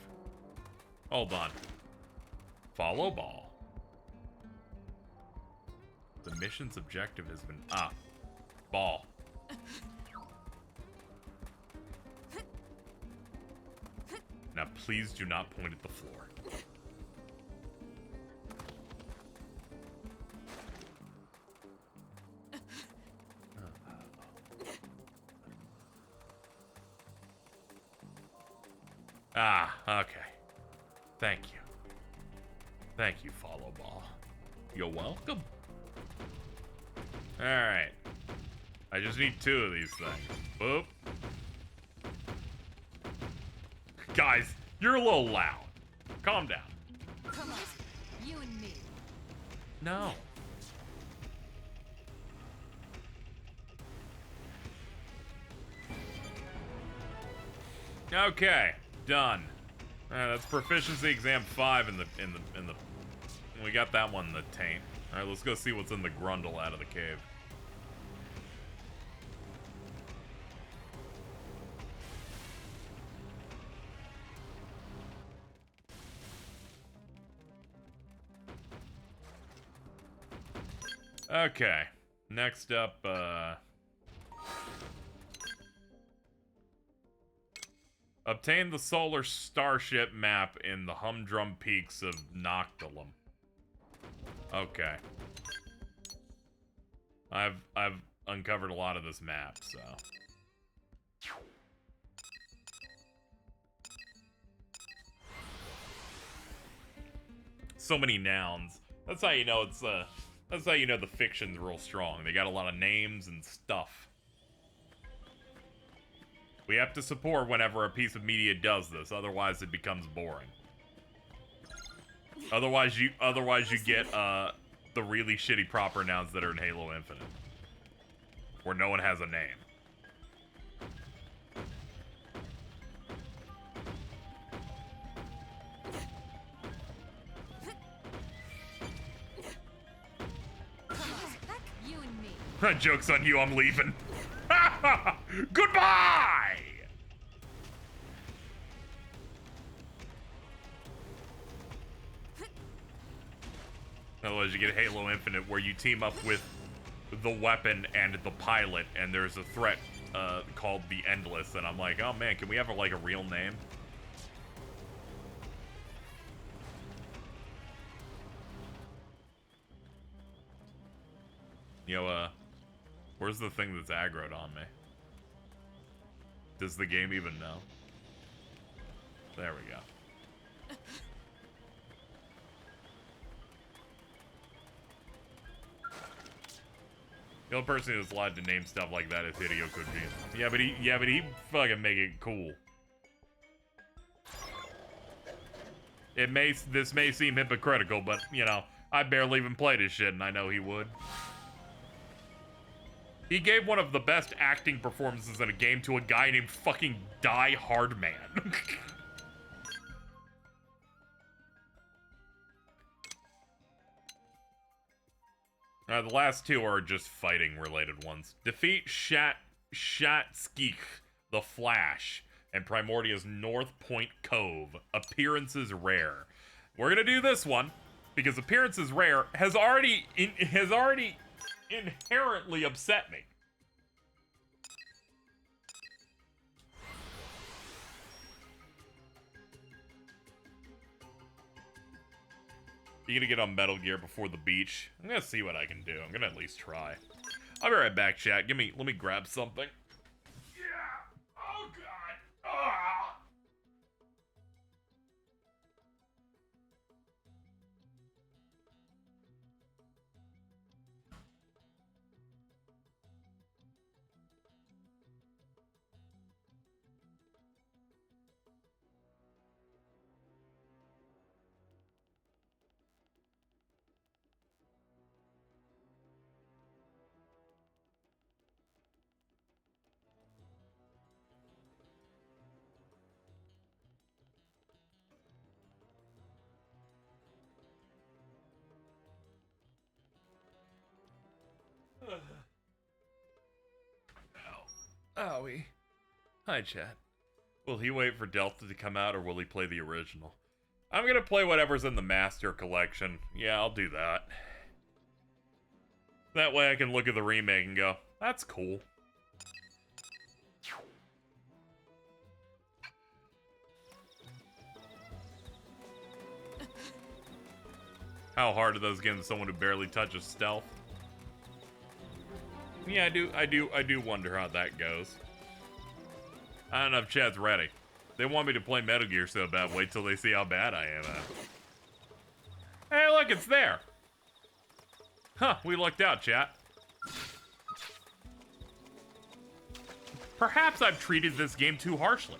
Hold on. Follow ball. The mission's objective has been... ball. Now please do not point at the floor. Okay. Thank you. Thank you, follow ball. You're welcome. Alright. I just need 2 of these things. Boop. Guys, you're a little loud. Calm down. Come on, you and me. No. Okay, done. That's proficiency exam 5 in the. We got that one in the taint. All right, let's go see what's in the grundle out of the cave. Okay, next up, obtain the solar starship map in the humdrum peaks of Noctilum. Okay. I've uncovered a lot of this map, so. So many nouns. That's how you know it's That's how you know the fiction's real strong. They got a lot of names and stuff. We have to support whenever a piece of media does this, otherwise it becomes boring. Otherwise you get the really shitty proper nouns that are in Halo Infinite, where no one has a name. You and me. Joke's on you, I'm leaving. Goodbye! Otherwise you get Halo Infinite, where you team up with the weapon and the pilot, and there's a threat called the Endless, and I'm like, oh man, can we have like a real name? Yo, where's the thing that's aggroed on me? Does the game even know? There we go. The only person who's allowed to name stuff like that is Hideo Kojima. Yeah, but he fucking make it cool. This may seem hypocritical, but you know, I barely even played his shit, and I know he would. He gave one of the best acting performances in a game to a guy named fucking Die Hard Man. The last two are just fighting related ones. Defeat Shatskeek, the Flash, and Primordia's North Point Cove. Appearances rare. We're gonna do this one because appearances rare has already inherently upset me. You gonna get on Metal Gear before the beach? I'm gonna see what I can do. I'm gonna at least try. I'll be right back, chat. Let me grab something. Yeah. Oh god. Ah. Owie. Hi, chat. Will he wait for Delta to come out, or will he play the original? I'm gonna play whatever's in the Master Collection. Yeah, I'll do that. That way I can look at the remake and go, that's cool. How hard are those games someone who barely touches stealth? Yeah, I do wonder how that goes. I don't know if chat's ready. They want me to play Metal Gear so bad, wait till they see how bad I am at it. Hey, look, it's there. Huh, we lucked out, chat. Perhaps I've treated this game too harshly.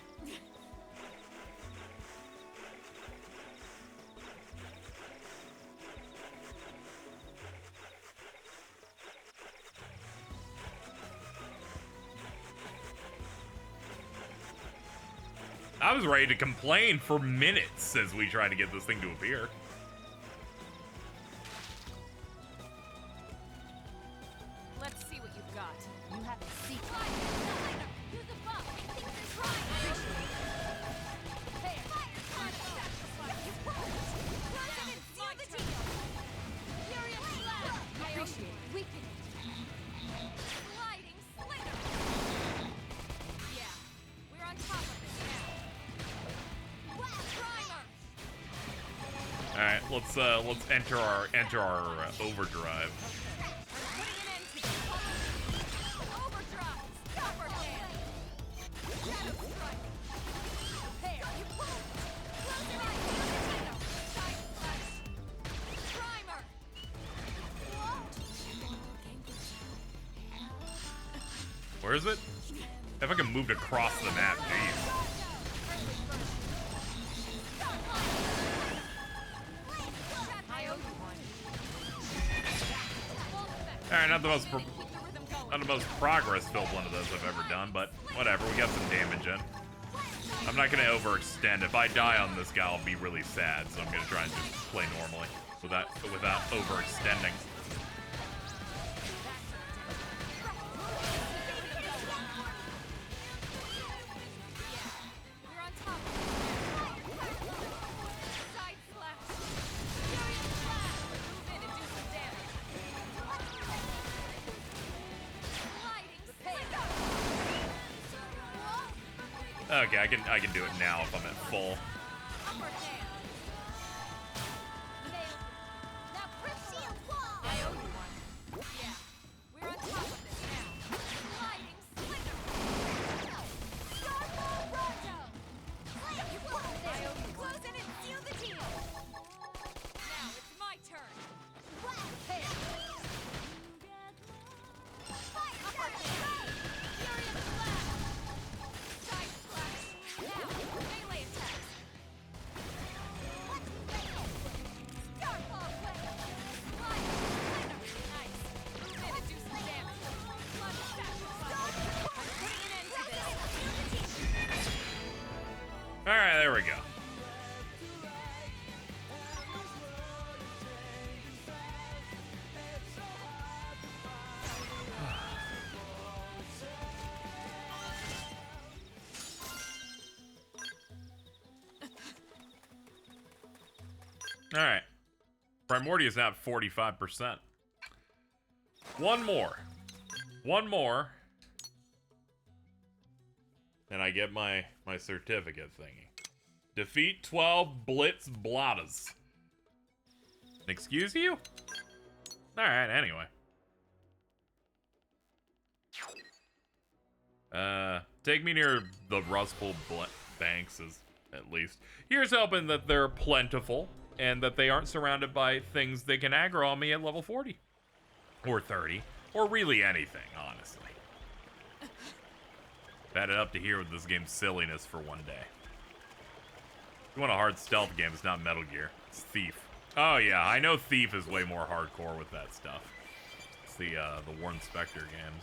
I was ready to complain for minutes as we tried to get this thing to appear. Let's see what you've got. You have a secret. Use a buff. All right, let's enter our overdrive. Where is it? If I can move across the map, jeez. Alright, not the most progress-filled one of those I've ever done, but whatever, we got some damage in. I'm not gonna overextend. If I die on this guy, I'll be really sad, so I'm gonna try and just play normally without overextending. Okay, I can do it now if I'm at full. Alright, there we go. Alright. Primordia's now at 45%. One more. One more. And I get my certificate thingy. Defeat 12 Blitz Blottas. Excuse you? Alright, anyway. Take me near the Rustful Banks, at least. Here's hoping that they're plentiful, and that they aren't surrounded by things that can aggro on me at level 40. Or 30. Or really anything, honestly. Had it up to here with this game's silliness for one day. If you want a hard stealth game, it's not Metal Gear. It's Thief. Oh yeah, I know Thief is way more hardcore with that stuff. It's the Warren Spector games.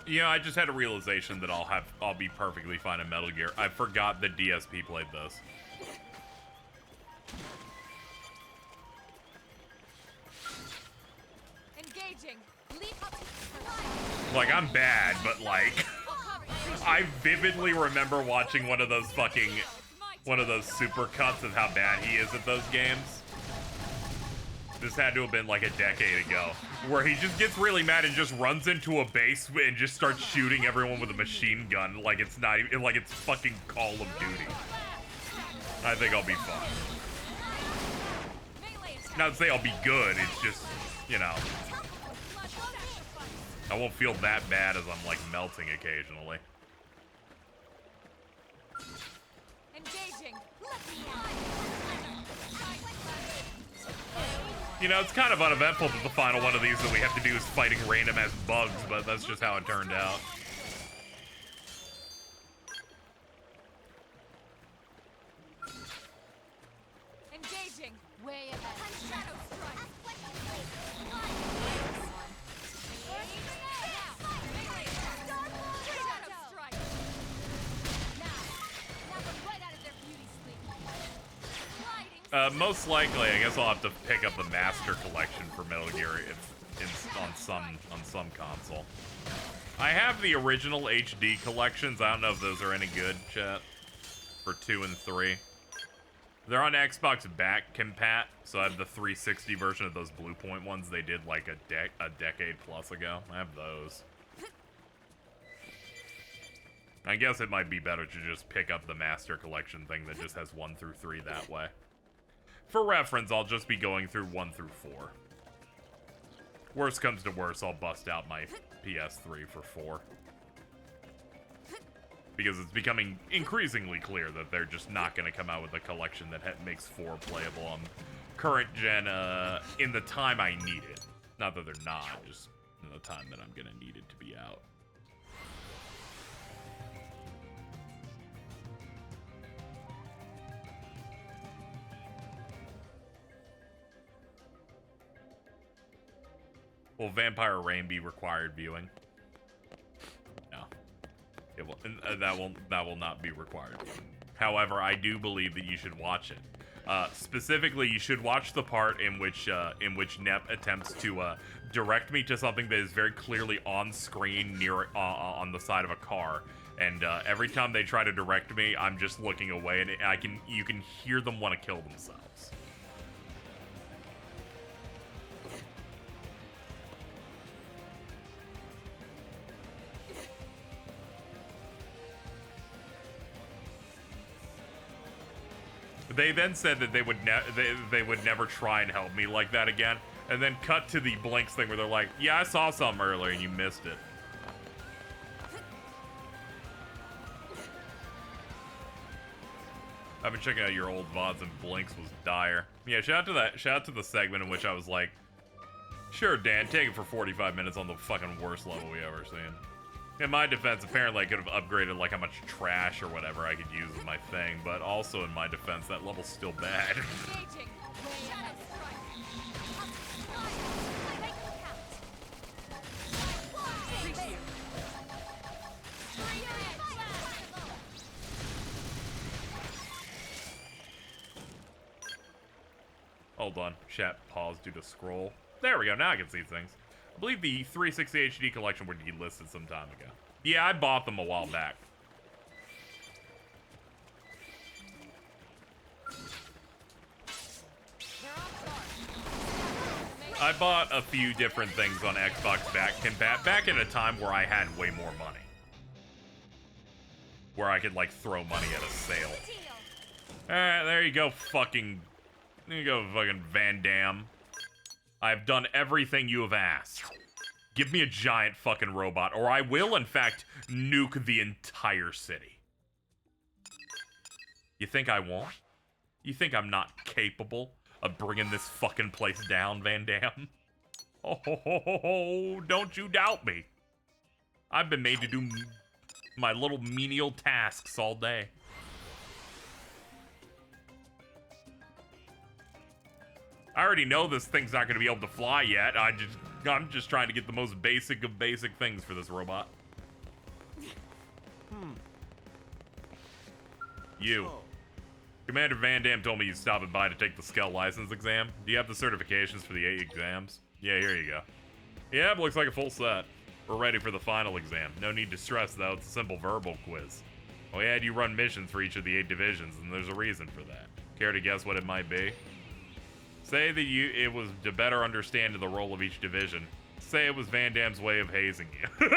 You know, I just had a realization that I'll be perfectly fine in Metal Gear. I forgot that DSP played this. Engaging. Like, I'm bad, but like I vividly remember watching one of those super cuts of how bad he is at those games. This had to have been like a decade ago, where he just gets really mad and just runs into a base and just starts shooting everyone with a machine gun like it's not even, like it's fucking Call of Duty. I think I'll be fine. Not to say I'll be good, it's just, you know, I won't feel that bad as I'm like melting occasionally. Engaging. You know, it's kind of uneventful that the final one of these that we have to do is fighting random ass bugs, but that's just how it turned out. Engaging. Way ahead. Shadow strike. Most likely, I guess I'll have to pick up the Master Collection for Metal Gear on some console. I have the original HD collections. I don't know if those are any good, chat, for 2 and 3. They're on Xbox back compat, so I have the 360 version of those Blue Point ones they did like a decade plus ago. I have those. I guess it might be better to just pick up the Master Collection thing that just has 1 through 3 that way. For reference, I'll just be going through 1 through 4. Worst comes to worst, I'll bust out my PS3 for 4. But because it's becoming increasingly clear that they're just not going to come out with a collection that makes 4 playable on current gen in the time I need it. Not that they're not, just in the time that I'm going to need it to be out. Will Vampire Rain be required viewing? No. It will, that will not be required viewing. However, I do believe that you should watch it. Specifically, you should watch the part in which Nep attempts to direct me to something that is very clearly on screen near on the side of a car. And every time they try to direct me, I'm just looking away, and you can hear them want to kill themselves. They then said that they would never try and help me like that again, and then cut to the Blinks thing where they're like, "Yeah, I saw something earlier and you missed it." I've been checking out your old VODs and Blinks was dire. Yeah, shout out to the segment in which I was like, "Sure, Dan, take it for 45 minutes on the fucking worst level we ever seen." In my defense, apparently I could have upgraded like how much trash or whatever I could use as my thing, but also in my defense, that level's still bad. Hold on, chat paused due to scroll. There we go, now I can see things. I believe the 360 HD collection were delisted some time ago. Yeah, I bought them a while back. I bought a few different things on Xbox back in a time where I had way more money. Where I could, like, throw money at a sale. Alright, there you go, fucking Van Damme. I've done everything you have asked. Give me a giant fucking robot, or I will, in fact, nuke the entire city. You think I won't? You think I'm not capable of bringing this fucking place down, Van Damme? Oh, don't you doubt me. I've been made to do my little menial tasks all day. I already know this thing's not going to be able to fly yet. I'm just trying to get the most basic of basic things for this robot. You. Commander Van Damme told me you'd stop by to take the Skell license exam. Do you have the certifications for the 8 exams? Yeah, here you go. Yep, looks like a full set. We're ready for the final exam. No need to stress, though. It's a simple verbal quiz. We had you run missions for each of the 8 divisions, and there's a reason for that. Care to guess what it might be? Say that it was to better understand the role of each division. Say it was Van Damme's way of hazing you.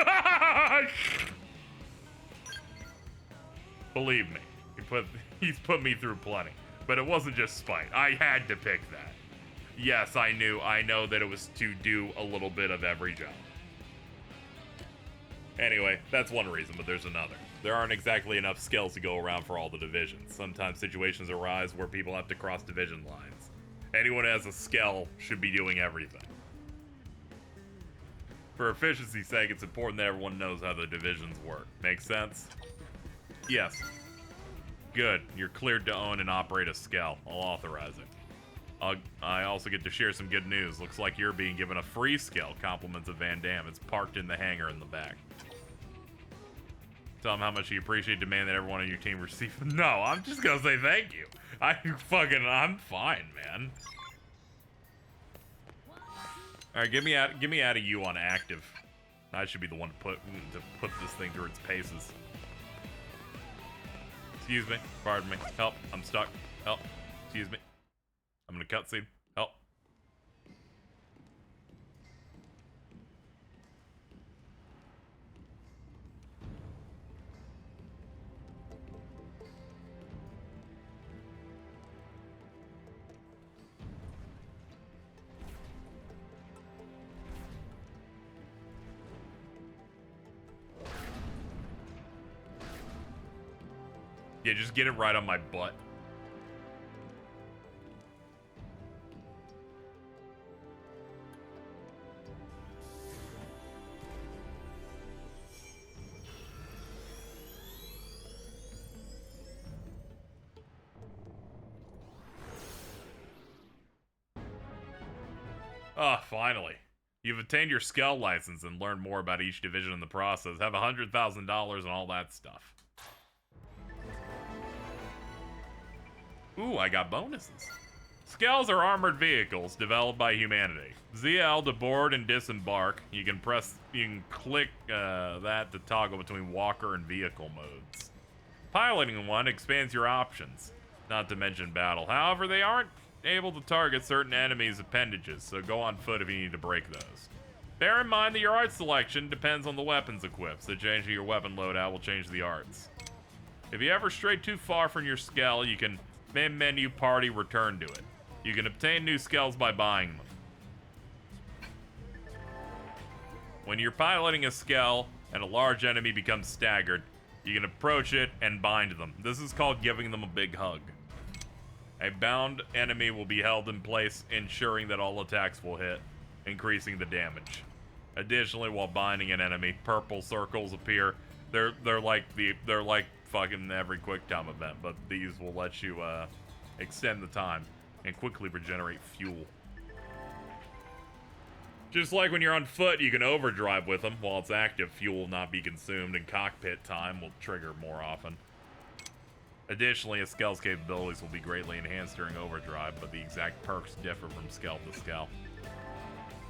Believe me, he's put me through plenty. But it wasn't just spite. I had to pick that. Yes, I know that it was to do a little bit of every job. Anyway, that's one reason, but there's another. There aren't exactly enough Skells to go around for all the divisions. Sometimes situations arise where people have to cross division lines. Anyone who has a Skell should be doing everything. For efficiency's sake, it's important that everyone knows how the divisions work. Make sense? Yes. Good. You're cleared to own and operate a Skell. I'll authorize it. I also get to share some good news. Looks like you're being given a free Skell. Compliments of Van Damme. It's parked in the hangar in the back. Tell him how much you appreciate. Demand that everyone on your team receive. No, I'm just gonna say thank you. I'm fine, man. All right, get me out of you on active. I should be the one to put this thing through its paces. Excuse me. Pardon me. Help. I'm stuck. Help. Excuse me. I'm in a cutscene. Help. Yeah, just get it right on my butt. Ah, finally. You've obtained your Skell license and learned more about each division in the process. Have $100,000 and all that stuff. Ooh, I got bonuses. Skells are armored vehicles developed by humanity. ZL to board and disembark. You can click that to toggle between walker and vehicle modes. Piloting one expands your options, not to mention battle. However, they aren't able to target certain enemies' appendages, so go on foot if you need to break those. Bear in mind that your art selection depends on the weapons equipped, so changing your weapon loadout will change the arts. If you ever stray too far from your Skell, you can main menu party return to it. You can obtain new Skells by buying them. When you're piloting a Skell and a large enemy becomes staggered, you can approach it and bind them. This is called giving them a big hug. A bound enemy will be held in place, ensuring that all attacks will hit, increasing the damage. Additionally, while binding an enemy, purple circles appear. They're like fucking every QuickTime event, but these will let you extend the time and quickly regenerate fuel. Just like when you're on foot, you can overdrive with them. While it's active, fuel will not be consumed, and cockpit time will trigger more often. Additionally, a Skell's capabilities will be greatly enhanced during overdrive, but the exact perks differ from Skell to Skell.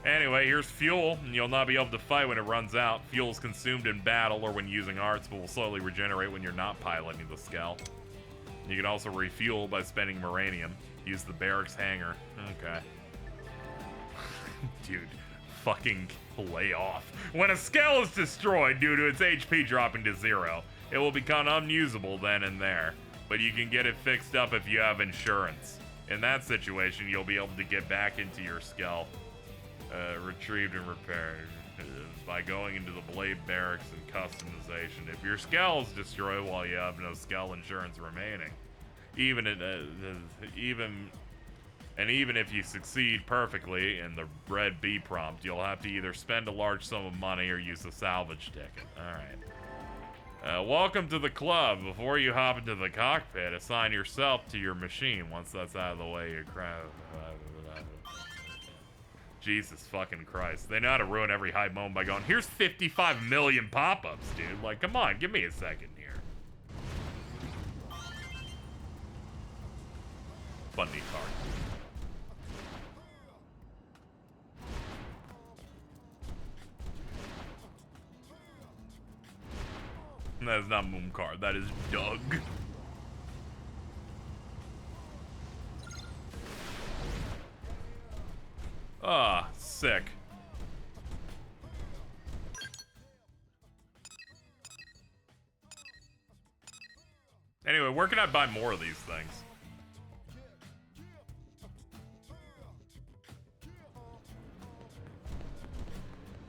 Anyway, here's fuel, and you'll not be able to fight when it runs out. Fuel is consumed in battle or when using arts, but will slowly regenerate when you're not piloting the Skell. You can also refuel by spending Moranium. Use the barracks hangar. Okay. Dude, fucking lay off. When a Skell is destroyed due to its HP dropping to 0, it will become unusable then and there. But you can get it fixed up if you have insurance. In that situation, you'll be able to get back into your Skell. Retrieved and repaired by going into the blade barracks and customization. If your Skell is destroyed while you have no Skell insurance remaining, even if you succeed perfectly in the red B prompt, you'll have to either spend a large sum of money or use a salvage ticket. Alright. Welcome to the club. Before you hop into the cockpit, assign yourself to your machine. Once that's out of the way, you Jesus fucking Christ. They know how to ruin every hype moment by going, here's 55 million pop-ups, dude. Like, come on, give me a second here. Funny card. That is not Moomcard, that is Doug. Ah, sick. Anyway, where can I buy more of these things?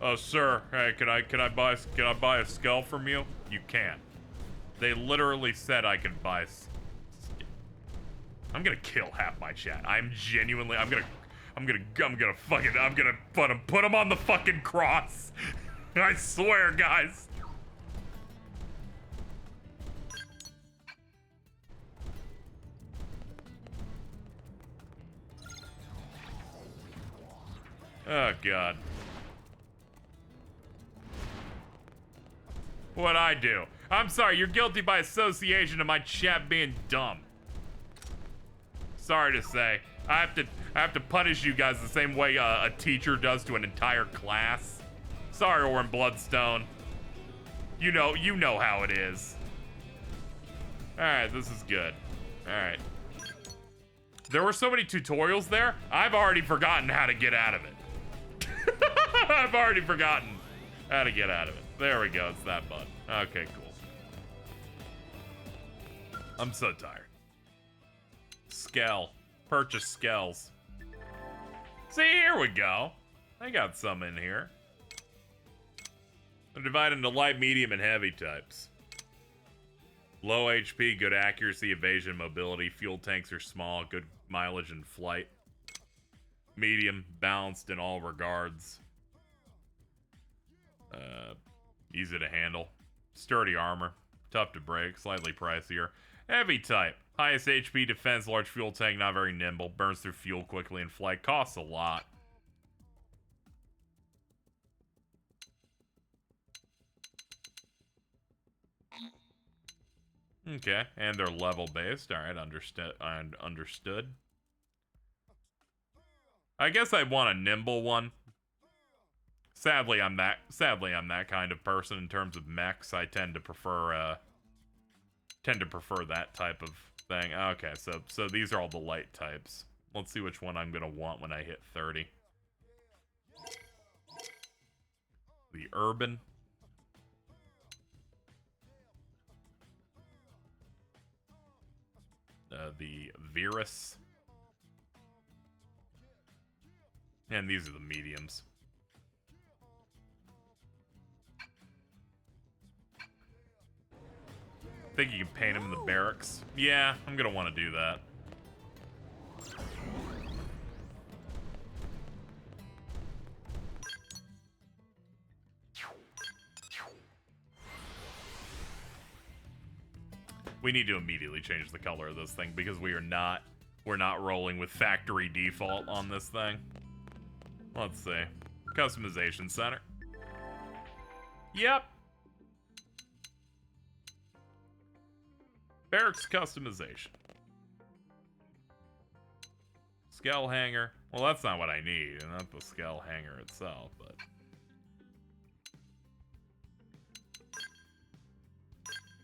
Oh, sir, hey, can I buy a Skell from you? You can't. They literally said I could buy. I'm gonna kill half my chat. I'm genuinely. I'm gonna put him on the fucking cross. I swear, guys. Oh, God. What'd I do? I'm sorry, you're guilty by association of my chat being dumb. Sorry to say. I have to punish you guys the same way a teacher does to an entire class. Sorry, Orin Bloodstone. You know how it is. Alright, this is good. Alright. There were so many tutorials there, I've already forgotten how to get out of it. I've already forgotten how to get out of it. There we go, it's that button. Okay, cool. I'm so tired. Skell. Purchase Skells. See, here we go. I got some in here. They're divided into light, medium, and heavy types. Low HP, good accuracy, evasion, mobility. Fuel tanks are small, good mileage and flight. Medium, balanced in all regards. Easy to handle. Sturdy armor. Tough to break, slightly pricier. Heavy type. Highest HP, defense, large fuel tank, not very nimble. Burns through fuel quickly in flight. Costs a lot. Okay, and they're level based. Alright, understood. I guess I'd want a nimble one. Sadly, I'm that kind of person in terms of mechs. I tend to prefer that type of thing. Okay, so these are all the light types. Let's see which one I'm gonna want when I hit 30. The urban. The virus. And these are the mediums. Think you can paint him in the barracks? Yeah, I'm gonna want to do that. We need to immediately change the color of this thing because we're not rolling with factory default on this thing. Let's see. Customization center. Yep. Barracks customization. Skell hanger. Well, that's not what I need, and not the Skell hanger itself, but...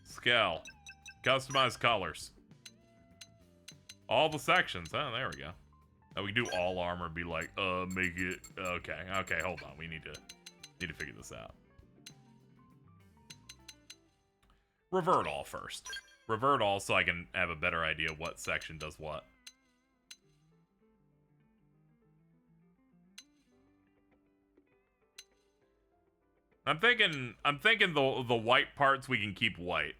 Skell. Customize colors. All the sections. Oh, there we go. Oh, we can do all armor, be like, make it... Okay, hold on. We need to figure this out. Revert all first. Revert all so I can have a better idea what section does what. I'm thinking the white parts we can keep white.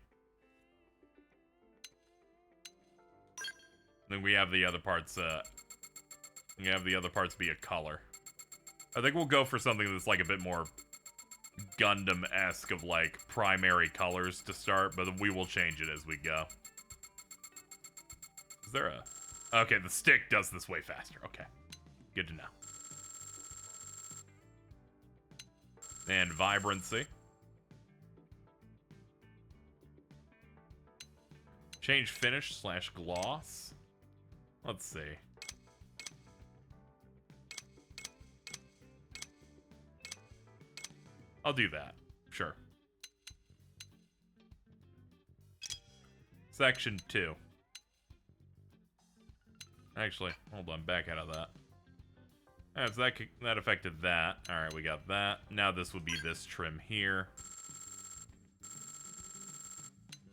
Then we have the other parts be a color. I think we'll go for something that's like a bit more Gundam-esque of like primary colors to start, but we will change it as we go. Is there a... Okay, the stick does this way faster. Okay. Good to know. And vibrancy. Change finish / gloss. Let's see. I'll do that. Sure. Section 2. Actually, hold on. Back out of that. Alright, so that affected that. Alright, we got that. Now this would be this trim here.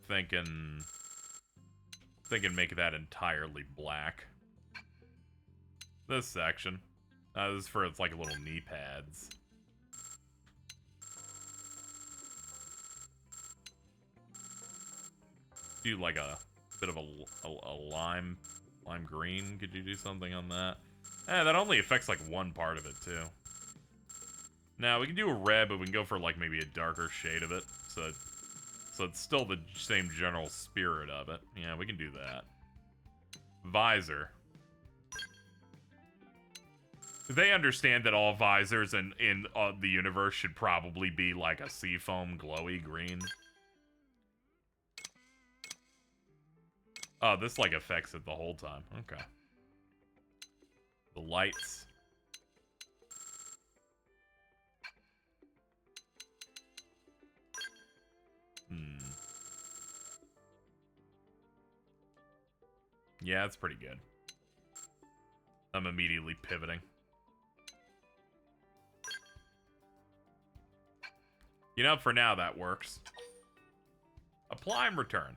Thinking make that entirely black. This section. This is for its like little knee pads. Do like a bit of a lime green. Could you do something on that? That only affects like one part of it too. Now we can do a red, but we can go for like maybe a darker shade of it, so it's still the same general spirit of it. Yeah, we can do that. Visor. They understand that all visors in the universe should probably be like a seafoam glowy green. Oh, this like affects it the whole time. Okay. The lights. Yeah, it's pretty good. I'm immediately pivoting. You know, for now that works. Apply and return.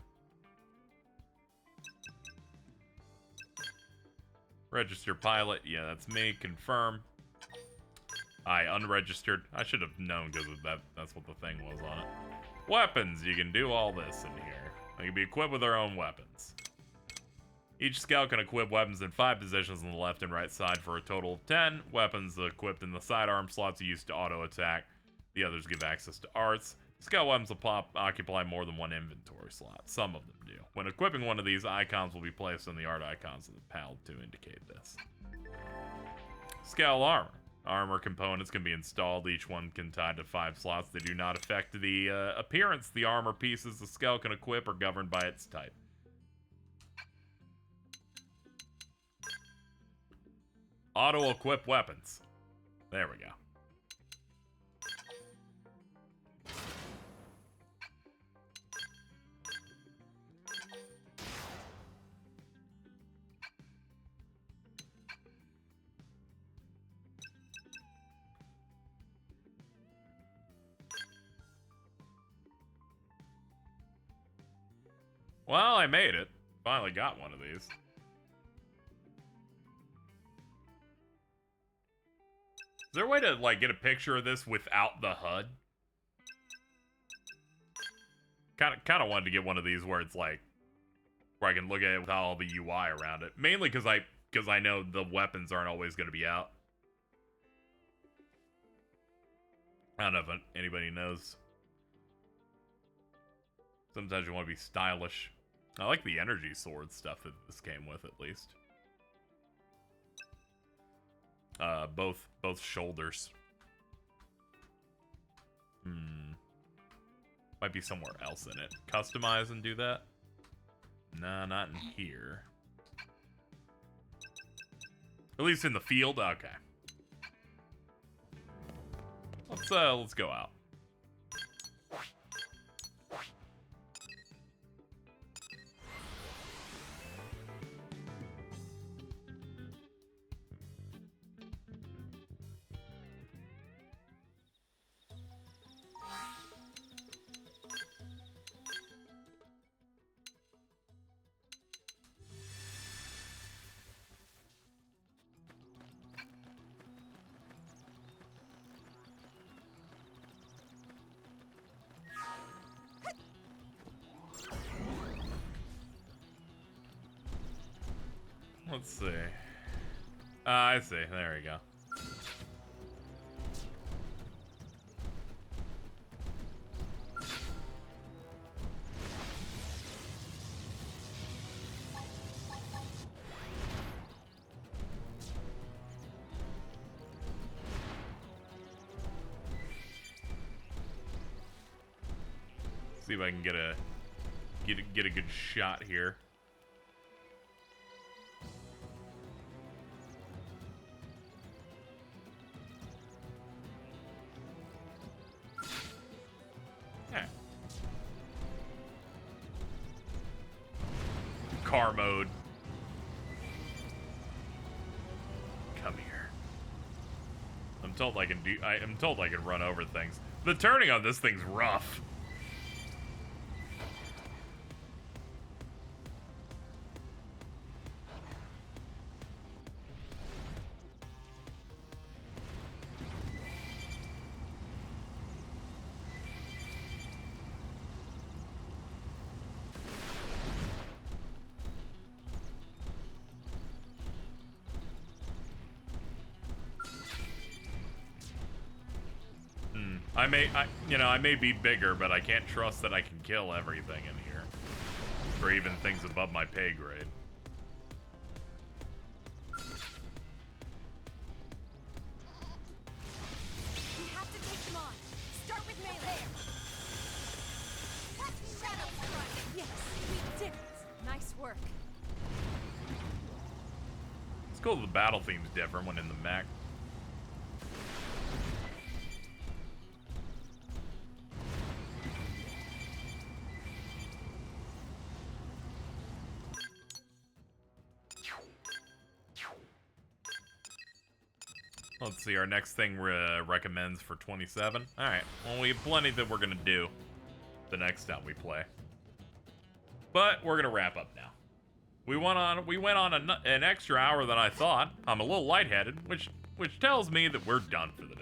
Register pilot. Yeah, that's me. Confirm. I unregistered. I should have known because that's what the thing was on it. Weapons. You can do all this in here. They can be equipped with their own weapons. Each Skell can equip weapons in 5 positions on the left and right side for a total of 10. Weapons equipped in the sidearm slots are used to auto-attack. The others give access to arts. Skell weapons will occupy more than 1 inventory slot. Some of them do. When equipping one of these, icons will be placed on the art icons of the PAL to indicate this. Skell armor. Armor components can be installed. Each one can tie to 5 slots. They do not affect the appearance. The armor pieces the Skell can equip are governed by its type. Auto-equip weapons. There we go. Well, I made it. Finally got one of these. Is there a way to, like, get a picture of this without the HUD? Kind of wanted to get one of these where it's like, where I can look at it without all the UI around it. Mainly because I know the weapons aren't always going to be out. I don't know if anybody knows. Sometimes you want to be stylish. I like the energy sword stuff that this came with, at least. Both shoulders. Might be somewhere else in it. Customize and do that? Nah, not in here. At least in the field? Okay. Let's go out. Let's see. I see. There we go. See if I can get a good shot here. Car mode. Come here. I'm told I can run over things. The turning on this thing's rough. I may be bigger, but I can't trust that I can kill everything in here. Or even things above my pay grade. We have to take them on. Start with melee. Shadow strike. Yes, we did it. Nice work. It's cool the battle theme's different when in the mech. Let's see, our next thing recommends for 27. Alright, well, we have plenty that we're going to do the next time we play. But we're going to wrap up now. We went on an extra hour than I thought. I'm a little lightheaded, which tells me that we're done for the day.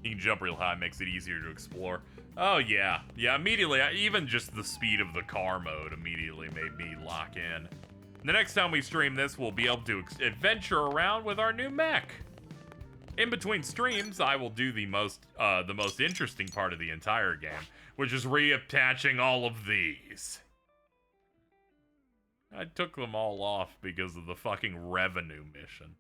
You can jump real high, makes it easier to explore. Oh, yeah. Yeah, immediately, even just the speed of the car mode immediately made me lock in. The next time we stream this, we'll be able to adventure around with our new mech. In between streams, I will do the most interesting part of the entire game, which is reattaching all of these. I took them all off because of the fucking revenue mission.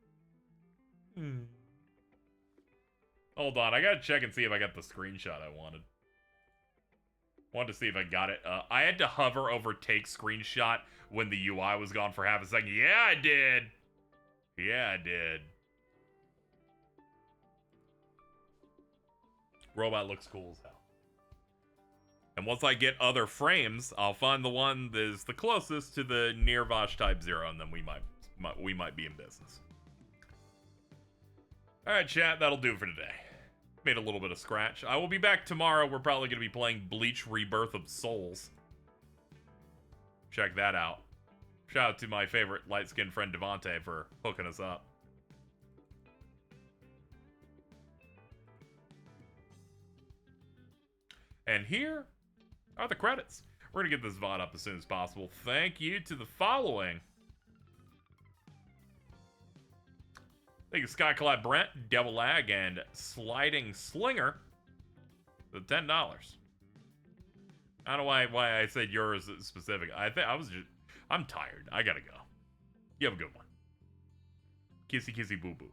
Hold on, I gotta check and see if I got the screenshot I wanted. Wanted to see if I got it. I had to hover over take screenshot when the UI was gone for half a second. Yeah, I did. Yeah, I did. Robot looks cool as hell. And once I get other frames, I'll find the one that is the closest to the near Vosh Type 0, and then we might be in business. Alright, chat, that'll do it for today. Made a little bit of scratch. I will be back tomorrow. We're probably going to be playing Bleach Rebirth of Souls. Check that out. Shout out to my favorite light-skinned friend Devontae for hooking us up. And here are the credits. We're going to get this VOD up as soon as possible. Thank you to the following. Thank you, Skyclad Brent, Devil Lag, and Sliding Slinger for $10. I don't know why I said yours specific. I'm tired. I gotta go. You have a good one. Kissy kissy boo boo.